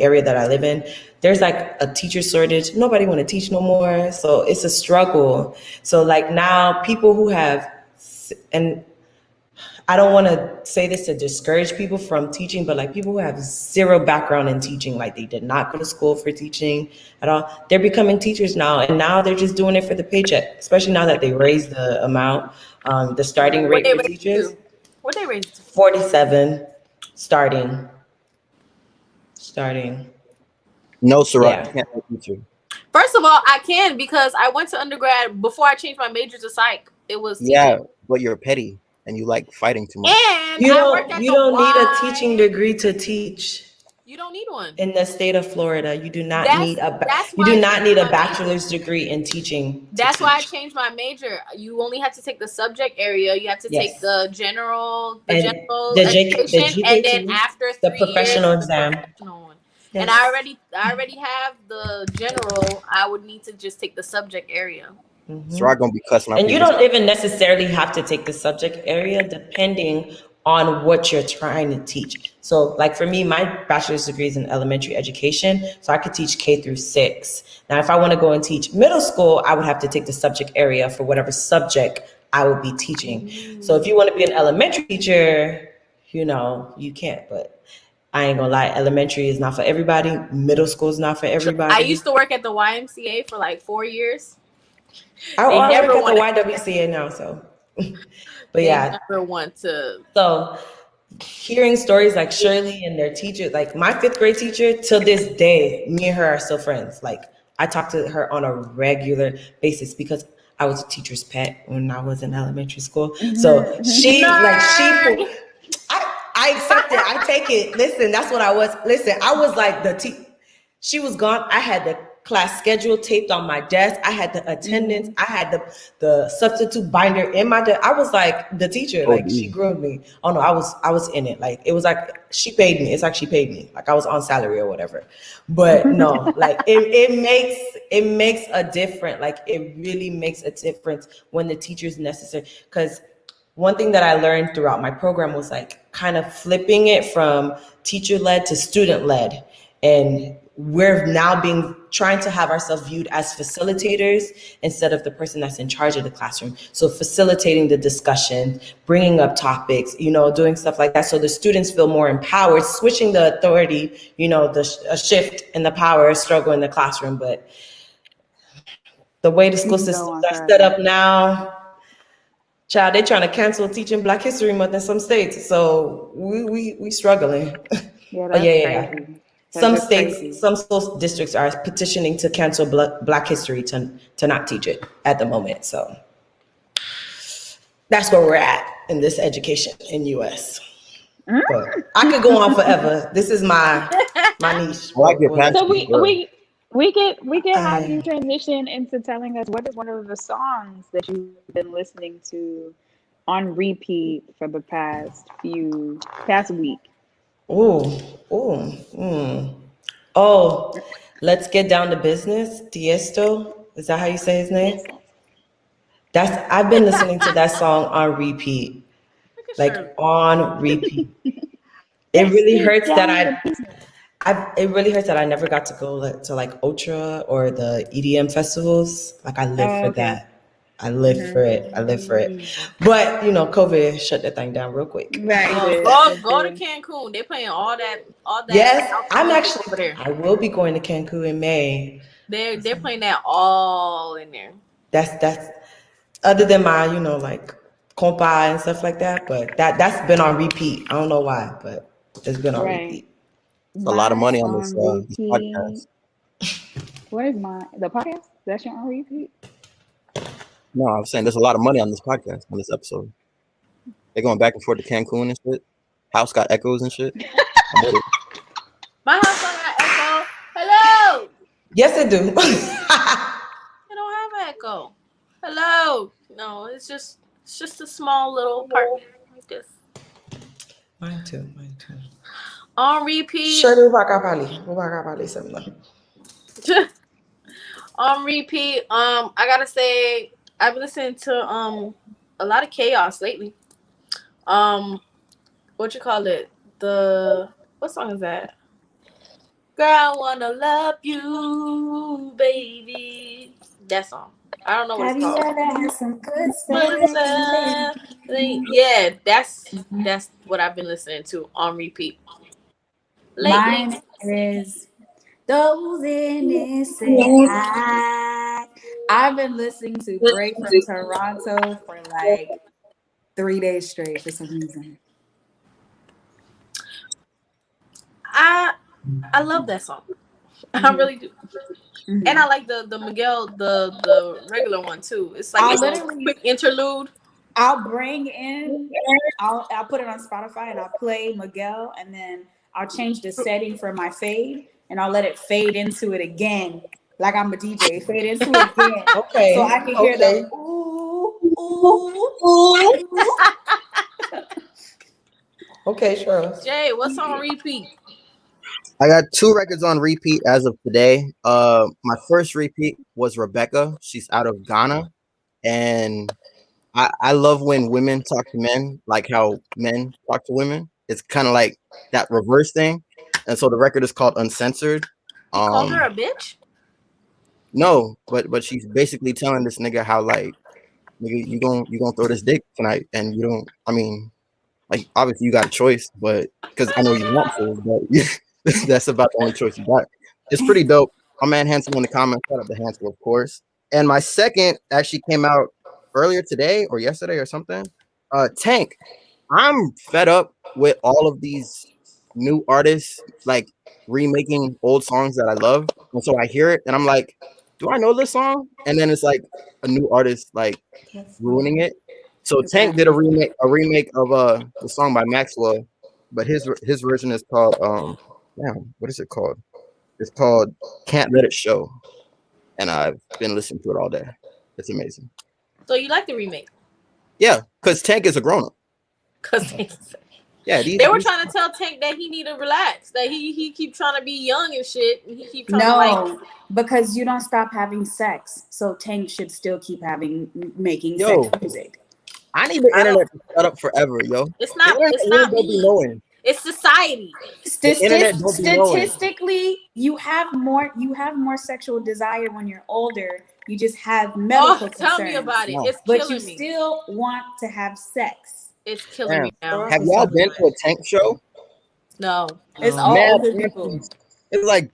Speaker 3: area that I live in. There's like a teacher shortage. Nobody want to teach no more. So it's a struggle. So like now people who have, and I don't want to say this to discourage people from teaching, but like people who have zero background in teaching, like they did not go to school for teaching at all, they're becoming teachers now, and now they're just doing it for the paycheck. Especially now that they raised the amount, the starting
Speaker 1: What
Speaker 3: rate
Speaker 1: they
Speaker 3: for
Speaker 1: raised
Speaker 3: teachers,
Speaker 1: to? What they raised to?
Speaker 3: 47 starting. Starting.
Speaker 4: No, Ciroc, you
Speaker 3: Yeah.
Speaker 4: can't be a teacher.
Speaker 1: First of all, I can because I went to undergrad before I changed my major to psych. It was
Speaker 4: Yeah,
Speaker 1: teaching,
Speaker 4: but you're petty and you like fighting too much.
Speaker 1: and
Speaker 3: You
Speaker 1: I worked at
Speaker 3: you
Speaker 1: the
Speaker 3: don't need a
Speaker 1: Y.
Speaker 3: teaching degree to teach.
Speaker 1: You don't need one.
Speaker 3: In the state of Florida, you do not
Speaker 1: That's
Speaker 3: need a
Speaker 1: that's
Speaker 3: you
Speaker 1: why
Speaker 3: do
Speaker 1: I
Speaker 3: not
Speaker 1: changed
Speaker 3: need a
Speaker 1: my major.
Speaker 3: bachelor's degree in teaching.
Speaker 1: That's why I
Speaker 3: teach.
Speaker 1: changed my major. You only have to take the subject area. You have to take
Speaker 3: Yes.
Speaker 1: the general
Speaker 3: And
Speaker 1: general
Speaker 3: the
Speaker 1: education, and then
Speaker 3: GKT,
Speaker 1: after
Speaker 3: the
Speaker 1: 3 years,
Speaker 3: professional
Speaker 1: the
Speaker 3: exam.
Speaker 1: professional one. And
Speaker 3: Yes.
Speaker 1: I already have the general. I would need to just take the subject area.
Speaker 4: Ciroc gonna be cussing out
Speaker 3: And you
Speaker 4: people.
Speaker 3: don't even necessarily have to take the subject area depending on what you're trying to teach. So like for me, my bachelor's degree is in elementary education, so I could teach K through 6. Now, if I want to go and teach middle school, I would have to take the subject area for whatever subject I would be teaching. So if you want to be an elementary teacher, you can't, but I ain't gonna lie, elementary is not for everybody. Middle school is not for
Speaker 1: I
Speaker 3: everybody.
Speaker 1: used to work at the YMCA for like 4 years.
Speaker 3: I
Speaker 1: They
Speaker 3: work
Speaker 1: never
Speaker 3: at the
Speaker 1: wanted.
Speaker 3: YWCA now, so. But
Speaker 1: They
Speaker 3: yeah,
Speaker 1: never want to.
Speaker 3: so hearing stories like Shirley and their teacher, like my 5th grade teacher, till this day, me and her are still friends. Like I talk to her on a regular basis because I was a teacher's pet when I was in elementary school. So
Speaker 1: Nerd.
Speaker 3: I accept it. I take it. Listen, that's what I was. Listen, I was like she was gone. I had the class schedule taped on my desk. I had the attendance. I had the substitute binder in my desk. I was like the teacher. Like she groomed me. Oh no, I was in it. Like it was like she paid me. It's like she paid me. Like I was on salary or whatever. But no, like it makes a difference. Like it really makes a difference when the teacher's necessary. Because one thing that I learned throughout my program was like kind of flipping it from teacher-led to student-led. And we're now trying to have ourselves viewed as facilitators instead of the person that's in charge of the classroom. So facilitating the discussion, bringing up topics, doing stuff like that. So the students feel more empowered, switching the authority, a shift in the power struggle in the classroom. But the way the school systems are set up now, child, they're trying to cancel teaching Black History Month in some states. So we struggling.
Speaker 2: Yeah, that's crazy.
Speaker 3: Some states, some school districts are petitioning to cancel Black History to not teach it at the moment. So that's where we're at in this education in US. But I could go on forever. This is my niche.
Speaker 4: I like your passion.
Speaker 2: So we can have you transition into telling us what is one of the songs that you've been listening to on repeat for the past week.
Speaker 3: Oh, let's get down to business. Tiesto, is that how you say his name? I've been listening to that song on repeat, like on repeat. It really hurts that it really hurts that I never got to go to like Ultra or the EDM festivals. Like I live for that. I live for it. But COVID shut that thing down real quick.
Speaker 2: Right.
Speaker 1: Go to Cancun. They're playing all that.
Speaker 3: Yes, over there. I will be going to Cancun in May.
Speaker 1: They're playing that all in there.
Speaker 3: That's other than my like compa and stuff like that. But that's been on repeat. I don't know why, but it's been on repeat.
Speaker 4: It's a lot of money on this podcast.
Speaker 2: What is the podcast? That's your on repeat?
Speaker 4: No, I was saying there's a lot of money on this podcast, on this episode. They're going back and forth to Cancun and shit. House got echoes and shit.
Speaker 1: My house don't got echo. Hello.
Speaker 3: Yes, it do.
Speaker 1: It don't have echo. Hello. No, it's just a small little apartment like this.
Speaker 3: Mine too.
Speaker 1: On repeat. On repeat. I gotta say, I've been listening to a lot of chaos lately. What you call it? What song is that? Girl, I wanna love you, baby. That song. I don't know what
Speaker 2: Have
Speaker 1: it's
Speaker 2: you
Speaker 1: called.
Speaker 2: ever had some good
Speaker 1: But,
Speaker 2: sex?
Speaker 1: yeah, that's what I've been listening to on repeat lately.
Speaker 2: Mine is those innocent eyes. I've been listening to Break from Toronto for like 3 days straight for some reason.
Speaker 1: I love that song. I really do. And I like the Miguel, the regular one too. It's like
Speaker 2: I'll
Speaker 1: a little
Speaker 2: literally
Speaker 1: quick interlude.
Speaker 2: I'll bring in I'll put it on Spotify and I'll play Miguel and then I'll change the setting for my fade and I'll let it fade into it again. Like I'm a DJ, fade into it again.
Speaker 3: Okay.
Speaker 2: So I can hear the ooh, ooh, ooh.
Speaker 3: Okay, sure.
Speaker 1: Jay, what's on repeat?
Speaker 4: I got 2 records on repeat as of today. My first repeat was Rebecca. She's out of Ghana, and I love when women talk to men like how men talk to women. It's kind of like that reverse thing, and so the record is called Uncensored.
Speaker 1: He called her a bitch?
Speaker 4: No, but she's basically telling this nigga how like nigga you gonna throw this dick tonight, and you don't. I mean, like obviously you got a choice, but because I know you want to, but that's about the only choice you got. It's pretty dope. My man Hansel in the comments, shout out to Hansel, of course. And my second actually came out earlier today or yesterday or something. Tank. I'm fed up with all of these new artists like remaking old songs that I love. And so I hear it and I'm like, do I know this song? And then it's like a new artist like ruining it. So Tank did a remake of the song by Maxwell, but his version is called what is it called? It's called Can't Let It Show. And I've been listening to it all day. It's amazing.
Speaker 1: So you like the remake?
Speaker 4: Yeah, because Tank is a grown up.
Speaker 1: Because
Speaker 4: yeah,
Speaker 1: they were trying to tell Tank that he need to relax, that he keep trying to be young and shit, and he keep trying to like.
Speaker 2: Because you don't stop having sex, so Tank should still keep making sex music.
Speaker 4: I need the internet to shut up forever, yo.
Speaker 1: It's not me. It's society.
Speaker 2: Statistically, you have more sexual desire when you're older. You just have medical concerns.
Speaker 1: Tell me about it. It's
Speaker 2: but
Speaker 1: killing
Speaker 2: you
Speaker 1: me.
Speaker 2: Still want to have sex.
Speaker 1: It's killing me now.
Speaker 4: Have y'all been to a Tank show?
Speaker 1: No.
Speaker 2: It's all older people.
Speaker 4: It's like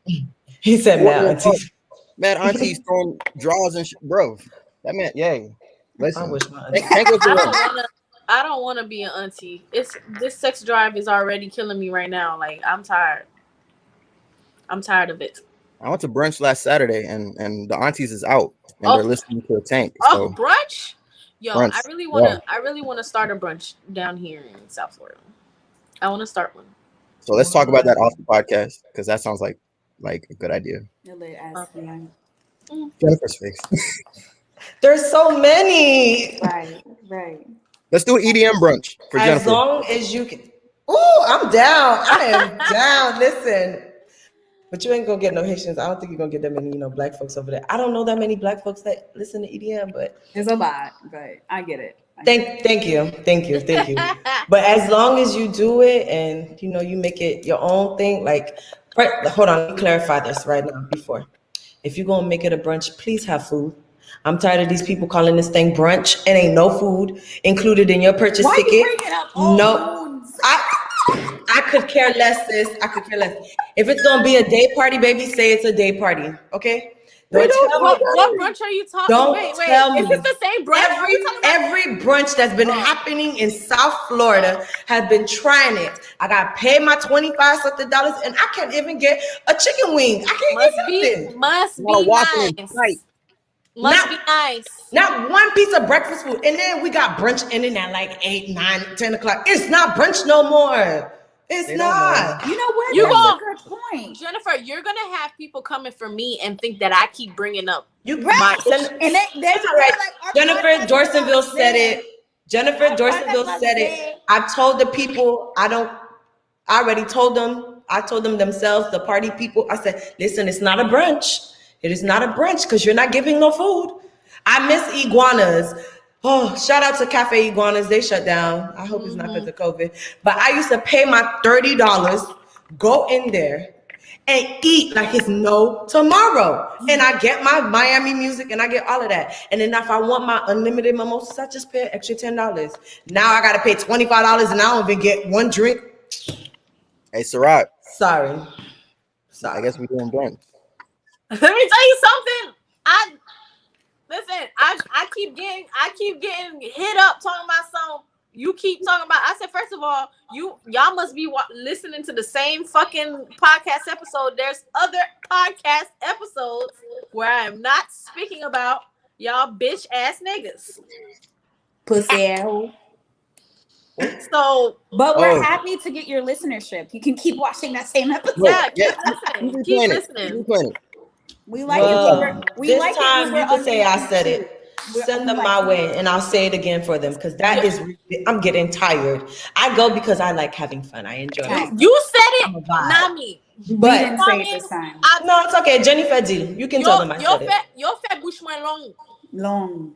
Speaker 3: he said mad aunties.
Speaker 4: Mad aunties throwing draws and shit. Bro, that man, yay. Listen.
Speaker 1: I don't want to be an auntie. This sex drive is already killing me right now. Like I'm tired. I'm tired of it.
Speaker 4: I went to brunch last Saturday and the aunties is out and they're listening to a Tank. So.
Speaker 1: Brunch? Yo, brunch. I really wanna start a brunch down here in South Florida. I want to start one.
Speaker 4: So let's talk about that off the podcast because that sounds like a good idea. Jenniffer's face.
Speaker 3: There's so many.
Speaker 2: Right.
Speaker 4: Let's do an EDM brunch for Jenniffer.
Speaker 3: As long as you can. Ooh, I'm down. I am down. Listen. But you ain't gonna get no Haitians. I don't think you're gonna get that many, black folks over there. I don't know that many black folks that listen to EDM, but
Speaker 2: it's a lot. But I get it.
Speaker 3: Thank you. But as long as you do it and you make it your own thing, hold on, let me clarify this right now before. If you're gonna make it a brunch, please have food. I'm tired of these people calling this thing brunch and ain't no food included in your purchase ticket.
Speaker 2: Why you bringing up all foods?
Speaker 3: I could care less, sis. I could care less. If it's gonna be a day party, baby, say it's a day party. Okay?
Speaker 1: What brunch are you talking about? Wait. Is this the same brunch?
Speaker 3: Every brunch that's been happening in South Florida has been trying it. I got paid my $25 and I can't even get a chicken wing. I can't get nothing.
Speaker 1: Must be nice.
Speaker 3: Not one piece of breakfast food. And then we got brunch ending at like 8, 9, 10 o'clock. It's not brunch no more. It's not.
Speaker 2: You know what? That's a good point.
Speaker 1: Jenniffer, you're going to have people coming for me and think that I keep bringing up
Speaker 3: that's right. Jenniffer Dorcinvil said it. Jenniffer Dorcinvil said it. I told the people, I already told them. I told them themselves, the party people. I said, listen, it's not a brunch. It is not a brunch because you're not giving no food. I miss iguanas. Oh, shout out to Cafe Iguanas. They shut down. I hope it's not because of COVID. But I used to pay my $30, go in there, and eat like it's no tomorrow. And I get my Miami music and I get all of that. And then if I want my unlimited mimosas, I just pay an extra $10. Now I gotta pay $25 and I don't even get one drink.
Speaker 4: Hey, Sarat.
Speaker 3: Sorry.
Speaker 4: I guess we're doing brunch.
Speaker 1: Let me tell you something. I keep getting hit up talking about something. You keep talking about. I said, first of all, y'all must be listening to the same fucking podcast episode. There's other podcast episodes where I am not speaking about y'all bitch ass niggas,
Speaker 5: pussy asshole.
Speaker 1: So,
Speaker 5: but we're happy to get your listenership. You can keep watching that same episode.
Speaker 1: Keep listening.
Speaker 5: We like it.
Speaker 3: This time you can say I said it. Send them my way, and I'll say it again for them because that is. I'm getting tired. I go because I like having fun. I enjoy it.
Speaker 1: You said it, not me.
Speaker 5: But we didn't say it this time.
Speaker 3: No, it's okay. Jenniffer did. You can tell them I said it.
Speaker 1: Your fat bush went
Speaker 5: long.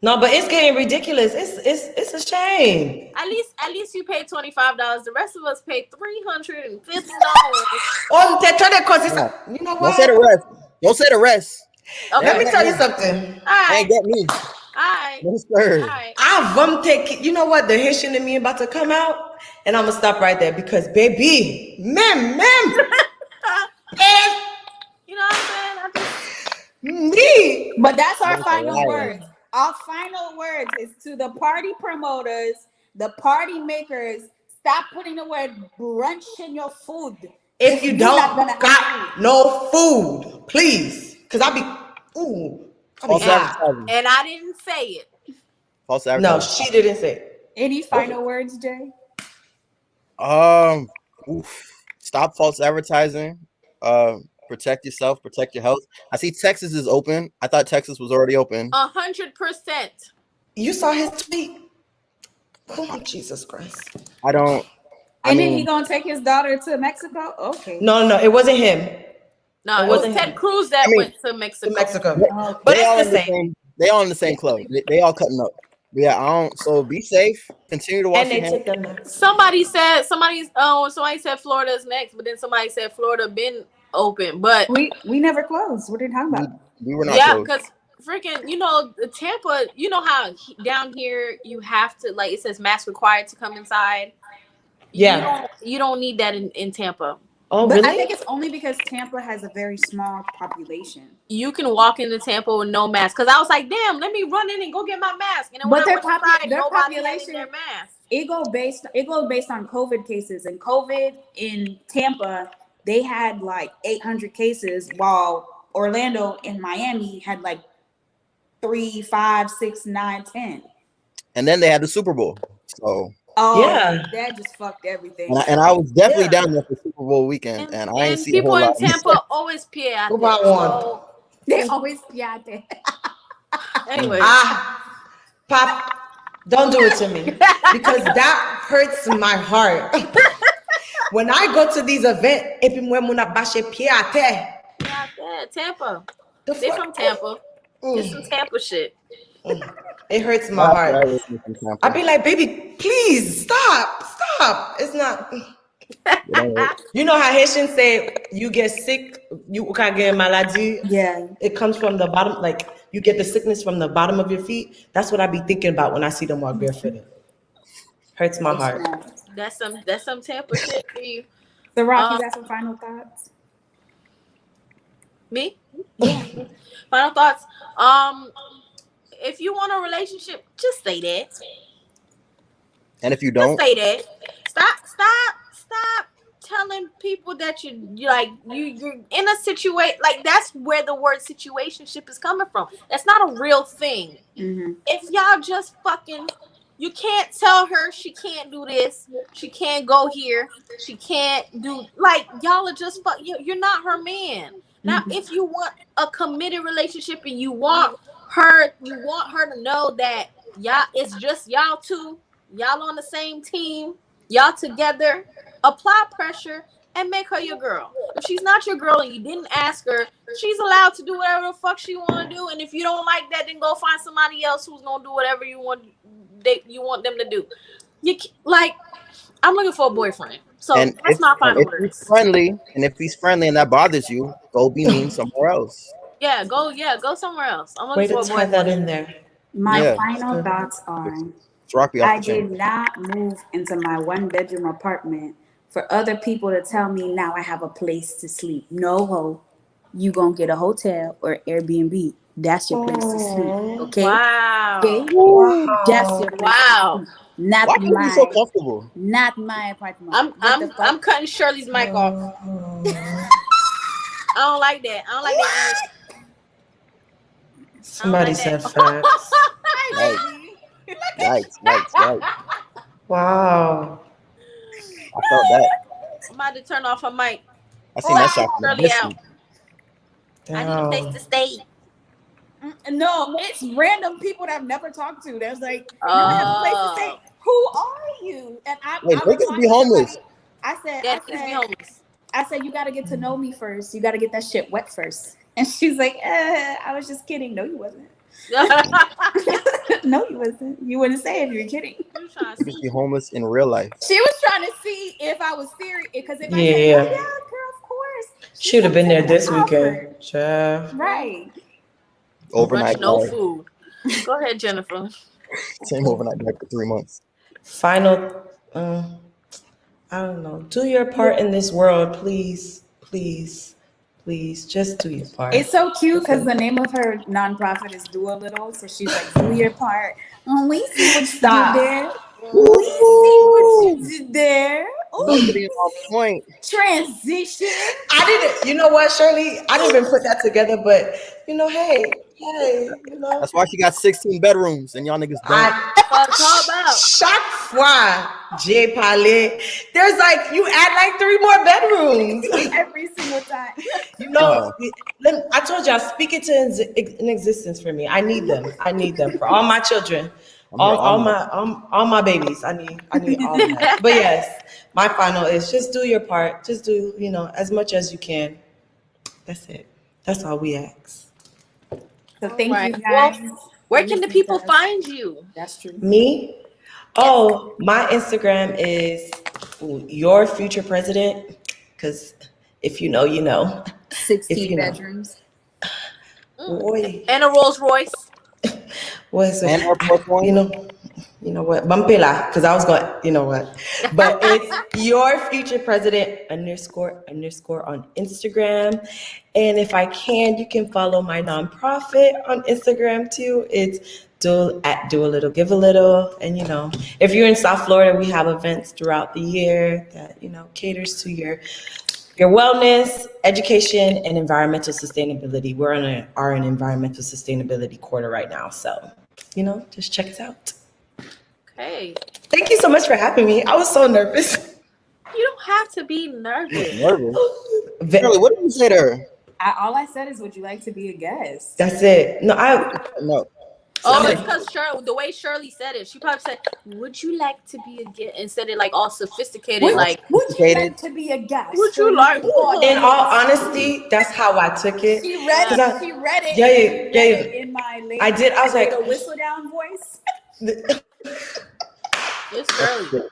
Speaker 3: No, but it's getting ridiculous. It's a shame.
Speaker 1: At least you paid $25. The rest of us paid $350.
Speaker 3: Oh, you know what?
Speaker 4: Don't say the rest.
Speaker 1: Okay.
Speaker 3: Let me tell you something.
Speaker 4: Ain't get me.
Speaker 1: Alright.
Speaker 3: You know what? The Haitian in me about to come out, and I'm gonna stop right there because, baby, mem.
Speaker 1: You know what I'm saying?
Speaker 3: Me.
Speaker 5: But that's our final words. Our final words is to the party promoters, the party makers. Stop putting the word brunch in your food.
Speaker 3: If you don't got no food, please. Because I be
Speaker 1: and I didn't say it.
Speaker 4: False advertising.
Speaker 3: No, she didn't say it.
Speaker 5: Any final words, Jay?
Speaker 4: Stop false advertising. Protect yourself, protect your health. I see Texas is open. I thought Texas was already open.
Speaker 1: 100%.
Speaker 3: You saw his tweet? Oh, Jesus Christ.
Speaker 5: Then he gonna take his daughter to Mexico? Okay.
Speaker 3: No, it wasn't him.
Speaker 1: No, it was Ted Cruz that went to Mexico.
Speaker 3: But it's the same.
Speaker 4: They all in the same club. They all cutting up. Yeah, so be safe. Continue to wash your hands.
Speaker 1: Somebody said Florida's next, but then somebody said Florida been open, but
Speaker 5: we never closed. What are you talking about?
Speaker 4: We were not closed.
Speaker 1: Because freaking, Tampa, you know how down here you have to, like, it says mask required to come inside.
Speaker 3: Yeah.
Speaker 1: You don't need that in Tampa.
Speaker 3: Oh,
Speaker 5: but
Speaker 3: really?
Speaker 5: I think it's only because Tampa has a very small population.
Speaker 1: You can walk into Tampa with no mask. Because I was like, damn, let me run in and go get my mask. And then
Speaker 5: but their
Speaker 1: population,
Speaker 5: their mask. It goes based on COVID cases. And COVID in Tampa, they had like 800 cases, while Orlando and Miami had like 3, 5, 6, 9, 10.
Speaker 4: And then they had the Super Bowl. So
Speaker 5: that just fucked everything.
Speaker 4: And I was definitely down there for Super Bowl weekend, and I ain't seen
Speaker 1: people in Tampa always piate.
Speaker 5: They always piate.
Speaker 1: Anyway,
Speaker 3: Pop, don't do it to me because that hurts my heart. When I go to these events,
Speaker 1: Tampa. They from Tampa. It's some Tampa shit.
Speaker 3: It hurts my heart. I'd be like, baby, please stop. It's not. You know how Haitians say you get sick, you can get maladie.
Speaker 5: Yeah.
Speaker 3: It comes from the bottom, like you get the sickness from the bottom of your feet. That's what I be thinking about when I see them walk barefooted. Hurts my heart.
Speaker 1: That's some Tampa shit for you.
Speaker 5: The Rockies got some final thoughts.
Speaker 1: Me? Yeah. Final thoughts. If you want a relationship, just say that.
Speaker 4: And if you don't,
Speaker 1: just say that. Stop telling people that you're in a situation. Like, that's where the word situationship is coming from. That's not a real thing.
Speaker 5: Mm-hmm.
Speaker 1: If y'all just fucking, you can't tell her she can't do this, she can't go here, she can't do, like, y'all are just you're not her man. Now, if you want a committed relationship and you want her to know that it's just y'all two, y'all on the same team, y'all together, apply pressure and make her your girl. If she's not your girl and you didn't ask her, she's allowed to do whatever the fuck she want to do. And if you don't like that, then go find somebody else who's gonna do whatever you want them to do. I'm looking for a boyfriend. So that's my final
Speaker 4: if he's
Speaker 1: words.
Speaker 4: friendly, and that bothers you, go be mean somewhere else.
Speaker 1: Yeah, go somewhere else. I'm
Speaker 3: Way
Speaker 1: looking
Speaker 3: to
Speaker 1: for a
Speaker 3: tie that
Speaker 1: boyfriend.
Speaker 3: in there.
Speaker 5: My
Speaker 4: Yeah.
Speaker 5: final thoughts are:
Speaker 4: It's Rocky off
Speaker 5: I
Speaker 4: the chain.
Speaker 5: did not move into my 1-bedroom apartment for other people to tell me now I have a place to sleep. No ho. You gonna get a hotel or Airbnb. That's your place to sleep. Okay?
Speaker 1: Wow.
Speaker 5: Okay? That's your place to
Speaker 1: Wow.
Speaker 5: sleep. Not
Speaker 4: Why are you so
Speaker 5: my
Speaker 4: comfortable?
Speaker 5: apartment.
Speaker 1: I'm cutting Shirley's mic off. I don't like that. I don't like that.
Speaker 3: Somebody
Speaker 1: like
Speaker 3: said
Speaker 1: that.
Speaker 3: facts.
Speaker 4: Yikes.
Speaker 3: Wow.
Speaker 4: I felt that.
Speaker 1: I'm about to turn off her mic.
Speaker 4: I seen that shot from a
Speaker 1: Shirley out.
Speaker 4: distance.
Speaker 1: I need a place to stay.
Speaker 5: No, it's random people that I've never talked to. That's like, no, I have a place to stay. Who are you? And
Speaker 4: Wait,
Speaker 5: I
Speaker 4: niggas
Speaker 5: replied
Speaker 4: be
Speaker 5: to
Speaker 4: homeless.
Speaker 5: somebody. I said,
Speaker 1: Be homeless.
Speaker 5: I said, you got to get to know me first. You got to get that shit wet first. And she's like, I was just kidding. No, you wasn't. No, you wasn't. You wouldn't say if you were kidding.
Speaker 4: Niggas be homeless in real life.
Speaker 5: She was trying to see if I was serious. Because if I said,
Speaker 3: Yeah.
Speaker 5: oh, yeah, girl, of course.
Speaker 3: Should have been there this
Speaker 5: Offer.
Speaker 3: weekend. Jeff.
Speaker 5: Right.
Speaker 4: Overnight
Speaker 1: No
Speaker 4: bag.
Speaker 1: food. Go ahead, Jennifer.
Speaker 4: Same overnight bag for 3 months.
Speaker 3: Final, I don't know. Do your part in this world, please. Just do your part.
Speaker 5: It's so cute because the name of her nonprofit is Do a Little. So she's like, do your part. Oh, we see what you did there. We see what you did there.
Speaker 4: Somebody on point.
Speaker 5: Transition.
Speaker 3: I didn't. You know what, Shirley? I didn't even put that together, but hey, you know.
Speaker 4: That's why she got 16 bedrooms and y'all niggas don't.
Speaker 3: Chaque fois, J Palais, there's like, you add like 3 more bedrooms.
Speaker 5: Every single time.
Speaker 3: You know, I told you, I speak it to in existence for me. I need them for all my children. All my babies. I need all of that. But yes, my final is just do your part. Just do, as much as you can. That's it. That's all we ask.
Speaker 5: So thank you guys.
Speaker 1: Well, where can the people find you?
Speaker 5: That's true.
Speaker 3: Me? Oh, my Instagram is your future president. Because if you know, you know.
Speaker 5: 16 bedrooms.
Speaker 3: Boy.
Speaker 1: And a Rolls Royce.
Speaker 3: What is it? You know what? Bampela, because I was going, you know what? But it's your future president __ on Instagram. And if I can, you can follow my nonprofit on Instagram too. It's do a little, give a little. And if you're in South Florida, we have events throughout the year that, caters to your wellness, education, and environmental sustainability. We're on our environmental sustainability quarter right now. So, just check us out.
Speaker 1: Okay.
Speaker 3: Thank you so much for having me. I was so nervous.
Speaker 1: You don't have to be nervous.
Speaker 4: Really, what did you say to her?
Speaker 5: All I said is, would you like to be a guest?
Speaker 3: That's it. No.
Speaker 1: Oh, it's because the way Shirley said it, she probably said, would you like to be a guest? Instead of like all sophisticated,
Speaker 5: would you like to be a guest? Would you like?
Speaker 3: In all honesty, that's how I took it.
Speaker 5: She read it.
Speaker 3: Yeah.
Speaker 5: In my lady,
Speaker 3: I did. I was like
Speaker 5: a whistle down voice.
Speaker 1: It's early.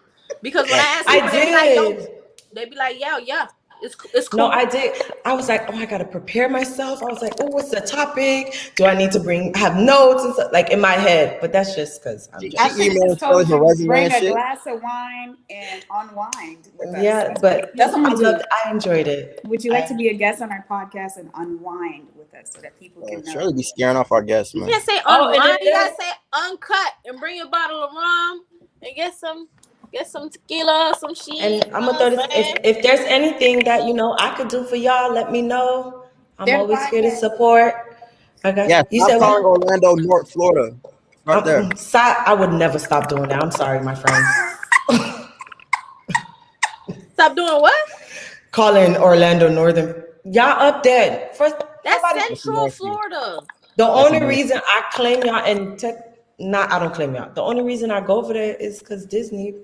Speaker 1: Because when I asked people, they'd be like, yeah. It's cool.
Speaker 3: No, I did. I was like, I gotta prepare myself. I was like, what's the topic? Do I need to have notes and stuff like in my head? But that's just because I'm just.
Speaker 5: I just told you, bring a glass of wine and unwind with us.
Speaker 3: Yeah, but
Speaker 5: that's what
Speaker 3: I enjoyed it.
Speaker 5: Would you like to be a guest on our podcast and unwind with us so that people can know?
Speaker 4: Surely be scaring off our guests, man.
Speaker 1: You can't say unwind. You gotta say uncut and bring a bottle of rum and get some tequila, some shit.
Speaker 3: And I'm gonna throw this. If there's anything that I could do for y'all, let me know. I'm always here to support.
Speaker 4: You said calling Orlando, North Florida, right there.
Speaker 3: I would never stop doing that. I'm sorry, my friends.
Speaker 1: Stop doing what?
Speaker 3: Calling Orlando Northern. Y'all up there?
Speaker 1: That's Central Florida.
Speaker 3: The only reason I claim y'all I don't claim y'all. The only reason I go over there is because Disney,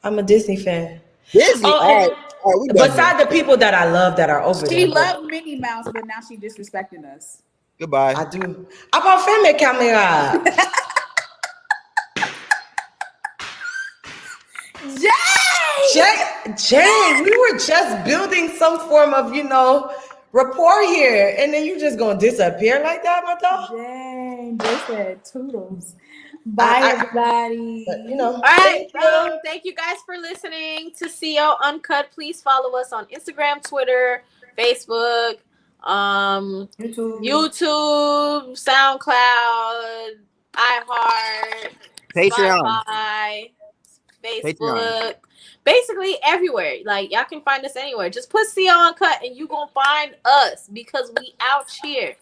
Speaker 3: I'm a Disney fan.
Speaker 4: Disney? All right,
Speaker 3: besides the people that I love that are over there.
Speaker 5: She loved Mickey Mouse, but now she's disrespecting us.
Speaker 4: Goodbye.
Speaker 3: I do. About family camera. Jay, we were just building some form of, rapport here, and then you just gonna disappear like that, my dog?
Speaker 5: Dang, they said toodles. Bye, everybody.
Speaker 3: But,
Speaker 1: All right.
Speaker 3: thank you.
Speaker 1: Thank you guys for listening to CO Uncut. Please follow us on Instagram, Twitter, Facebook, YouTube, SoundCloud, iHeart,
Speaker 4: Patreon.
Speaker 1: Spotify, Facebook.
Speaker 4: Patreon.
Speaker 1: Basically everywhere. Like, y'all can find us anywhere. Just put CO Uncut and you gonna find us because we out here.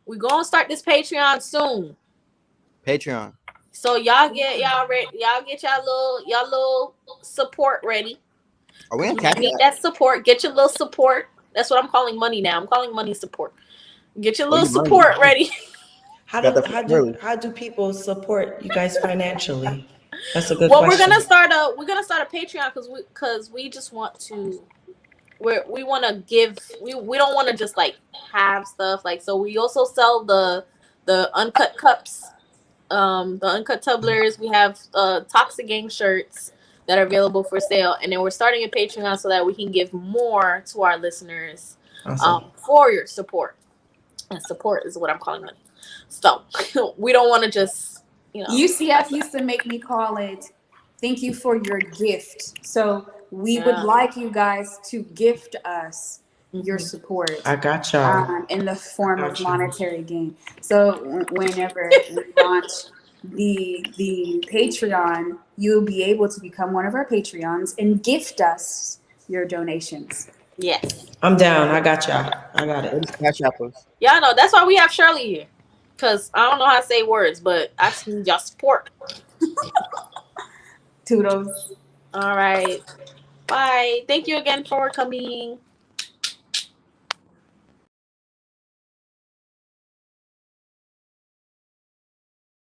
Speaker 1: We gonna start this Patreon soon.
Speaker 4: Patreon.
Speaker 1: So y'all get y'all ready. Y'all get y'all little support ready.
Speaker 4: Are we on
Speaker 1: You
Speaker 4: Cash
Speaker 1: need
Speaker 4: App?
Speaker 1: that support. Get your little support. That's what I'm calling money now. I'm calling money support. Get your little
Speaker 4: you money.
Speaker 1: support ready.
Speaker 3: How
Speaker 4: Got
Speaker 3: do
Speaker 4: that
Speaker 3: how
Speaker 4: early.
Speaker 3: do how do people support you guys financially? That's a good
Speaker 1: Well,
Speaker 3: question.
Speaker 1: we're gonna start a Patreon because we just want to. We want to give. We don't want to just like have stuff like. So we also sell the uncut cups. The uncut tumblers. We have Toxic Gang shirts that are available for sale, and then we're starting a Patreon so that we can give more to our listeners
Speaker 3: Awesome.
Speaker 1: for your support. And support is what I'm calling money. So we don't want to just
Speaker 5: UCF used to make me call it thank you for your gift. So we would like you guys to gift us your support.
Speaker 3: I got y'all.
Speaker 5: In the form of
Speaker 3: Gotcha.
Speaker 5: monetary gain. So whenever we launch the Patreon, you'll be able to become one of our Patreons and gift us your donations.
Speaker 1: Yes.
Speaker 3: I'm down. I got y'all. I got it.
Speaker 4: Cash App us.
Speaker 1: Yeah, I know. That's why we have Shirley here. Because I don't know how to say words, but I just need y'all support.
Speaker 5: Toodles.
Speaker 1: All right. Bye. Thank you again for coming.